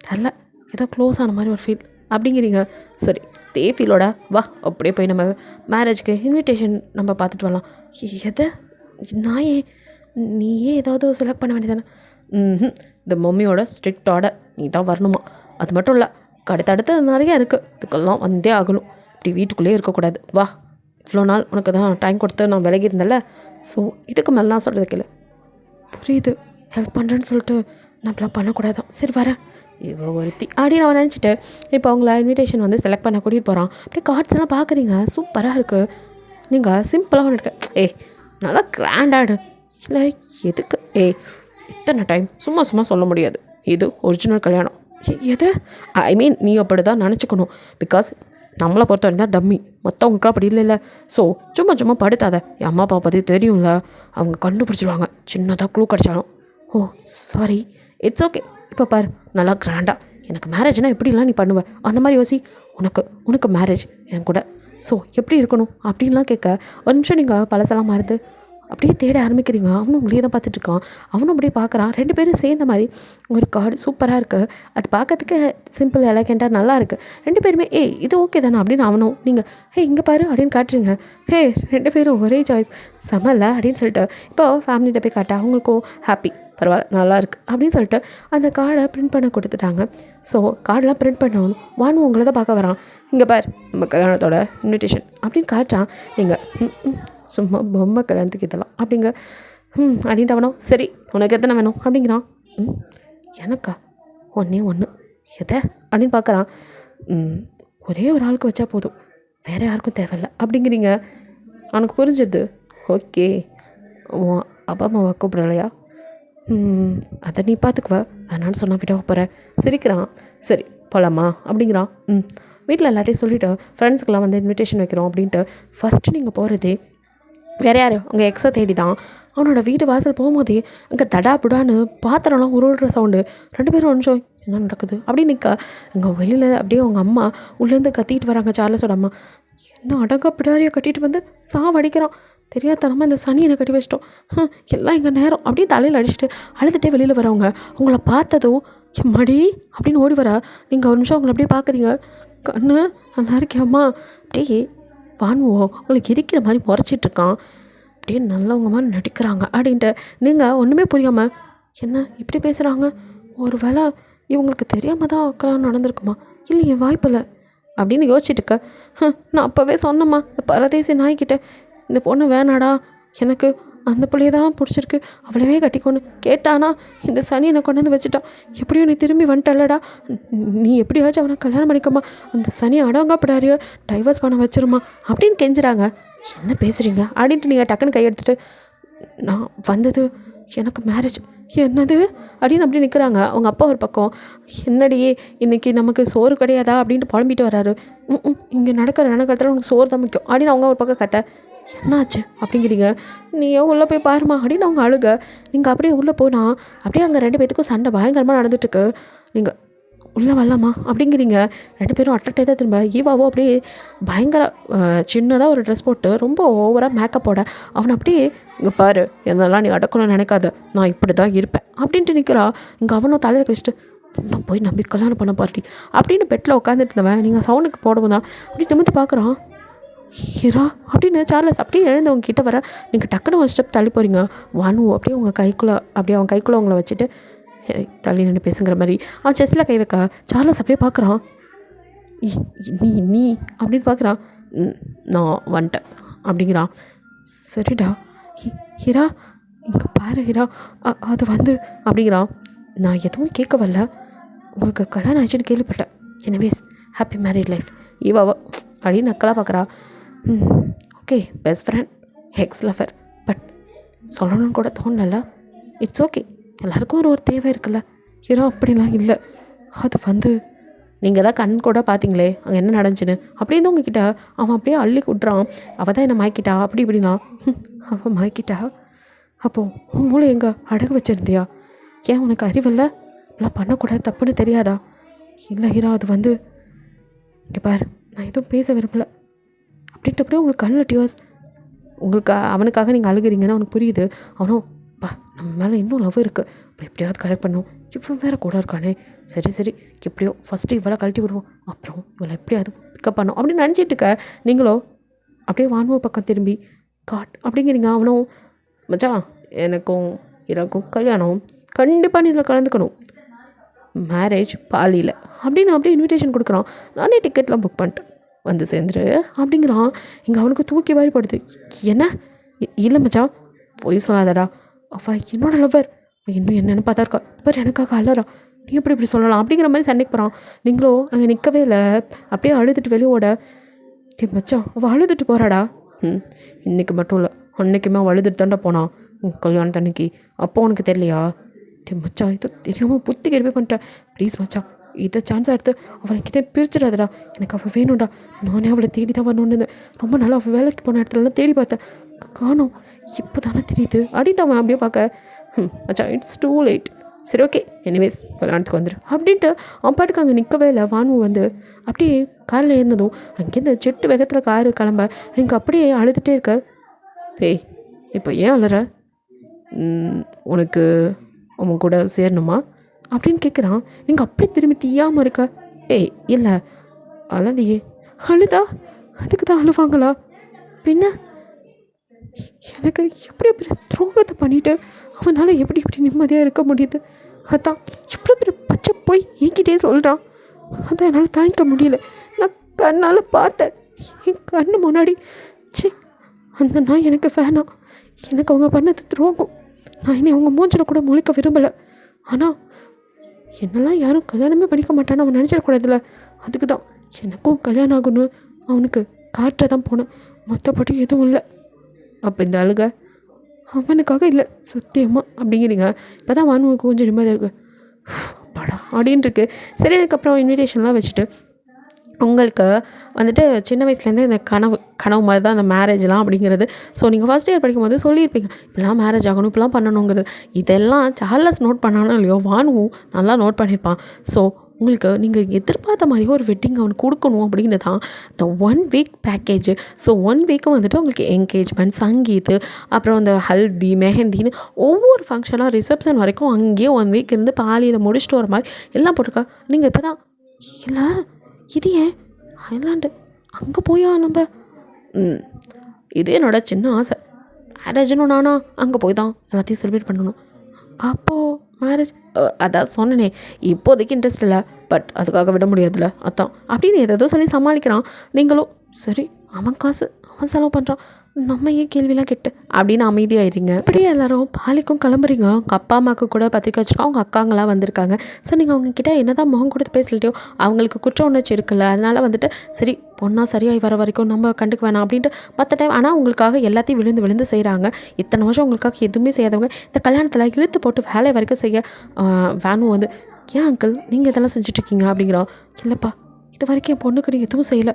தெரில, ஏதோ க்ளோஸ் ஆன மாதிரி ஒரு ஃபீல் அப்படிங்கிறீங்க. சரி தே ஃபீலோட வா அப்படியே போய் நம்ம மேரேஜ்க்கு இன்விடேஷன் நம்ம பார்த்துட்டு வரலாம். எதை நான் ஏன், நீயே ஏதாவது செலக்ட் பண்ண வேண்டியதானே? இந்த மம்மியோட ஸ்ட்ரிக்ட் ஆர்டர், நீ தான் வரணுமா. அது மட்டும் இல்லை, அடுத்தடுத்து நிறையா இருக்குது, இதுக்கெல்லாம் வந்தே ஆகணும். இப்படி வீட்டுக்குள்ளேயே இருக்கக்கூடாது. வா, இவ்வளோ நாள் உனக்கு தான் டைம் கொடுத்து நான் விலகி இருந்தேன்ல, ஸோ இதுக்கு மேலே நான் சொல்கிறது கேளு. புரியுது, ஹெல்ப் பண்ணுறேன்னு சொல்லிட்டு நம்மளாம் பண்ணக்கூடாதான். சரி வரேன் இவ ஒருத்தி அப்படின்னு அவன் நினச்சிட்டு இப்போ அவங்கள இன்விடேஷன் வந்து செலக்ட் பண்ண கூட்டிகிட்டு போகிறான். அப்படியே கார்ட்ஸ் எல்லாம் பார்க்குறீங்க, சூப்பராக இருக்குது. நீங்கள் சிம்பிளாக ஒன்று இருக்க, நல்லா கிராண்டாடு இல்லை எதுக்கு இத்தனை டைம் சும்மா சும்மா சொல்ல முடியாது, இது ஒரிஜினல் கல்யாணம். எது ஐ மீன் நீ அப்படி தான் நினச்சிக்கணும், பிகாஸ் நம்மளை பொறுத்த வரைக்கும் தான் டம்மி, மற்றவங்களுக்குலாம் அப்படி இல்லை. ஸோ சும்மா சும்மா படுத்தாத, என் அம்மா அப்பா பற்றி தெரியும்ல, அவங்க கண்டுபிடிச்சிருவாங்க சின்னதாக க்ளூ கிடச்சாலும். ஓ சாரி, இட்ஸ் ஓகே. இப்போ பாரு நல்லா கிராண்டாக, எனக்கு மேரேஜ்னால் எப்படிலாம் நீ பண்ணுவ அந்த மாதிரி யோசி. உனக்கு மேரேஜ் என் கூட, ஸோ எப்படி இருக்கணும் அப்படின்லாம் கேட்க ஒரு நிமிஷம் நீங்கள் பழசெல்லாம் மறந்து அப்படியே தேட ஆரம்பிக்கிறீங்க. அவனும் உங்களையே தான் பார்த்துட்ருக்கான், அவனும் அப்படியே பார்க்குறான். 2 பேரும் சேர்ந்த மாதிரி ஒரு கார்டு சூப்பராக இருக்குது, அது பார்க்கறதுக்கு சிம்பிள் எலகெண்ட்டாக நல்லா இருக்குது. 2 பேருமே இது ஓகே தானே அப்படின்னு அவனும் நீங்கள் இங்கே பாரு அப்படின்னு காட்டுறீங்க. 2 பேரும் ஒரே சாய்ஸ் செமல்ல அப்படின்னு சொல்லிட்டு இப்போ ஃபேமிலிகிட்ட போய் காட்ட அவங்களுக்கும் ஹாப்பி, பரவாயில்ல நல்லா இருக்குது அப்படின்னு சொல்லிட்டு அந்த கார்டை பிரிண்ட் பண்ண கொடுத்துட்டாங்க. ஸோ கார்டெலாம் பிரிண்ட் பண்ணணும். வானு உங்களை தான் பார்க்க வரான். இங்கே பார் நம்ம கல்யாணத்தோட இன்விடேஷன் அப்படின்னு காட்டுறான். நீங்கள் சும்மா பொம்மை கல்யாணத்துக்கு இதெல்லாம் அப்படிங்க அப்படின்ட்டு அவனோ சரி உனக்கு எத்தனை வேணும் அப்படிங்கிறான். எனக்கா 1 எதை அப்படின்னு பார்க்குறான். ஒரே ஒரு ஆளுக்கு வச்சா போதும், வேறு யாருக்கும் தேவையில்லை அப்படிங்கிறீங்க. அவனுக்கு புரிஞ்சுது. ஓகே, உன் அப்பா அம்மாவை கூப்பிடலையா? அதை நீ பார்த்துக்குவ, வேணான்னு சொன்னால் விட போகிறேன். சிரிக்கிறான். சரி போகலாமா அப்படிங்கிறான். வீட்டில் எல்லாத்தையும் சொல்லிவிட்டு ஃப்ரெண்ட்ஸ்க்கெலாம் வந்து இன்விடேஷன் வைக்கிறோம் அப்படின்ட்டு ஃபஸ்ட்டு நீங்கள் போகிறதே வேறு யார் உங்கள் எக்ஸை தேடி தான். அவனோட வீட்டு வாசல் போகும்போதே அங்கே தடா புடான்னு பாத்திரம்லாம் உருள்ற சவுண்டு. 2 பேரும் நிமிஷம் என்ன நடக்குது அப்படின்னு நிற்க, அங்கே வெளியில் அப்படியே அவங்க அம்மா உள்ளேருந்து கத்திக்கிட்டு வராங்க. சார்லஸோட அம்மா என்ன அடங்கா பிடாரியை கட்டிட்டு வந்து சாவடிக்கிறான். தெரியாதனமாக இந்த சனியனை கட்டி வச்சிட்டோம், எல்லாம் எங்கள் நேரம் அப்படின்னு தலையில் அடிச்சுட்டு அழுதுகிட்டே வெளியில் வரவங்க அவங்கள பார்த்ததும் மடி அப்படின்னு ஓடி வர. நீங்கள் ஒரு நிமிஷம் அவங்கள அப்படியே பார்க்குறீங்க. கண்ணு நல்லா இருக்கியாம்மா அப்படியே வாங்குவோம் உங்களுக்கு இருக்கிற மாதிரி முறைச்சிட்ருக்கான். அப்படியே நல்லவங்க மாதிரி நடிக்கிறாங்க அப்படின்ட்டு நீங்கள் ஒன்றுமே புரியாமல் என்ன இப்படி பேசுகிறாங்க, ஒரு வேளை இவங்களுக்கு தெரியாமல் தான் அக்கெல்லாம் நடந்திருக்குமா, இல்லையே வாய்ப்பில்லை அப்படின்னு யோசிச்சுட்டு இருக்க. நான் அப்போவே சொன்னம்மா இந்த பரதேசி நாய்கிட்ட, இந்த பொண்ணு வேணாடா, எனக்கு அந்த பிள்ளைய தான் பிடிச்சிருக்கு, அவளவே கட்டிக்கொண்டு கேட்டானா இந்த சனி என்னை கொண்டு வந்து வச்சுட்டான். எப்படியும் நீ திரும்பி வந்துட்டல்லடா, நீ எப்படியாச்சும் அவனை கல்யாணம் பண்ணிக்கம்மா, அந்த சனி அடங்காப்படாரியோ டைவர்ஸ் பண்ண வச்சிருமா அப்படின்னு கெஞ்சுறாங்க. என்ன பேசுகிறீங்க அப்படின்ட்டு நீங்கள் டக்குன்னு கையெடுத்துட்டு, நான் வந்தது எனக்கு மேரேஜ். என்னது அப்படின்னு அப்படி நிற்கிறாங்க. அவங்க அப்பா ஒரு பக்கம், என்னடியே இன்றைக்கி நமக்கு சோறு கிடையாதா அப்படின்ட்டு புலம்பிட்டு வர்றாரு. இங்கே நடக்கிற நடக்கிறதுல உனக்கு சோறு தான் முக்கியம் அப்படின்னு அவங்க ஒரு பக்கம் கத்த. என்னாச்சு அப்படிங்கிறீங்க, நீயோ உள்ளே போய் பாருமா அப்படின்னு அவங்க அழுக. நீங்கள் அப்படியே உள்ளே போனால் அப்படியே அங்கே 2 பேத்துக்கும் சண்டை பயங்கரமாக நடந்துட்டுருக்கு. நீங்கள் உள்ளே வரலாமா அப்படிங்கிறீங்க. 2 பேரும் அட்டட்டே தான் திரும்ப. ஈவாவோ அப்படியே பயங்கர சின்னதாக ஒரு ட்ரெஸ் போட்டு ரொம்ப ஓவராக மேக்கப்போட அவனை அப்படியே இங்கே பாரு, என்னெல்லாம் நீ அடக்கணும்னு நினைக்காத, நான் இப்படி தான் இருப்பேன் அப்படின்ட்டு நிற்கிறா. இங்கே அவனும் தலையில் வச்சுட்டு நான் போய் நம்பி கல்யாணம் பண்ண பாருடி அப்படின்னு பெட்டில் உட்காந்துட்டு இருந்தவன் நீங்கள் சவுண்டுக்கு போடுவோம் தான் அப்படி நிமித்தி பார்க்குறான். ஹீரா அப்படின்னு சார்லஸ் அப்படியே எழுந்தவங்க கிட்ட வர. நீங்கள் டக்குன்னு ஒரு ஸ்டெப் தள்ளி போகிறீங்க. வானுவோம் அப்படியே உங்கள் கைக்குள்ளே அப்படியே அவன் கைக்குள்ளே உங்களை வச்சுட்டு தள்ளி நின்று பேசுங்கிற மாதிரி அவன் செஸ்ஸில் கை வைக்க சார்லஸ் அப்படியே பார்க்குறான். நீ அப்படின்னு பார்க்குறான். நான் வந்துட்டேன் அப்படிங்கிறான். சரிடா ஹீரா, இங்கே பாரு ஹீரா, அது வந்து அப்படிங்கிறான். நான் எதுவும் கேட்க வரல, உங்களுக்கு கல்யாணம் ஆச்சுன்னு கேள்விப்பட்டேன், எனிவேஸ் ஹாப்பி மேரிட் லைஃப் ஈவாவோ அப்படின்னு நக்கலாக பார்க்குறா. Okay best friend X lower, but சொல்லணும்னு கூட தோணல. இட்ஸ் ஓகே, எல்லாருக்கும் ஒரு தேவை இருக்குல்ல. ஹீரோ அப்படிலாம் இல்லை, அது வந்து நீங்கள் தான் கண் கூட பார்த்தீங்களே அங்கே என்ன நடந்துச்சுன்னு அப்படின்னு உங்ககிட்ட அவன் அப்படியே அள்ளி விட்றான். அவள் தான் என்னை மாய்க்கிட்டா அப்படி இப்படின்னா. அவள் மாய்க்கிட்டா, அப்போது மூளை எங்கே அடகு வச்சுருந்தியா? ஏன் உனக்கு அறிவில்லை? இப்பெல்லாம் பண்ணக்கூடாது தப்புன்னு தெரியாதா? இல்லை ஹீரோ, அது வந்து இங்கே பாரு, நான் எதுவும் பேச விரும்பலை அப்படின்ட்டு அப்படியே உங்களுக்கு கண்ணில் டியோஸ். உங்களுக்கு அவனுக்காக நீங்கள் அழுகிறீங்கன்னு அவனுக்கு புரியுது. அவனும் பா நம்ம மேலே இன்னும் லவ் இருக்குது, இப்போ எப்படியாவது கரெக்ட் பண்ணும். இவன் வேறு கூட இருக்கானே, சரி எப்படியோ ஃபஸ்ட்டு இவளை கழட்டி விடுவோம், அப்புறம் இவளை எப்படியாவது பிக்கப் பண்ணோம் அப்படின்னு நினச்சிட்டு இருக்க. நீங்களோ அப்படியே வானுவ பக்கம் திரும்பி காட் அப்படிங்கிறீங்க. அவனும் மச்சான் எனக்கும் இறக்கும் கல்யாணம், கண்டிப்பாக நீ இதில் கலந்துக்கணும், மேரேஜ் பாலியில் அப்படின்னு அப்படியே இன்விடேஷன் கொடுக்குறான். நானே டிக்கெட்லாம் புக் பண்ணிட்டேன், வந்து சேர்ந்துரு அப்படிங்கிறான். இங்கே அவனுக்கு தூக்கி வாரி படுது. என்ன இல்லை மச்சான் பொய் சொல்லாதடா, அவள் என்னோட லவ்வர், இன்னும் என்னென்னு பார்த்தா இருக்கா, பட் எனக்காக அலறா, நீ இப்படி சொல்லலாம் அப்படிங்கிற மாதிரி சண்டைக்கு போகிறான். நீங்களோ அங்கே நிற்கவே இல்லை, அப்படியே அழுதுட்டு வெளியோட. மச்சான் அவள் அழுதுட்டு போகிறாடா. இன்றைக்கி மட்டும் இல்லை, அன்றைக்குமே அவள் அழுதுட்டு தாண்டா போனான் கல்யாணத்து அன்னைக்கு, அப்போ உனக்கு தெரியலையா? மச்சான் இது தெரியாமல் புத்தி கேள்வி பண்ணிட்டேன், ப்ளீஸ் மச்சான் இதை சான்ஸாக எடுத்து அவளை கிட்டே பிரிச்சிடாதடா, எனக்கு அவள் வேணும்டா, நானே அவளை தேடி தான் வரணுன்னு இருந்தேன், ரொம்ப நாள் அவள் வேலைக்கு போன இடத்துலலாம் தேடி பார்த்தேன், காணோம், இப்போ தானே தெரியுது அப்படின்ட்டு அவன் அப்படியே பார்க்க. மச்சான் இட்ஸ் டூ லேட், சரி ஓகே எனிவேஸ் கல்யாணத்துக்கு வந்துடு அப்படின்ட்டு அவன் பாட்டுக்கு அங்கே நிற்கவே இல்லை. வானு வந்து அப்படியே காரில் ஏறினதும் அங்கேருந்து செட்டு வேகத்தில் காரு கிளம்ப நீங்கள் அப்படியே அழுதுகிட்டே இருக்க. ஏய் இப்போ ஏன் அழுற, உனக்கு அவன் கூட சேரணுமா அப்படின்னு கேட்குறான். நீங்கள் அப்படி திரும்பி தீயாமல் இருக்க. ஏய் இல்லை அழுதியே, அழுதா அதுக்கு தான் அழுவாங்களா? பின்ன எனக்கு எப்படி பெரிய துரோகத்தை பண்ணிவிட்டு அவனால் எப்படி இப்படி நிம்மதியாக இருக்க முடியுது? அதான் எப்படி பெரிய பச்சை போய் என்கிட்டே சொல்கிறான், அதான் என்னால் தாங்கிக்க முடியல. நான் கண்ணால் பார்த்தேன், என் கண்ணு முன்னாடி. சே அந்த நாய் எனக்கு வேணாம், எனக்கு அவங்க பண்ணது துரோகம், நான் இனி அவங்க மூஞ்சில் கூட முழிக்க விரும்பலை. ஆனால் என்னெல்லாம் யாரும் கல்யாணமே பண்ணிக்க மாட்டான்னு அவன் நினச்சிடக்கூடாதுல்ல, அதுக்கு தான் எனக்கும் கல்யாணம் ஆகணும் அவனுக்கு காட்ட தான் போனேன், மற்றபடி எதுவும் இல்லை. அப்போ இந்த அழுக அவனுக்காக இல்லை சத்தியமாக அப்படிங்கிறீங்க. இப்போ தான் வானுவுக்கு கொஞ்சம் நிம்மதியாக இருக்குது படா அப்படின்ட்டுருக்கு. சரி அதுக்கப்புறம் இன்விடேஷன்லாம் வச்சுட்டு உங்களுக்கு வந்துட்டு சின்ன வயசுலேருந்தே இந்த கனவு மாதிரி தான் அந்த மேரேஜ்லாம் அப்படிங்கிறது. ஸோ நீங்கள் ஃபஸ்ட் இயர் படிக்கும்போது சொல்லியிருப்பீங்க இப்படிலாம் மேரேஜ் ஆகணும் இப்படிலாம் பண்ணணுங்கிறது. இதெல்லாம் சார்லஸ் நோட் பண்ணானோ இல்லையோ வானுவும் நல்லா நோட் பண்ணியிருப்பான். ஸோ உங்களுக்கு நீங்கள் எதிர்பார்த்த மாதிரியே ஒரு வெட்டிங் அவனுக்கு கொடுக்கணும் அப்படின்னு தான் இந்த 1 வீக் பேக்கேஜ். ஸோ 1 வீக்கும் வந்துட்டு உங்களுக்கு என்கேஜ்மெண்ட், சங்கீத், அப்புறம் இந்த ஹல்தி, மெஹந்தின்னு ஒவ்வொரு ஃபங்க்ஷனாக ரிசப்ஷன் வரைக்கும் அங்கேயே 1 வீக் இருந்து பாலியில் முடிச்சுட்டு வர மாதிரி எல்லாம் போட்டிருக்கா. நீங்கள் இப்போ தான் இல்லை இது ஏன் ஐலாண்டு அங்கே போயா நம்ம இது என்னோட சின்ன ஆசை. மேரேஜ்னு நானா அங்கே போய் தான் எல்லாத்தையும் செலிப்ரேட் பண்ணணும். அப்போது மேரேஜ் அதான் சொன்னனே இப்போதைக்கு இன்ட்ரெஸ்ட் இல்லை, பட் அதுக்காக விட முடியாதுல்ல அதான் அப்படின்னு ஏதோ சொல்லி சமாளிக்கிறான். நீங்களும் சரி அவன் காசு அவன் செலவு பண்ணுறான் நம்ம ஏன் கேள்விலாம் கேட்டு அப்படின்னு அமைதியாயிருங்க. அப்படியே எல்லோரும் பாலிக்கும் கிளம்புறீங்க. அவங்க அப்பா அம்மாவுக்கு கூட பத்திரிக்கை வச்சுருக்கோம், அவங்க அக்காங்களாம் வந்திருக்காங்க. ஸோ நீங்கள் அவங்கக்கிட்ட என்ன தான் முகம் கொடுத்து பேசலிட்டியோ அவங்களுக்கு குற்ற உணர்ச்சி இருக்குல்ல, அதனால் வந்துட்டு சரி பொண்ணா சரியாகி வர வரைக்கும் நம்ம கண்டுக்க வேணாம் அப்படின்ட்டு மற்ற டைம் ஆனால் உங்களுக்காக எல்லாத்தையும் விழுந்து செய்கிறாங்க. இத்தனை வருஷம் உங்களுக்காக எதுவுமே செய்யாதவங்க இந்த கல்யாணத்தில் இழுத்து போட்டு வேலை வரைக்கும் செய்ய வேணும் வந்து ஏன் அங்கிள் நீங்கள் இதெல்லாம் செஞ்சுட்ருக்கீங்க அப்படிங்கிறோம். இல்லைப்பா இது வரைக்கும் என் பொண்ணுக்கு நீங்கள் எதுவும் செய்யலை,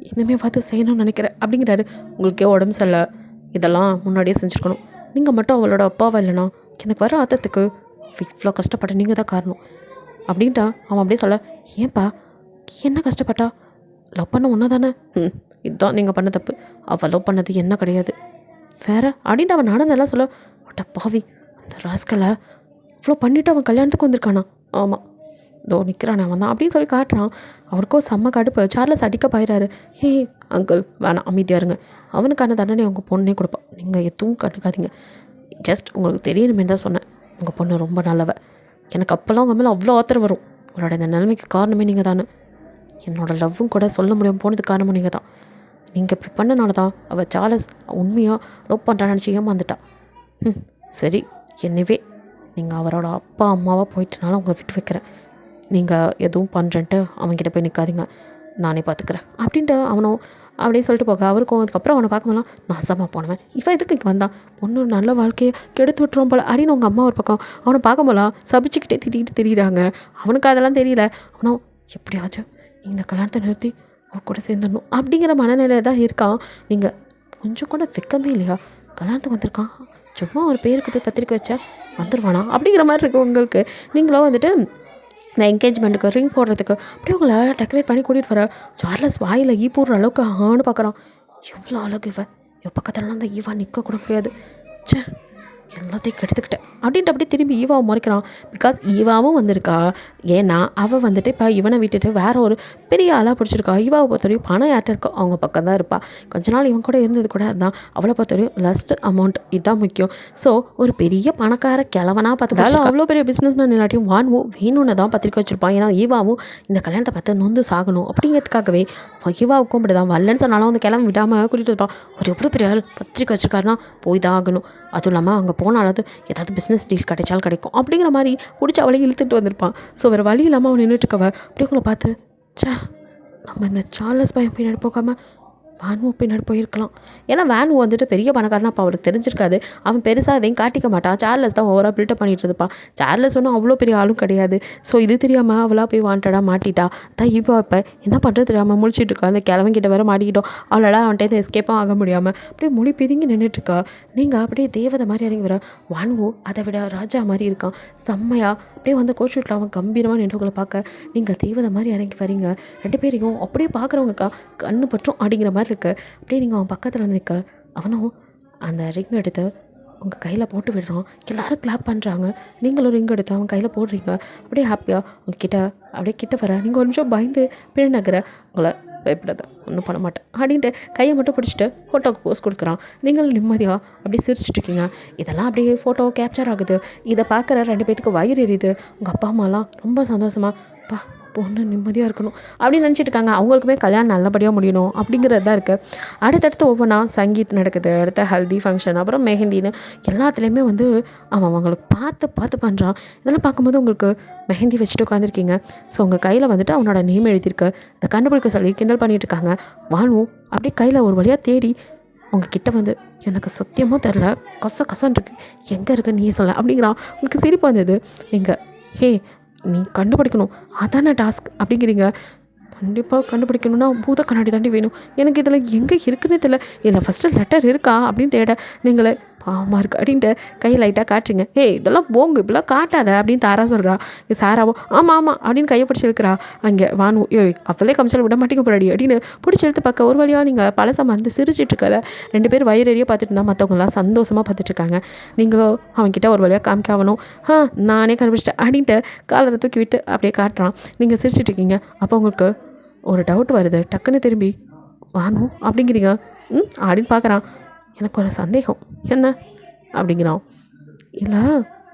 இனிமேல் பார்த்து செய்யணும்னு நினைக்கிறேன் அப்படிங்கிறாரு. உங்களுக்கே உடம்பு சரியில்லை இதெல்லாம் முன்னாடியே செஞ்சுருக்கணும், நீங்கள் மட்டும் அவளோட அப்பாவா இல்லைனா எனக்கு வர ஆத்தத்துக்கு இவ்வளோ கஷ்டப்பட்ட நீங்கள் தான் காரணம் அப்படின்ட்டா அவன் அப்படியே சொல்ல. ஏன்பா என்ன கஷ்டப்பட்டா லவ் பண்ண ஒன்றா தானே இதுதான் நீங்கள் பண்ண தப்பு, அவள் லவ் பண்ணது என்ன கிடையாது வேறு அப்படின்ட்டு அவன் நடந்தெல்லாம் சொல்ல. ஒட்ட பாவி அந்த ராஸ்கலை இவ்வளோ பண்ணிவிட்டு அவன் கல்யாணத்துக்கு வந்திருக்கானா. ஆமாம் இதோ நிற்கிறான் அவன் தான் அப்படின்னு சொல்லி காட்டுறான். அவருக்கும் செம்ம கடுப்பு. சார்லஸ் அடிக்க பாயிறாரு. ஹே அங்கிள் வேணாம் அமைதியாக இருங்க, அவனுக்கான தண்டனை உங்கள் பொண்ணே கொடுப்பான், நீங்கள் எதுவும் கண்டுக்காதீங்க, ஜஸ்ட் உங்களுக்கு தெரியணுமே தான் சொன்னேன், உங்கள் பொண்ணு ரொம்ப நல்லவ, எனக்கு அப்போல்லாம் உங்கள் மேலே அவ்வளோ ஆத்திரம் வரும், உங்களோட இந்த நிலைமைக்கு காரணமே நீங்கள் தானே, என்னோடய லவ்வும் கூட சொல்ல முடியாமல் போனதுக்கு காரணமும் நீங்கள் தான், நீங்கள் இப்படி பண்ணனால தான் அவள் சார்லஸ் உண்மையாக லவ் பண்ணுறான்னு நினச்சி ஏமாந்துட்டா. சரி என்னவே நீங்கள் அவரோட அப்பா அம்மாவாக போயிட்டுனால உங்களை விட்டு வைக்கிறேன், நீங்கள் எதுவும் பண்ணுறேன்ட்டு அவன்கிட்ட போய் நிற்காதீங்க, நானே பார்த்துக்கிறேன் அப்படின்ட்டு அவனும் அப்படியே சொல்லிட்டு போக. அவருக்கும் அதுக்கப்புறம் அவனை பார்க்கும்போலாம் நாசமாக போனவன் இவன் எதுக்கு இங்கே வந்தான், பொண்ணு நல்ல வாழ்க்கையை கெடுத்து விட்டுரும் போல் அப்படின்னு உங்கள் அம்மா ஒரு பக்கம் அவனை பார்க்கும்போலாம் சபிச்சுக்கிட்டே திட்டிகிட்டு திரியிறாங்க. அவனுக்கு அதெல்லாம் தெரியல. அவனும் எப்படியாச்சும் இந்த கல்யாணத்தை நிறுத்தி அவன் கூட சேர்ந்துடணும் அப்படிங்கிற மனநிலை தான் இருக்கான். நீங்கள் கொஞ்சம் கூட வெக்கமே இல்லையா, கல்யாணத்துக்கு வந்திருக்கான் சும்மா ஒரு பேருக்கு போய் பத்திரிக்கை வச்சா வந்துடுவானா அப்படிங்கிற மாதிரி இருக்குது உங்களுக்கு. நீங்களும் வந்துட்டு இந்த என்கேஜ்மெண்ட்டுக்கு ரிங் போடுறதுக்கு அப்படியே உங்களை டெக்கரேட் பண்ணி கூட்டிகிட்டு வர. சார்லஸ் வாயில் ஈ போடுற அளவுக்கு ஆன்னு பார்க்குறான். எவ்வளோ அழகு இவ, என் பக்கத்துலலாம் அந்த ஈவா நிற்க கூட முடியாது, சே எல்லாத்தையும் கெடுத்துக்கிட்டேன் அப்படின்ட்டு அப்படியே திரும்பி ஈவாவை முறைக்கிறான். பிகாஸ் ஈவாவும் வந்திருக்கா, ஏன்னா அவள் வந்துட்டு இப்போ இவனை விட்டுட்டு வேற ஒரு பெரிய ஆளாக பிடிச்சிருக்கா. ஈவாவை பொறுத்தவரையும் பணம் யார்ட்ட இருக்கோ அவங்க பக்கம் தான் இருப்பாள். கொஞ்ச நாள் இவன் கூட இருந்தது கூட அதுதான். அவளை பொறுத்தவரையும் லஸ்ட் அமௌண்ட் இதுதான் முக்கியம். ஸோ ஒரு பெரிய பணக்கார கிழவனாக பார்த்துட்டாலும் அவ்வளோ பெரிய பிஸ்னஸ் மேன் இல்லாட்டியும் வான்வும் வேணும்னு தான் பத்திரிக்கை வச்சுருப்பான். ஏன்னா ஈவாவும் இந்த கல்யாணத்தை பார்த்து நொந்து சாகணும் அப்படிங்கிறதுக்காகவே ஈவாவுக்கும் இப்படி தான் வரலன்னு சொன்னாலும் அந்த கிழமை விடாமல் கூட்டிகிட்டு இருப்பான். ஒரு எவ்வளோ பெரிய ஆள் பத்திரிக்கை வச்சுருக்காருன்னா போய் தான் ஆகணும், அதுவும் இல்லாமல் அங்கே போனாலும் ஏதாவது பிஸ்னஸ் டீல் கிடைச்சாலும் கிடைக்கும் அப்படிங்கிற மாதிரி பிடிச்ச அவளை இழுத்துட்டு வந்திருப்பான். ஸோ வேறு வழி இல்லாமல் அவன் நின்றுட்டுருக்கவ அப்படி உங்களை பார்த்து சே நம்ம இந்த சார்லஸ் பையன் பின்னாடி போகாமல் வேன்வோ பின்னாடி போயிருக்கலாம். ஏன்னா வேன்வோ வந்துட்டு பெரிய பணக்காரனா அப்போ அவளுக்கு தெரிஞ்சிருக்காது. அவன் பெருசாக அதையும் காட்டிக்க மாட்டான். சார்லஸ் தான் ஓவராக பில்டப் பண்ணிட்டு இருப்பான். சார்லஸ் ஒன்றும் அவ்வளோ பெரிய ஆளும் கிடையாது. ஸோ இது தெரியாமல் அவளாக போய் வாண்டடாக மாட்டிட்டா தான். இப்போ என்ன பண்ணுறது தெரியாமல் முழிச்சிட்டு இருக்கா. அந்த கிழவங்கிட்ட வேறு மாட்டிக்கிட்டோம். அவளால் அவன்கிட்ட எஸ்கேப்பும் ஆக முடியாமல் அப்படியே மொழி பிதுங்கி நின்றுட்டுருக்கா. நீங்கள் அப்படியே தேவதை மாதிரி இறங்கி வர. வான்வோ அதை விட ராஜா மாதிரி இருக்கான் செம்மையாக. அப்படியே வந்து கோச்சூட்டில் அவன் கம்பீரமாக நின்றுகளை பார்க்க நீங்கள் தேவதை மாதிரி இறங்கி வரீங்க. 2 பேரையும் அப்படியே பார்க்குறவங்கக்கா கண்ணு பற்றும் அப்படிங்கிற மாதிரி இருக்கு. அப்படியே நீங்கள் அவன் பக்கத்தில் வந்து நிற்க அவனும் அந்த ரிங் எடுத்து உங்கள் கையில் போட்டு விடுறான். எல்லோரும் கிளாப் பண்ணுறாங்க. நீங்களும் ரிங் எடுத்து அவன் கையில் போடுறீங்க. அப்படியே ஹாப்பியாக உங்ககிட்ட அப்படியே கிட்ட வர. நீங்கள் ஒரு நிமிஷம் பயந்து பின்னகிற. உங்களை பயப்படாத ஒன்றும் பண்ண மாட்டேன் அப்படின்ட்டு கையை மட்டும் பிடிச்சிட்டு ஃபோட்டோவுக்கு போஸ்ட் கொடுக்குறான். நீங்களும் நிம்மதியாக அப்படியே சிரிச்சிட்ருக்கீங்க. இதெல்லாம் அப்படியே ஃபோட்டோ கேப்சர் ஆகுது. இதை பார்க்குற 2 பேத்துக்கு வயிறு எரியுது. உங்கள் அப்பா அம்மாலாம் ரொம்ப சந்தோஷமாக பொண்ணு நிம்மதியாக இருக்கணும் அப்படின்னு நினச்சிட்டு இருக்காங்க. அவங்களுக்குமே கல்யாணம் நல்லபடியாக முடியணும் அப்படிங்கிறது தான் இருக்குது. அடுத்தடுத்து ஒவ்வொன்றா சங்கீத் நடக்குது, அடுத்த ஹல்தி ஃபங்க்ஷன், அப்புறம் மெஹந்தின்னு எல்லாத்துலேயுமே வந்து அவன் அவங்களுக்கு பார்த்து பண்ணுறான். இதெல்லாம் பார்க்கும்போது உங்களுக்கு மெஹந்தி வச்சுட்டு உட்காந்துருக்கீங்க. ஸோ உங்கள் கையில் வந்துட்டு அவனோட நேம் எழுதியிருக்கு. அதை கண்டுபிடிக்க சொல்லி கிண்டல் பண்ணிகிட்டு இருக்காங்க. வானும் அப்படியே கையில் ஒரு வழியாக தேடி உங்ககிட்ட வந்து எனக்கு சத்தியமாக தெரில, கசன்னு இருக்கு, எங்கே இருக்க நீ சொல்ல அப்படிங்கிறான். உங்களுக்கு சிரிப்பு வந்தது. நீங்கள் ஹே நீ கண்டுபிடிக்கணும், அதானே டாஸ்க் அப்படிங்கிறீங்க. கண்டிப்பாக கண்டுபிடிக்கணும்னா பூத கண்ணாடி தாண்டி வேணும், எனக்கு இதில் எங்கே இருக்குன்னு தெரியல, இதில் ஃபஸ்ட்டு லெட்டர் இருக்கா அப்படின்னு தேட நீங்களே பாவமாக இருக்குது அப்படின்ட்டு கையை லைட்டாக காட்டுறீங்க. இதெல்லாம் போங்க, இப்படிலாம் காட்டாத அப்படின்னு தாரா சொல்கிறா. சாராவோ ஆமாம் அப்படின்னு கையை பிடிச்சி இழுக்கிறா. அங்கே வானு அவளே கமிச்சல் விட மாட்டேங்க போராடி அப்படின்னு பிடிச்சி எடுத்து பார்க்க ஒரு வழியாக நீங்கள் பழசை மறந்து சிரிச்சிட்டு இருக்கல. 2 பேர் வயிறறிய பார்த்துட்டு இருந்தால் மற்றவங்களாம் சந்தோஷமாக பார்த்துட்ருக்காங்க. நீங்களோ அவன்கிட்ட ஒரு வழியாக காமிக்க ஆகணும். நானே கண்டுபிடிச்சிட்டேன் அப்படின்ட்டு காலரை தூக்கி விட்டு அப்படியே காட்டுறான். நீங்கள் சிரிச்சிட்டு இருக்கீங்க. அப்போ உங்களுக்கு ஒரு டவுட் வருது. டக்குன்னு திரும்பி வானு அப்படிங்கிறீங்க. அப்படின்னு பார்க்குறான். எனக்கு ஒரு சந்தேகம், என்ன அப்படிங்கிறான். இல்லை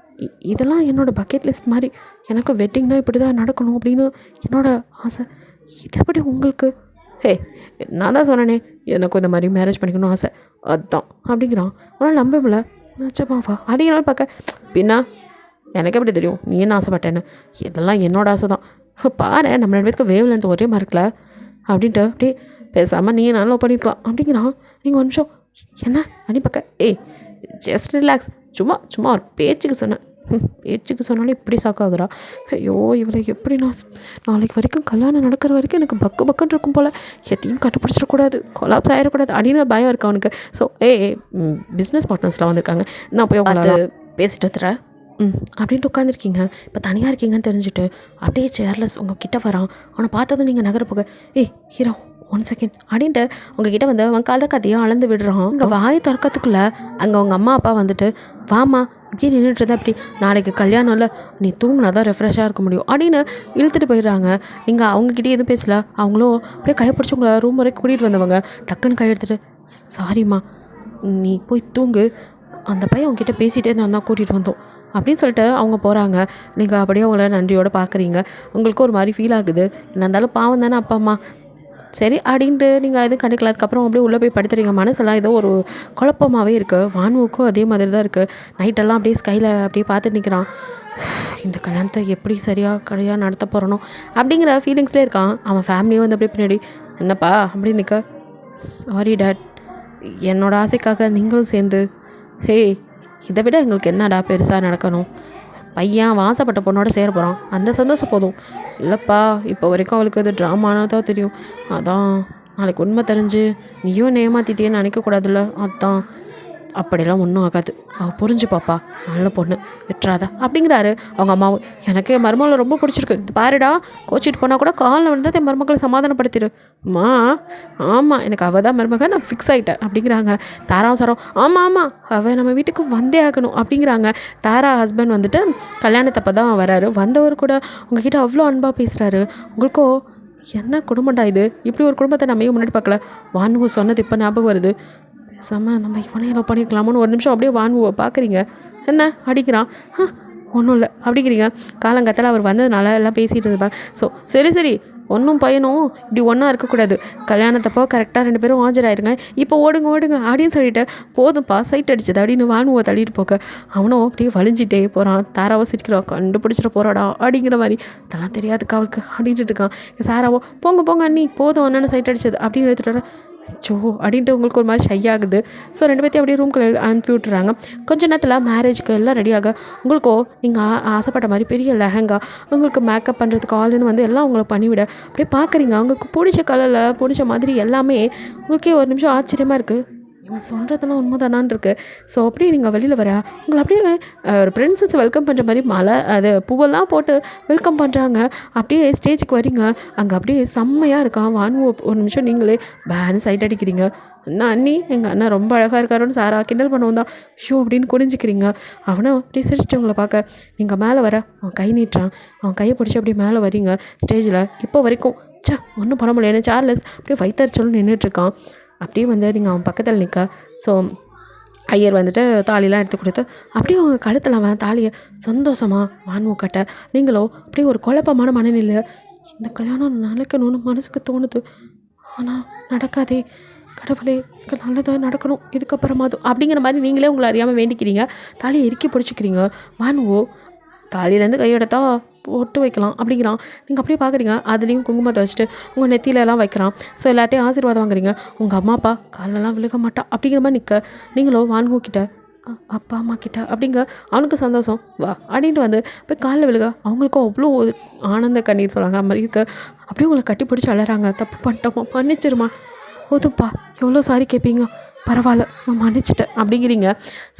இதெல்லாம் என்னோடய பக்கெட் லிஸ்ட் மாதிரி, எனக்கு வெட்டிங்னா இப்படி தான் நடக்கணும் அப்படின்னு என்னோடய ஆசை. இது எப்படி உங்களுக்கு? நான் தான் சொன்னேனே எனக்கு இந்த மாதிரி மேரேஜ் பண்ணிக்கணும் ஆசை, அதுதான் அப்படிங்கிறான். ஆனால் நம்பல. நிச்சயமாவா அப்படிங்கிறாலும் பார்க்க பின்னா எனக்கு எப்படி தெரியும் நீ என்ன ஆசைப்பட்டேன்னு? இதெல்லாம் என்னோட ஆசை தான். பாரு நம்ம 2 பேருக்கு வேவ் லென்த் ஒரே மாதிரி இருக்கல அப்படின்ட்டு அப்படியே பேசாமல் நீ நல்லா பண்ணியிருக்கலாம் அப்படிங்கிறான். நீங்கள் ஒரு நிமிஷம் என்ன அப்படின்னு பார்க்க ஜஸ்ட் ரிலாக்ஸ், சும்மா ஒரு பேச்சுக்கு சொன்னேன். பேச்சுக்கு சொன்னாலும் இப்படி சாக்காகிறா. ஐயோ இவளை எப்படி நான் நாளைக்கு வரைக்கும் கல்யாணம் நடக்கிற வரைக்கும் எனக்கு பக்குன்னு இருக்கும் போல், எதையும் கண்டுபிடிச்சிடக்கூடாது, கொலாப்ஸ் ஆகிடக்கூடாது அப்படின்னு பயம் இருக்கு அவனுக்கு. ஸோ பிஸ்னஸ் பார்ட்னர்ஸ்லாம் வந்திருக்காங்க, நான் போய் உங்களை பேசிட்டு வந்துடுறேன் அப்படின்ட்டு உட்காந்துருக்கீங்க. இப்போ தனியாக இருக்கீங்கன்னு தெரிஞ்சுட்டு அப்படியே சேர்லெஸ் உங்கள் கிட்ட வரான். அவனை பார்த்ததும் நீங்கள் நகர போக ஹீரோ 1 செகண்ட் அப்படின்ட்டு உங்ககிட்ட வந்து அவன் கதையாக அளந்து விடுறான். இங்கே வாய் திறக்கிறதுக்குள்ளே அங்கே உங்கள் அம்மா அப்பா வந்துட்டு வாமா இப்படி நின்றுட்டு இருந்தா அப்படி, நாளைக்கு கல்யாணம் இல்லை, நீ தூங்கினா தான் ரெஃப்ரெஷ்ஷாக இருக்க முடியும் அப்படின்னு இழுத்துட்டு போயிடுறாங்க. நீங்கள் அவங்கக்கிட்டே எதுவும் பேசல. அவங்களும் அப்படியே கைப்பிடிச்சி உங்களை ரூம் வரைக்கும் கூட்டிகிட்டு வந்தவங்க டக்குன்னு கை எடுத்துகிட்டு சாரிம்மா நீ போய் தூங்கு, அந்த பையன் உங்ககிட்ட பேசிகிட்டே நான் தான் கூட்டிகிட்டு வந்தோம் அப்படின்னு சொல்லிட்டு அவங்க போகிறாங்க. நீங்கள் அப்படியே அவங்கள நன்றியோடு பார்க்குறீங்க. உங்களுக்கு ஒரு மாதிரி ஃபீல் ஆகுது. என்ன இருந்தாலும் பாவம் தானே அப்பா அம்மா, சரி அப்படின்ட்டு நீங்கள் எதுவும் கண்டுக்கல. அதுக்கப்புறம் அப்படியே உள்ளே போய் படுத்துறீங்க. மனசெல்லாம் ஏதோ ஒரு குழப்பமாகவே இருக்குது. வானுவுக்கும் அதே மாதிரி தான் இருக்குது. நைட்டெல்லாம் அப்படியே ஸ்கையில் அப்படியே பார்த்துட்டு நிற்கிறான். இந்த கல்யாணத்தை எப்படி சரியாக நடத்த போகிறனோ அப்படிங்கிற ஃபீலிங்ஸ்லேயே இருக்கான். அவன் ஃபேமிலியும் வந்து அப்படியே பின்னாடி என்னப்பா அப்படின்னு நிற்க, சாரி டேட், என்னோடய ஆசைக்காக நீங்களும் சேர்ந்து இதை விட எங்களுக்கு என்னடா பெருசாக நடக்கணும், பையன் வாசப்பட்ட பொண்ணோட சேர போகிறான், அந்த சந்தோஷம் போதும். இல்லைப்பா இப்போ வரைக்கும் அவளுக்கு அது ட்ராமானதான் தெரியும், அதான் நாளைக்கு உண்மை தெரிஞ்சு நீயும் ஏமாத்திட்டேன்னு நினைக்கக்கூடாதுல்ல, அதான். அப்படிலாம் ஒன்றும் ஆகாது, அவள் புரிஞ்சுப்பாப்பா, நல்ல பொண்ணு, விட்டுறாத அப்படிங்கிறாரு அவங்க அம்மாவும். எனக்கு என் மருமகளை ரொம்ப பிடிச்சிருக்கு, இந்த பாருடா கோச்சிட்டு போனால் கூட காலில் வந்து என் மருமகளை சமாதானப்படுத்திடு. அம்மா ஆமாம் எனக்கு அவள் தான் மருமக, நான் ஃபிக்ஸ் ஆகிட்டேன் அப்படிங்கிறாங்க. தாராவும் சாரம் ஆமாம் அவள் நம்ம வீட்டுக்கு வந்தே ஆகணும் அப்படிங்கிறாங்க. தாரா ஹஸ்பண்ட் வந்துட்டு கல்யாணத்தப்போ தான் வராரு. வந்தவர் கூட உங்ககிட்ட அவ்வளோ அன்பாக பேசுகிறாரு. உங்களுக்கோ என்ன குடும்பம்டா இது, இப்படி ஒரு குடும்பத்தை நம்ம முன்னாடி பார்க்கல. வானு சொன்னது இப்போ ஞாபகம் வருது, பேசாமல் நம்ம இவனே எல்லாம் பண்ணிக்கலாமோன்னு ஒரு நிமிஷம் அப்படியே வானுவை பார்க்குறீங்க. என்ன அடிக்கிறான், ஒன்றும் இல்லை அப்படிங்கிறீங்க. காலங்கத்தில் அவர் வந்ததுனால எல்லாம் பேசிகிட்டு இருப்பாங்க. ஸோ சரி ஒன்றும் பையனும் இப்படி ஒன்றா இருக்கக்கூடாது, கல்யாணத்தப்போ கரெக்டாக 2 பேரும் ஆஜராயிருங்க, இப்போ ஓடுங்க அப்படின்னு சொல்லிட்டு போதும்ப்பா சைட் அடிச்சது அப்படின்னு வானுவை தள்ளிட்டு போக அவனும் அப்படியே வலிஞ்சிட்டே போகிறான். தாராவோ சிரிக்கிறான், கண்டுபிடிச்சிட்டு போகிறாடா அப்படிங்கிற மாதிரி. இதெல்லாம் தெரியாதுக்கா அவளுக்கு அப்படின்ட்டு இருக்கான். சாராவோ போங்க அண்ணி போதும் அண்ணன்னு சைட் அடிச்சது அப்படின்னு எடுத்துகிட்டு வர சோ அப்படின்ட்டு உங்களுக்கு ஒரு மாதிரி ஷை ஆகுது. ஸோ 2 பேர்த்தையும் அப்படியே ரூம்குள்ளே அனுப்பி விட்டுறாங்க. கொஞ்ச நேரத்தில் மேரேஜ்க்கு எல்லாம் ரெடியாக உங்களுக்கோ நீங்கள் ஆசைப்பட்ட மாதிரி பெரிய லெஹங்கா, உங்களுக்கு மேக்கப் பண்ணுறதுக்கு ஆளுன்னு வந்து எல்லாம் உங்களை பண்ணிவிட அப்படியே பார்க்குறீங்க. உங்களுக்கு பிடிச்ச கலரில் பிடிச்ச மாதிரி எல்லாமே உங்களுக்கே ஒரு நிமிஷம் ஆச்சரியமாக இருக்குது, இவன் சொல்கிறதெல்லாம் உண்மைதானான் இருக்குது. ஸோ அப்படியே நீங்கள் வெளியில் வர உங்களை அப்படியே ஒரு பிரின்சஸ் வெல்கம் பண்ணுற மாதிரி மலை அது பூவெல்லாம் போட்டு வெல்கம் பண்ணுறாங்க. அப்படியே ஸ்டேஜுக்கு வரீங்க. அங்கே அப்படியே செம்மையாக இருக்கான். வானு ஒரு நிமிஷம் நீங்களே பேனு சைட் அடிக்கிறீங்க. அண்ணா அண்ணி எங்கள் அண்ணா ரொம்ப அழகாக இருக்காருன்னு சாரா கிண்டல் பண்ணுவோம் தான் ஷோ அப்படின்னு குடிஞ்சிக்கிறீங்க. அவனை அப்படியே சிரிச்சிட்டு உங்களை பார்க்க நீங்கள் மேலே வர அவன் கை நீட்டுறான். அவன் கையை பிடிச்சி அப்படியே மேலே வரீங்க. ஸ்டேஜில் இப்போ வரைக்கும் ஒன்றும் பண்ண முடியல, ஏன்னா சார்லஸ் அப்படியே வயிற்றுச்சொல்னு நின்றுட்டுருக்கான். அப்படியே வந்து நீங்கள் அவன் பக்கத்தில் நிற்க ஸோ ஐயர் வந்துட்டு தாலிலாம் எடுத்து கொடுத்து அப்படியே அவங்க கழுத்தில் அவன் தாலியை சந்தோஷமாக வானுவ கட்ட நீங்களோ அப்படியே ஒரு குழப்பமான மனநிலை. இந்த கல்யாணம் நடக்கணும்னு மனசுக்கு தோணுது, ஆனால் நடக்காதே, கடவுளே எனக்கு நல்லதாக நடக்கணும் இதுக்கப்புறமாதும் அப்படிங்கிற மாதிரி நீங்களே உங்களை அறியாமல் வேண்டிக்கிறீங்க. தாலியை இறுக்கி பிடிச்சிக்கிறீங்க. வானுவோ தாலியிலேருந்து கையெடுத்தா போட்டு வைக்கலாம் அப்படிங்கிறான். நீங்கள் அப்படியே பார்க்குறீங்க, அதுலேயும் குங்குமத்தை வச்சுட்டு உங்கள் நெத்தியிலலாம் வைக்கிறான். ஸோ எல்லாட்டையும் ஆசீர்வாதம் வாங்குறீங்க. உங்கள் அம்மா அப்பா காலெல்லாம் விழுக மாட்டா அப்படிங்கிற மாதிரி நிற்க, நீங்களோ வான்கு கிட்ட அப்பா அம்மா கிட்ட அப்படிங்க அவனுக்கு சந்தோஷம் வா அப்படின்ட்டு வந்து போய் காலில் விழுக, அவங்களுக்கும் அவ்வளோ ஒரு ஆனந்த கண்ணீர் சொல்லாங்க அது மாதிரி இருக்க. அப்படியே உங்களை கட்டி பிடிச்சி அழறாங்க. தப்பு பண்ணிட்டோமா, மன்னிச்சிருமா, போதும்ப்பா, எவ்வளோ சாரி கேட்பீங்க, பரவாயில்ல நான் மன்னிச்சிட்டேன் அப்படிங்கிறீங்க.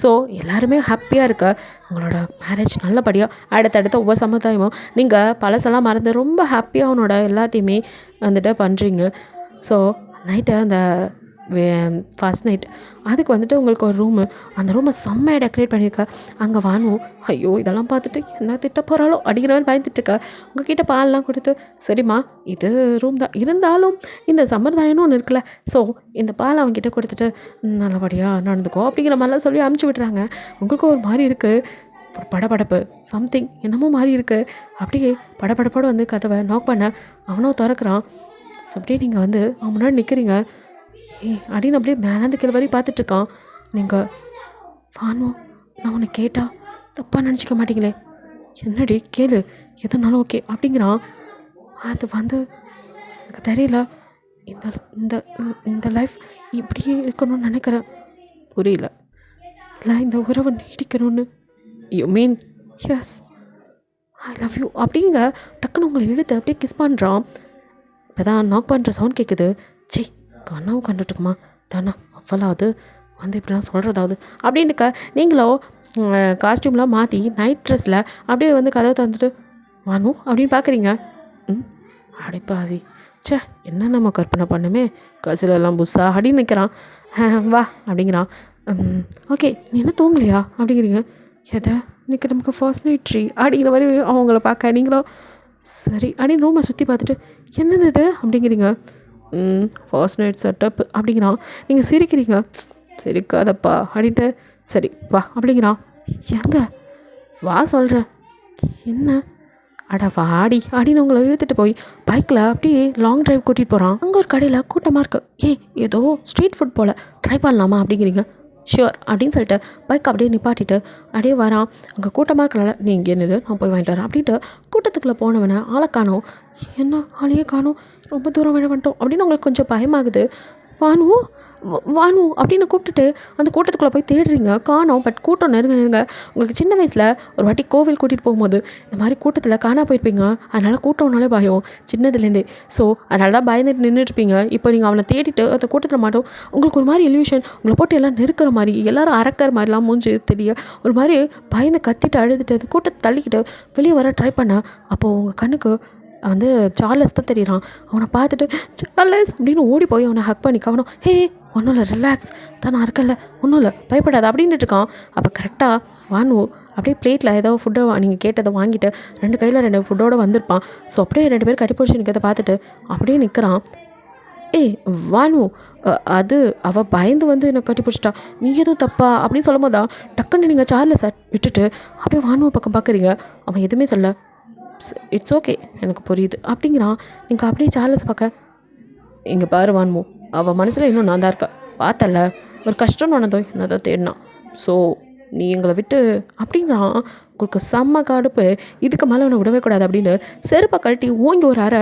ஸோ எல்லாருமே ஹாப்பியாக இருக்க, உங்களோட மேரேஜ் நல்லபடியாக அடுத்தடுத்த ஒவ்வொரு சமுதாயமும் நீங்கள் பழசெல்லாம் மறந்து ரொம்ப ஹாப்பியாக அவனோட எல்லாத்தையுமே வந்துட்டு பண்ணுறீங்க. ஸோ நைட்டு அந்த ஃபர்ஸ்ட் நைட் அதுக்கு வந்துட்டு உங்களுக்கு ஒரு ரூமு, அந்த ரூமை செம்மையாக டெக்கரேட் பண்ணியிருக்க. அங்கே வானுவோம், ஐயோ இதெல்லாம் பார்த்துட்டு என்ன திட்ட போகிறாளோ அப்படிங்கிற மாதிரி பயந்துட்டுருக்க. உங்ககிட்ட பால்லாம் கொடுத்து, சரிம்மா இது ரூம் தான், இருந்தாலும் இந்த சம்பிரதாயம்னு ஒன்று இருக்குல்ல, ஸோ இந்த பால் அவங்ககிட்ட கொடுத்துட்டு நல்லபடியாக நடந்துக்கோ அப்படிங்கிற மாதிரிலாம் சொல்லி அமுச்சு விட்றாங்க. உங்களுக்கு ஒரு மாதிரி இருக்குது, ஒரு படபடப்பு சம்திங் என்னமோ மாதிரி இருக்குது. அப்படியே படபடப்போடு வந்து கதவை நாக் பண்ண அவனும் திறக்கிறான். ஸோ அப்படியே நீங்கள் வந்து அவன் முன்னாடி நிற்கிறீங்க. அப்படின்னு அப்படியே மேலேருந்து கீழே வரையும் பார்த்துட்ருக்கான். நீங்கள் வானு நான் உன்னை கேட்டா தப்பாக நினச்சிக்க மாட்டீங்களே, என்னடி கேளு எதுனாலும் ஓகே அப்படிங்கிறான். அது வந்து எனக்கு தெரியல, இந்த இந்த இந்த லைஃப் இப்படியே இருக்கணும்னு நினைக்கிறேன். புரியல, இல்லை இந்த உறவை நீடிக்கணும்னு. You mean yes I love you அப்படிங்க டக்குன்னு உங்களை இழுத்து அப்படியே கிஸ் பண்ணுறான். இப்போ தான் நாக் பண்ணுற சவுண்ட் கேட்குது. சி கனவு கண்டுட்டுக்குமா தானே அவ்வளோது வந்து இப்படிலாம் சொல்கிறதாவது அப்படின்னுக்க, நீங்களோ காஸ்டியூம்லாம் மாற்றி நைட் ட்ரெஸ்ஸில் அப்படியே வந்து கதவை தந்துட்டு வானு அப்படின்னு பார்க்குறீங்க. அடைப்பாவி, சே என்ன நம்ம கற்பனை பண்ணுமே, கசிலெல்லாம் புதுசா அப்படின்னு நிற்கிறான். வா அப்படிங்கிறான். ஓகே நீ என்ன தூங்கலையா அப்படிங்கிறீங்க. எதை இன்னைக்கு நமக்கு ஃபர்ஸ்ட் நைட் ட்ரீ அப்படிங்கிற மாதிரி அவங்கள பார்க்க, நீங்களோ சரி அப்படின்னு ரூமை சுற்றி பார்த்துட்டு என்னது இது அப்படிங்கிறீங்க. ஃபர்ஸ்ட் நைட் செட்டப் அப்படிங்கிறான். நீங்கள் சிரிக்கிறீங்க. சிரிக்காதப்பா அப்படின்ட்டு சரி வா அப்படிங்கிறான். எங்க வா சொல்கிறேன், என்ன அட வாடி அப்படின்னு உங்களை இழுத்துட்டு போய் பைக்கில் அப்படியே லாங் ட்ரைவ் கூட்டிகிட்டு போகிறான். அங்கே ஒரு கடையில் கூட்டமாக இருக்குது. ஏதோ ஸ்ட்ரீட் ஃபுட் போல் ட்ரை பண்ணலாமா அப்படிங்கிறீங்க. ஷியோர் அப்படின்னு சொல்லிட்டு பைக் அப்படியே நிப்பாட்டிட்டு அப்படியே வரான். அங்கே கூட்டமாக இருக்கனால நீ இங்கே நின்று நான் போய் வாங்கிட்டு வரேன் அப்படின்ட்டு கூட்டத்துக்குள்ளே போனவனை ஆளை காணோம். என்ன ஆளையே காணோம், ரொம்ப தூரம் வந்துட்டோம் அப்படின்னு உங்களுக்கு கொஞ்சம் பயமாகுது. வானு வானு அப்படின்னு கூப்பிட்டுட்டு அந்த கூட்டத்துக்குள்ளே போய் தேடுறீங்க, காணோம். பட் கூட்டம் நெருங்க உங்களுக்கு சின்ன வயசில் ஒரு வாட்டி கோவில் கூட்டிகிட்டு போகும்போது இந்த மாதிரி கூட்டத்தில் காணா போயிருப்பீங்க. அதனால் கூட்டம்னாலே பயம் சின்னதுலேருந்தே. ஸோ அதனால தான் பயந்துட்டு நின்றுட்டுருப்பீங்க. இப்போ நீங்கள் அவனை தேடிட்டு அந்த கூட்டத்தில் மாட்டோம், உங்களுக்கு ஒரு மாதிரி இல்யூஷன், உங்களை போட்டு எல்லாம் நெருக்கிற மாதிரி எல்லோரும் அறக்கிற மாதிரிலாம் மூஞ்சி தெரிய ஒரு மாதிரி பயந்து கத்திட்டு அழுதுட்டு அந்த கூட்டத்தை தள்ளிக்கிட்டு வெளியே வர ட்ரை பண்ண, அப்போது உங்கள் கண்ணுக்கு வந்து சார்லஸ் தான் தெரியுறான். அவனை பார்த்துட்டு சார்லஸ் அப்படின்னு ஓடி போய் அவனை ஹக் பண்ணிக்க. அவனும் ஹே ஒன்றும் இல்லை ரிலாக்ஸ் தான் நான் இருக்கல, ஒன்றும் இல்லை பயப்படாது அப்படின்ட்டு இருக்கான். அப்போ கரெக்டாக வானு அப்படியே பிளேட்டில் ஏதோ ஃபுட்டை நீங்கள் கேட்டதை வாங்கிட்டு 2 கையில் 2 ஃபுட்டோடு வந்திருப்பான். ஸோ அப்படியே 2 பேர் கட்டி பிடிச்சி நிற்கிறத பார்த்துட்டு அப்படியே நிற்கிறான். வானு அது அவள் பயந்து வந்து என்னை கட்டி பிடிச்சிட்டா, நீ எதுவும் தப்பா அப்படின்னு சொல்லும் போது தான் டக்குன்னு நீங்கள் சார்லஸை விட்டுட்டு அப்படியே வானுவை பக்கம் பார்க்குறீங்க. அவன் எதுவுமே சொல்ல, இட்ஸ் ஓகே எனக்கு புரியுது அப்படிங்கிறான். நீங்கள் அப்படியே சார்லஸ் பார்க்க, இங்கே பாரு வான்மோ, அவள் மனசில் இன்னும் நான் தான் இருக்கேன், பார்த்தல ஒரு கஷ்டம் ஆனதோ என்ன தான் தேடினான், ஸோ நீ எங்களை விட்டு அப்படிங்கிறான். உங்களுக்கு செம்ம கடுப்பு, இதுக்கு மேலே அவனை விடவே கூடாது அப்படின்னு செருப்பை கழட்டி ஓங்கி ஒரு அரை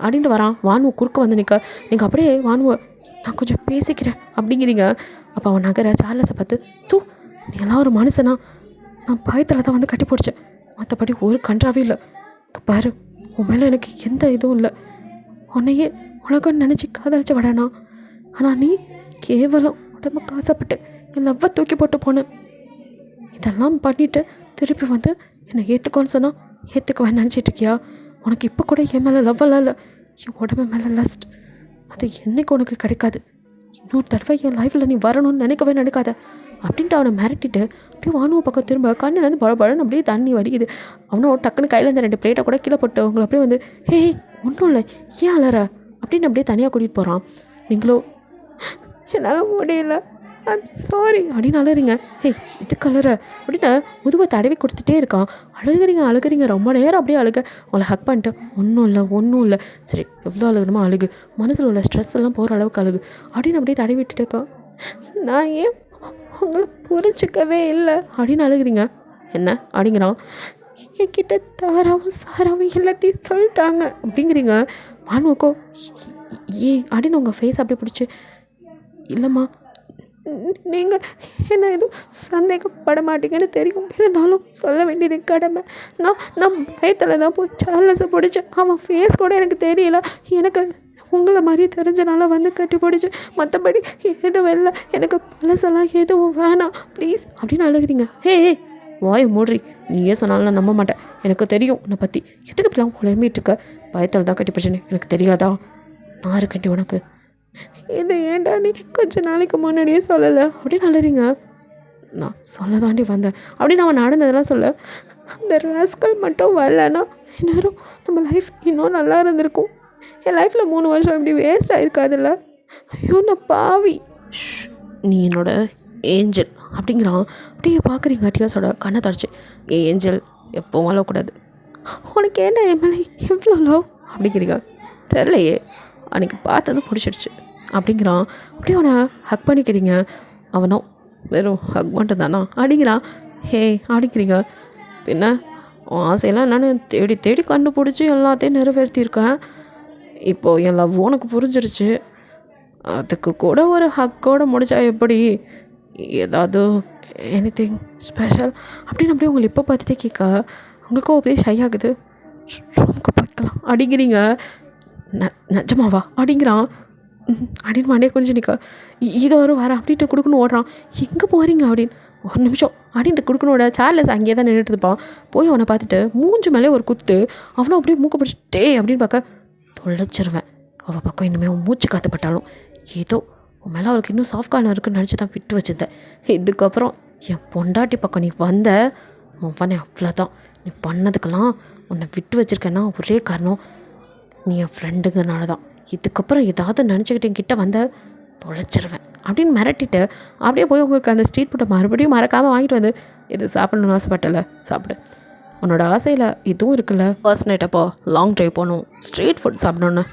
அப்படின்ட்டு வரான். வானு குறுக்க வந்து நிற்க, நீங்கள் அப்படியே வானுவை நான் கொஞ்சம் பேசிக்கிறேன் அப்படிங்கிறீங்க. அப்போ அவன் நகர சார்லஸை பார்த்து நீ எல்லாம் ஒரு மனுஷனா, நான் பயத்தில் தான் வந்து கட்டி பிடிச்சேன், மற்றபடி ஒரு கன்றாவே இல்லை, பாரு உன் மேலே எனக்கு எந்த இதுவும் இல்லை, உன்னையே உலகம்னு நினச்சி காதலிச்சு விடனா, ஆனால் நீ கேவலம் உடம்புக்கு ஆசைப்பட்டு என் லவ்வை தூக்கி போட்டு போனேன், இதெல்லாம் பண்ணிவிட்டு திருப்பி வந்து என்னை ஏற்றுக்கோன்னு சொன்னால் ஏற்றுக்குவேன் நினச்சிட்ருக்கியா? உனக்கு இப்போ கூட என் மேலே லவ்வெல்லாம் இல்லை, என் உடம்பு மேலே லஸ்ட், அது என்றைக்கு உனக்கு கிடைக்காது, இன்னொரு தடவை என் லைஃப்பில் நீ வரணும்னு நினைக்காத அப்படின்ட்டு அவனை மிரட்டிட்டு அப்படியே வானுவ பக்கம் திரும்ப கண்ணிலேருந்து பழன்னு அப்படியே தண்ணி வடிக்குது. அவனும் டக்குன்னு கையில் இருந்த 2 பிளேட்டை கூட கீழே போட்டு அவங்களை அப்படியே வந்து ஒன்றும் இல்லை ஏன் அலற அப்படின்னு அப்படியே தனியாக கூட்டிகிட்டு போகிறான். நீங்களோ என்னால் முடியல, ஐம் சாரி அப்படின்னு அழுகிறீங்க. இது கலர அப்படின்னு முதுவை தடவி கொடுத்துட்டே இருக்கான். அழுகிறீங்க ரொம்ப நேரம் அப்படியே அழுக. அவளை ஹக் பண்ணிட்டு ஒன்றும் இல்லை சரி எவ்வளோ அழுகணுமோ அழுகு, மனசில் உள்ள ஸ்ட்ரெஸ் எல்லாம் போகிற அளவுக்கு அழுகு அப்படின்னு அப்படியே தடவி விட்டுட்டே இருக்கான். நான் ஏன் உங்களை புரிஞ்சிக்கவே இல்லை அப்படின்னு அழுகிறீங்க. என்ன அப்படிங்கிறான். என்கிட்ட தாராவும் சாராவும் எல்லாத்தையும் சொல்லிட்டாங்க அப்படிங்கிறீங்க. வானுக்கோ ஏன் அப்படின்னு உங்கள் ஃபேஸ் அப்படி பிடிச்சி, இல்லைம்மா நீங்கள் என்ன எதுவும் சந்தேகப்பட மாட்டீங்கன்னு தெரியும், இருந்தாலும் சொல்ல வேண்டியது கடமை. நான் பயத்தில் தான் போய் சார்லஸை பிடிச்சேன். அவன் ஃபேஸ் கூட எனக்கு தெரியல. எனக்கு உங்களை மாதிரி தெரிஞ்சனால வந்து கட்டி பிடிச்சி, மற்றபடி எதுவும் இல்லை. எனக்கு பழசெல்லாம் எதுவும் வேணாம் ப்ளீஸ் அப்படின்னு அழுகிறீங்க. வாயை மூடுறி. நீயே சொன்னாலும் நான் நம்ப மாட்டேன். எனக்கு தெரியும் உன்னை பற்றி. எதுக்கு இப்படிலாம் குழம்பிட்டு இருக்க? பயத்தில் தான் கட்டி பிடிச்சேன்னு எனக்கு தெரியாதா? நான் இருக்கேன்டி உனக்கு. இது ஏன்டா நீ கொஞ்ச நாளைக்கு முன்னாடியே சொல்லலை அப்படின்னு அழுறீங்க. நான் சொல்ல தாண்டி வந்தேன் அப்படின்னு அவன் நடந்ததெல்லாம் சொல்ல, அந்த ராஸ்கல் மட்டும் வரலன்னா இந்நேரம் நம்ம லைஃப் இன்னும் நல்லா இருந்திருக்கும். என் லைஃப்பில் 3 வருஷம் இப்படி வேஸ்ட் ஆகிருக்காதுல்ல. ஐயோ நான் பாவி. நீ என்னோட ஏஞ்சல் அப்படிங்கிறான். அப்படியே பார்க்குறீங்க டியாஸோட கண்ணை தொடச்சி. ஏஞ்சல் எப்போவும் அழக்கூடாது. உனக்கு என்ன என் மேலே எவ்வளோ லவ் அப்படிங்கிறீங்க. தெரிலையே, அன்றைக்கி பார்த்தது பிடிச்சிடுச்சு அப்படிங்கிறான். அப்படியே அவனை ஹக் பண்ணிக்கிறீங்க. அவனும் வெறும் ஹக் மட்டும் தானா அப்படிங்கிறான். அப்படிங்கிறீங்க. பின்ன ஆசையெல்லாம் என்னென்னு தேடி தேடி கண்டுபிடிச்சி எல்லாத்தையும் நிறைவேற்றியிருக்கேன். இப்போது என் லவ் உனக்கு புரிஞ்சிருச்சு. அதுக்கு கூட ஒரு ஹக்கோடு முடிச்சா எப்படி? ஏதாவது எனிதிங் ஸ்பெஷல் அப்படின்னு அப்படியே உங்களை இப்போ பார்த்துட்டே கேட்க உங்களுக்கும் அப்படியே ஷை ஆகுது. ரூமுக்கு போய்க்கலாம் அப்படிங்கிறீங்க. நிஜமாவா அப்படிங்கிறான். அப்படின்னு மண்டே கொஞ்சம் நிற்க, இதோ ஒரு வரேன் அப்படின்ட்டு கொடுக்கணும் ஓடுறான். எங்கே போகிறீங்க அப்படின்னு. ஒரு நிமிஷம் அப்படின்ட்டு கொடுக்கணும்ட. சார்லஸ் அங்கேயே தான் நின்றுட்டு இருப்பான். போய் அவனை பார்த்துட்டு மூஞ்சு மேலே ஒரு குத்து. அவனும் அப்படியே மூக்க பிடிச்சிட்டே அப்படின்னு பார்க்க தொலைச்சிருவேன். அவள் பக்கம் இனிமேல் அவன் மூச்சு காத்துப்பட்டாலும் ஏதோ உன் மேலே அவளுக்கு இன்னும் சாஃப்ட் கார்னர் இருக்குன்னு நினச்சி தான் விட்டு வச்சுருந்தேன். இதுக்கப்புறம் என் பொண்டாட்டி பக்கம் நீ வந்த உன் பண்ண அவ்வளோதான். நீ பண்ணதுக்கெல்லாம் உன்னை விட்டு வச்சுருக்கேன்னா ஒரே காரணம் நீ என் ஃப்ரெண்டுங்கிறனால தான். இதுக்கப்புறம் ஏதாவது நினச்சிக்கிட்டு என்கிட்ட வந்த தொலைச்சிருவேன் அப்படின்னு மிரட்டிட்டு அப்படியே போய் உங்களுக்கு அந்த ஸ்ட்ரீட் ஃபுட்டை மறுபடியும் மறக்காமல் வாங்கிட்டு வந்து, இது சாப்பிடணும்னு ஆசைப்பட்டல சாப்பிடு. உன்னோட ஆசையில் இதுவும் இருக்குல்ல, ஃபர்ஸ்ட் நைட் அப்போ லாங் ட்ரைவ் போகணும், ஸ்ட்ரீட் ஃபுட் சாப்பிடணுன்னு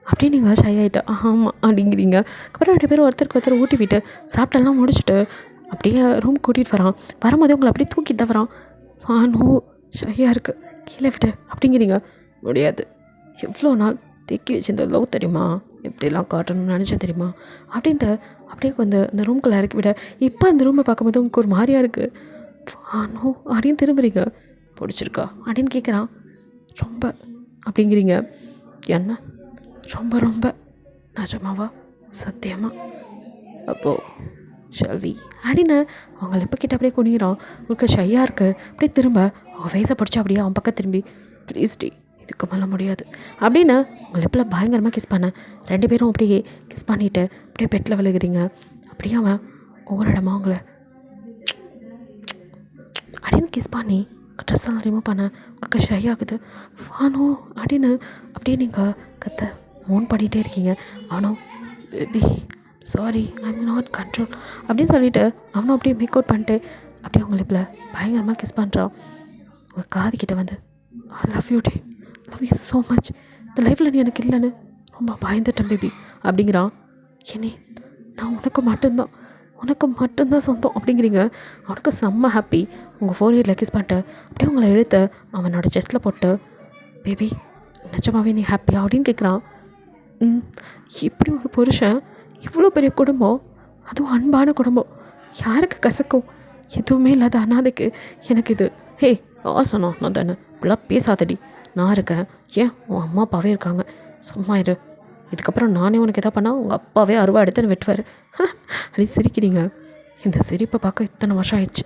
அப்படின்னு நீங்கள் ஷை ஆகிட்டு ஆமாம் அப்படிங்கிறீங்க. அப்புறம் 2 பேரும் ஒருத்தருக்கு ஒருத்தர் ஊட்டி விட்டு சாப்பிட்டெல்லாம் முடிச்சுட்டு அப்படியே ரூம் கூட்டிகிட்டு வரான். வரும்போதே உங்களை அப்படியே தூக்கிட்டு தான் வரான். வானோ ஷையாக இருக்குது, கீழே விட்டு அப்படிங்கிறீங்க. முடியாது, எவ்வளோ நாள் தேக்கி வச்சிருந்த லவ் தெரியுமா, எப்படிலாம் காட்டணும்னு நினச்சேன் தெரியுமா அப்படின்ட்டு அப்படியே கொஞ்சம் இந்த ரூம்குள்ளே இறக்கி விட, இப்போ அந்த ரூமை பார்க்கும்போது உங்களுக்கு ஒரு மாதிரியாக இருக்குது. வானோ அப்படின்னு திரும்புறீங்க. பிடிச்சிருக்கா அப்படின்னு கேட்குறான். ரொம்ப அப்படிங்கிறீங்க. என்ன ரொம்ப ரொம்ப நிஜமாவா சத்தியமா? அப்போது ஷெல்வி அப்படின்னு அவங்க லிப்பக்கிட்ட அப்படியே குனிகிறான். உங்களுக்கு ஷையாக இருக்குது. அப்படியே திரும்ப அவங்க ஃபேஸை பிடிச்சி அப்படியே அவன் பக்கம் திரும்பி, ப்ளீஸ் டி இதுக்கு மேலே முடியாது அப்படின்னு உங்கள் லிப்பில் பயங்கரமாக கிஸ் பண்ண. 2 பேரும் அப்படியே கிஸ் பண்ணிவிட்டு அப்படியே பெட்டில் விழுகிறீங்க. அப்படியே அவன் ஒவ்வொரு இடமா அவங்கள அப்படின்னு கிஸ் பண்ணி ட்ரெஸ் எல்லாம் ரிமூவ் பண்ண உங்களுக்கு ஷை ஆகுது. வானோ அப்படின்னு அப்படியே நீங்கள் கத்த மோன் பண்ணிகிட்டே இருக்கீங்க. அவனும் baby sorry I'm not control அப்படின்னு சொல்லிவிட்டு அவனும் அப்படியே மேக் அவுட் பண்ணிட்டு அப்படியே உங்கள் லிப்பில் பயங்கரமாக கிஸ் பண்ணுறான். உங்கள் காதுகிட்ட வந்து ஐ love you day, love you so much, இந்த லைஃப்பில் நீ எனக்கு இல்லைன்னு ரொம்ப பயந்துட்டேன் பேபி அப்படிங்கிறான். என்னே நான் உனக்கு மட்டும்தான் சொந்தம் அப்படிங்கிறீங்க. அவனுக்கு செம்ம ஹாப்பி. உங்கள் 4 கிஸ் பண்ணிட்டு அப்படியே உங்களை இழுத்து அவனோட செஸ்ட்டில் போட்டு, பேபி நிஜமாவே நீ ஹாப்பியா அப்படின்னு கேட்குறான். இப்படி ஒரு புருஷன், இவ்வளோ பெரிய குடும்பம், அதுவும் அன்பான குடும்பம், யாருக்கு கசக்கும்? எதுவுமே இல்லாத அனாதைக்கு எனக்கு இது. யார் சொன்னோம் நான் தானே, இப்படிலாம் பேசாதடி, நான் இருக்கேன், ஏன் உன் அம்மா அப்பாவே இருக்காங்க, சும்மா இரு. இதுக்கப்புறம் நானே உனக்கு எதாவது பண்ணால் உங்கள் அப்பாவே அருவா எடுத்துன்னு வெட்டுவார் அப்படி சிரிக்கிறீங்க. இந்த சிரிப்பை பார்க்க இத்தனை வருஷம் ஆயிடுச்சு.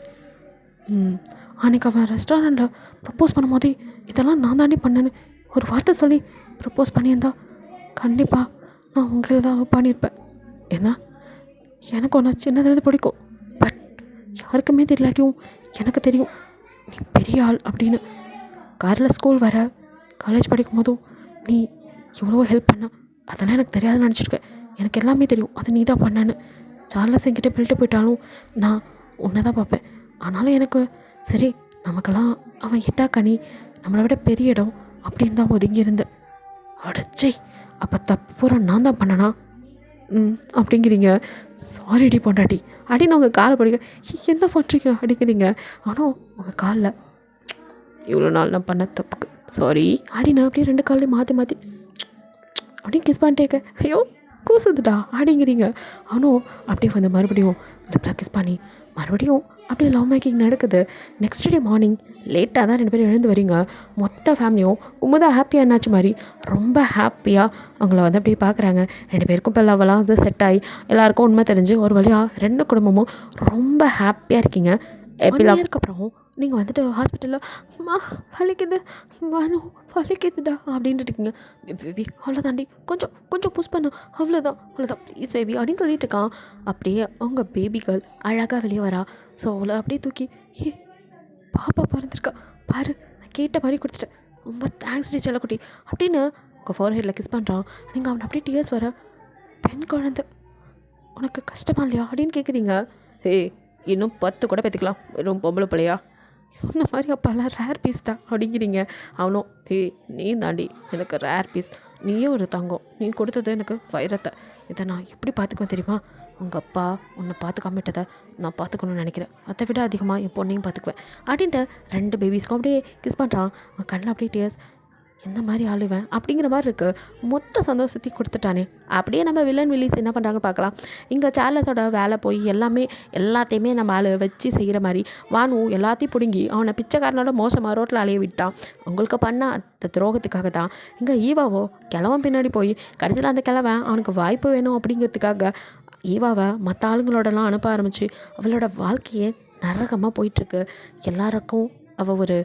அன்றைக்கி அவன் ரெஸ்டாரண்ட்டில் ப்ரப்போஸ் பண்ணும்போதே இதெல்லாம் நான் தாண்டி பண்ணேன்னு ஒரு வார்த்தை சொல்லி ப்ரப்போஸ் பண்ணியிருந்தா கண்டிப்பாக நான் உங்களை தான் பண்ணியிருப்பேன். ஏன்னா எனக்கு ஒன்று சின்னதுலேருந்து பிடிக்கும். பட் யாருக்குமே தெரியலாட்டியும் எனக்கு தெரியும் நீ பெரிய ஆள் அப்படின்னு. காரில் ஸ்கூல் வர, காலேஜ் படிக்கும் போதும் நீ எவ்வளோ ஹெல்ப் பண்ண, அதெல்லாம் எனக்கு தெரியாதுன்னு நினச்சிருக்கேன். எனக்கு எல்லாமே தெரியும் அது நீ தான் பண்ணேன்னு. சார்லஸ் என்கிட்ட பில்ட்டு போயிட்டாலும் நான் உன்னை தான் பார்ப்பேன். ஆனாலும் எனக்கு சரி நமக்கெல்லாம் அவன் கனி, நம்மளை விட பெரிய இடம் அப்படின்னு தான் ஒதுங்கி இருந்தேன். அடைச்சை அப்போ தப்பு பூரா நான் தான் பண்ணனா அப்படிங்கிறீங்க. சாரிடி பொண்டாட்டி அப்படின்னு உங்கள் காலை படிக்க என்ன பண்ணுறீங்க அப்படிங்கிறீங்க. ஆனால் உங்கள் காலில் இவ்வளோ நாள் நான் பண்ண தப்புக்கு சாரி அப்படின்னு அப்படியே 2 காலையும் மாற்றி அப்படின்னு கிஸ் பண்ணிட்டேக்க. ஐயோ கூசுதுடா அப்படிங்கிறீங்க. அவனும் அப்படியே வந்து மறுபடியும் லிப்லாம் கிஸ் பண்ணி மறுபடியும் அப்படியே லவ் மேக்கிங் நடக்குது. நெக்ஸ்ட் டே மார்னிங் லேட்டாக தான் 2 பேரும் எழுந்து வரீங்க. மொத்த ஃபேமிலியும் குமுதா ஹாப்பியாக என்னாச்சு மாதிரி ரொம்ப ஹாப்பியாக அவங்கள வந்து அப்படியே பார்க்குறாங்க. 2 பேருக்கும் இப்போ லவெல்லாம் வந்து செட் ஆகி எல்லாருக்கும் உண்மை தெரிஞ்சு ஒரு வழியாக 2 குடும்பமும் ரொம்ப ஹாப்பியாக இருக்கீங்க. எப்படிலாம் அதுக்கப்புறம் நீங்கள் வந்துட்டு ஹாஸ்பிட்டலில் அம்மா வலிக்குது வானு வலிக்குதுடா அப்படின்ட்டு இருக்கீங்க. பேபி அவ்வளோதாண்டி கொஞ்சம் கொஞ்சம் புஷ் பண்ணு அவ்வளோதான் ப்ளீஸ் பேபி அப்படின்னு சொல்லிட்டு இருக்கான். அப்படியே அவங்க பேபிகள் அழகாக வெளியே வரா. ஸோ அவளை அப்படியே தூக்கி ஏ பாப்பா பறந்துருக்கா பாரு நான் கேட்ட மாதிரி கொடுத்துட்டேன் ரொம்ப தேங்க்ஸ் டி செல்லக்குட்டி அப்படின்னு உங்கள் ஃபோர்ஹெட்டில் கிஸ் பண்ணுறான். நீங்கள் அவனை அப்படியே டியர்ஸ் வர பெண் குழந்தை உனக்கு கஷ்டமா இல்லையா அப்படின்னு கேட்குறீங்க. ஏய் இன்னும் 10 கூட பெற்றுக்கலாம் வெறும் பொம்பளை பிள்ளையா இந்த மாதிரி அப்போல்லாம் ரேர் பீஸ்டா அப்படிங்கிறீங்க. அவனும் நீ தாண்டி எனக்கு ரேர் பீஸ் நீயே ஒரு தங்கம் நீ கொடுத்தது எனக்கு வைரத்தை இதை நான் எப்படி பார்த்துக்குவேன் தெரியுமா. உங்கள் அப்பா உன்னை பார்த்துக்காம விட்டதை நான் பார்த்துக்கணும்னு நினைக்கிறேன். அதை விட அதிகமாக என் பொண்ணையும் பார்த்துக்குவேன் அப்படின்ட்டு 2 பேபிஸ்க்கும் அப்படியே கிஸ் பண்ணுறான். உங்கள் கண்ணில் அப்படியே டியர்ஸ் எந்த மாதிரி ஆளுவேன் அப்படிங்கிற மாதிரி இருக்குது. மொத்த சந்தோஷத்தையும் கொடுத்துட்டானே. அப்படியே நம்ம வில்லன் வில்லிஸ் என்ன பண்ணுறாங்க பார்க்கலாம். இங்கே சார்லஸோட வேலை போய் எல்லாத்தையுமே நம்ம ஆளை வச்சு செய்கிற மாதிரி வானு எல்லாத்தையும் பிடுங்கி அவனை பிச்சைக்காரனோட மோசமாக ரோட்டில் அலைய விட்டான். உங்களுக்கு பண்ண அந்த துரோகத்துக்காக தான் இங்கே ஈவாவோ கிழவன் பின்னாடி போய் கடைசியில் அந்த கிழவன் அவனுக்கு வாய்ப்பு வேணும் அப்படிங்கிறதுக்காக ஈவாவை மற்ற ஆளுங்களோடலாம் அனுப்ப ஆரம்பித்து அவளோட வாழ்க்கையே நரகமாக போயிட்டுருக்கு. எல்லாருக்கும் அவள் ஒரு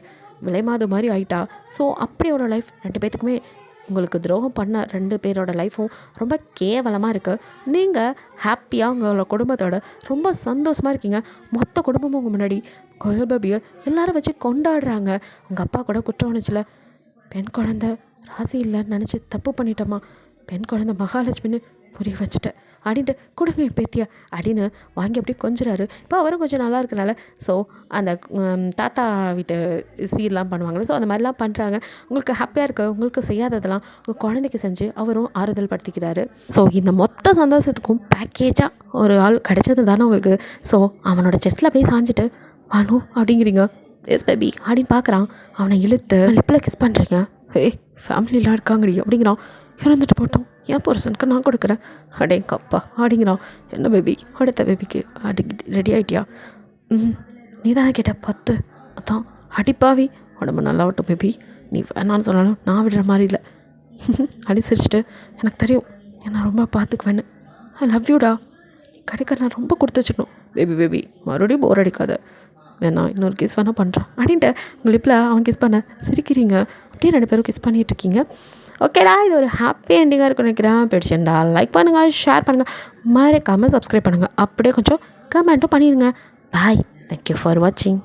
விலைமாது மாதிரி ஆயிட்டா. ஸோ அப்படியோட லைஃப் 2 பேத்துக்குமே உங்களுக்கு துரோகம் பண்ண 2 பேரோட லைஃப்பும் ரொம்ப கேவலமாக இருக்குது. நீங்கள் ஹாப்பியாக உங்களோட குடும்பத்தோட ரொம்ப சந்தோஷமாக இருக்கீங்க. மொத்த குடும்பமும் உங்கள் முன்னாடி கோயில் பேபியை எல்லோரும் வச்சு கொண்டாடுறாங்க. உங்கள் அப்பா கூட குற்றம் உணர்ச்சியில் பெண் குழந்தை ராசி இல்லைன்னு நினச்சி தப்பு பண்ணிட்டோமா பெண் குழந்தை மகாலட்சுமின்னு புரிய வச்சுட்டேன் அப்படின்ட்டு கொடுங்க என் பேத்தியா அப்படின்னு வாங்கி அப்படியே கொஞ்சிறாரு. இப்போ அவரும் கொஞ்சம் நல்லா இருக்கனால ஸோ அந்த தாத்தா வீட்டு சீர்லாம் பண்ணுவாங்களே ஸோ அந்த மாதிரிலாம் பண்ணுறாங்க. உங்களுக்கு ஹாப்பியாக இருக்க உங்களுக்கு செய்யாததெல்லாம் உங்கள் குழந்தைக்கு செஞ்சு அவரும் ஆறுதல் படுத்திக்கிறாரு. ஸோ இந்த மொத்த சந்தோஷத்துக்கும் பேக்கேஜாக ஒரு ஆள் கிடைச்சது தானே உங்களுக்கு. ஸோ அவனோட செஸ்ட்டில் அப்படியே சாஞ்சிட்டு வானு அப்படிங்கிறீங்க. எஸ் பேபி அப்படின்னு பார்க்குறான். அவனை இழுத்து லிப்பில் கிஸ் பண்ணுறீங்க. ஃபேமிலிலாம் இருக்காங்கடி அப்படிங்கிறான். இறந்துட்டு போட்டோம் என் பர்சனுக்கு நான் கொடுக்குறேன் அடேங்கப்பா அப்படிங்கிறான். என்ன பேபி அடுத்த பேபிக்கு ரெடி ஆகிட்டியா? நீ தானே கேட்ட 10 அதான் அடிப்பாவி உடம்பு நல்லா விட்டும் பேபி நீ வேணான்னு சொன்னாலும் நான் விடுற மாதிரி இல்லை அடி சிரிச்சிட்டு எனக்கு தெரியும் நான் ரொம்ப பார்த்துக்குவேன்னு ஐ லவ் யூடா நீ கிடைக்க நான் ரொம்ப கொடுத்து வச்சுக்கணும் பேபி மறுபடியும் போர் அடிக்காத வேணா இன்னொரு கிஸ் வேணால் பண்ணுறான் அப்படின்ட்டு உங்கள் லிப்பில் அவன் கிஸ் பண்ண சிரிக்கிறீங்க. அப்படியே 2 பேரும் கிஸ் பண்ணிகிட்ருக்கீங்க. ஓகேடா இது ஒரு ஹாப்பி எண்டிங்காக இருக்குன்னு நினைக்கிறேன். பிடிச்சிருந்தா லைக் பண்ணுங்கள் ஷேர் பண்ணுங்கள் மறக்காமல் சப்ஸ்கிரைப் பண்ணுங்கள். அப்படியே கொஞ்சம் கமெண்ட்டும் பண்ணிடுங்க. பாய் தேங்க்யூ ஃபார் வாட்சிங்.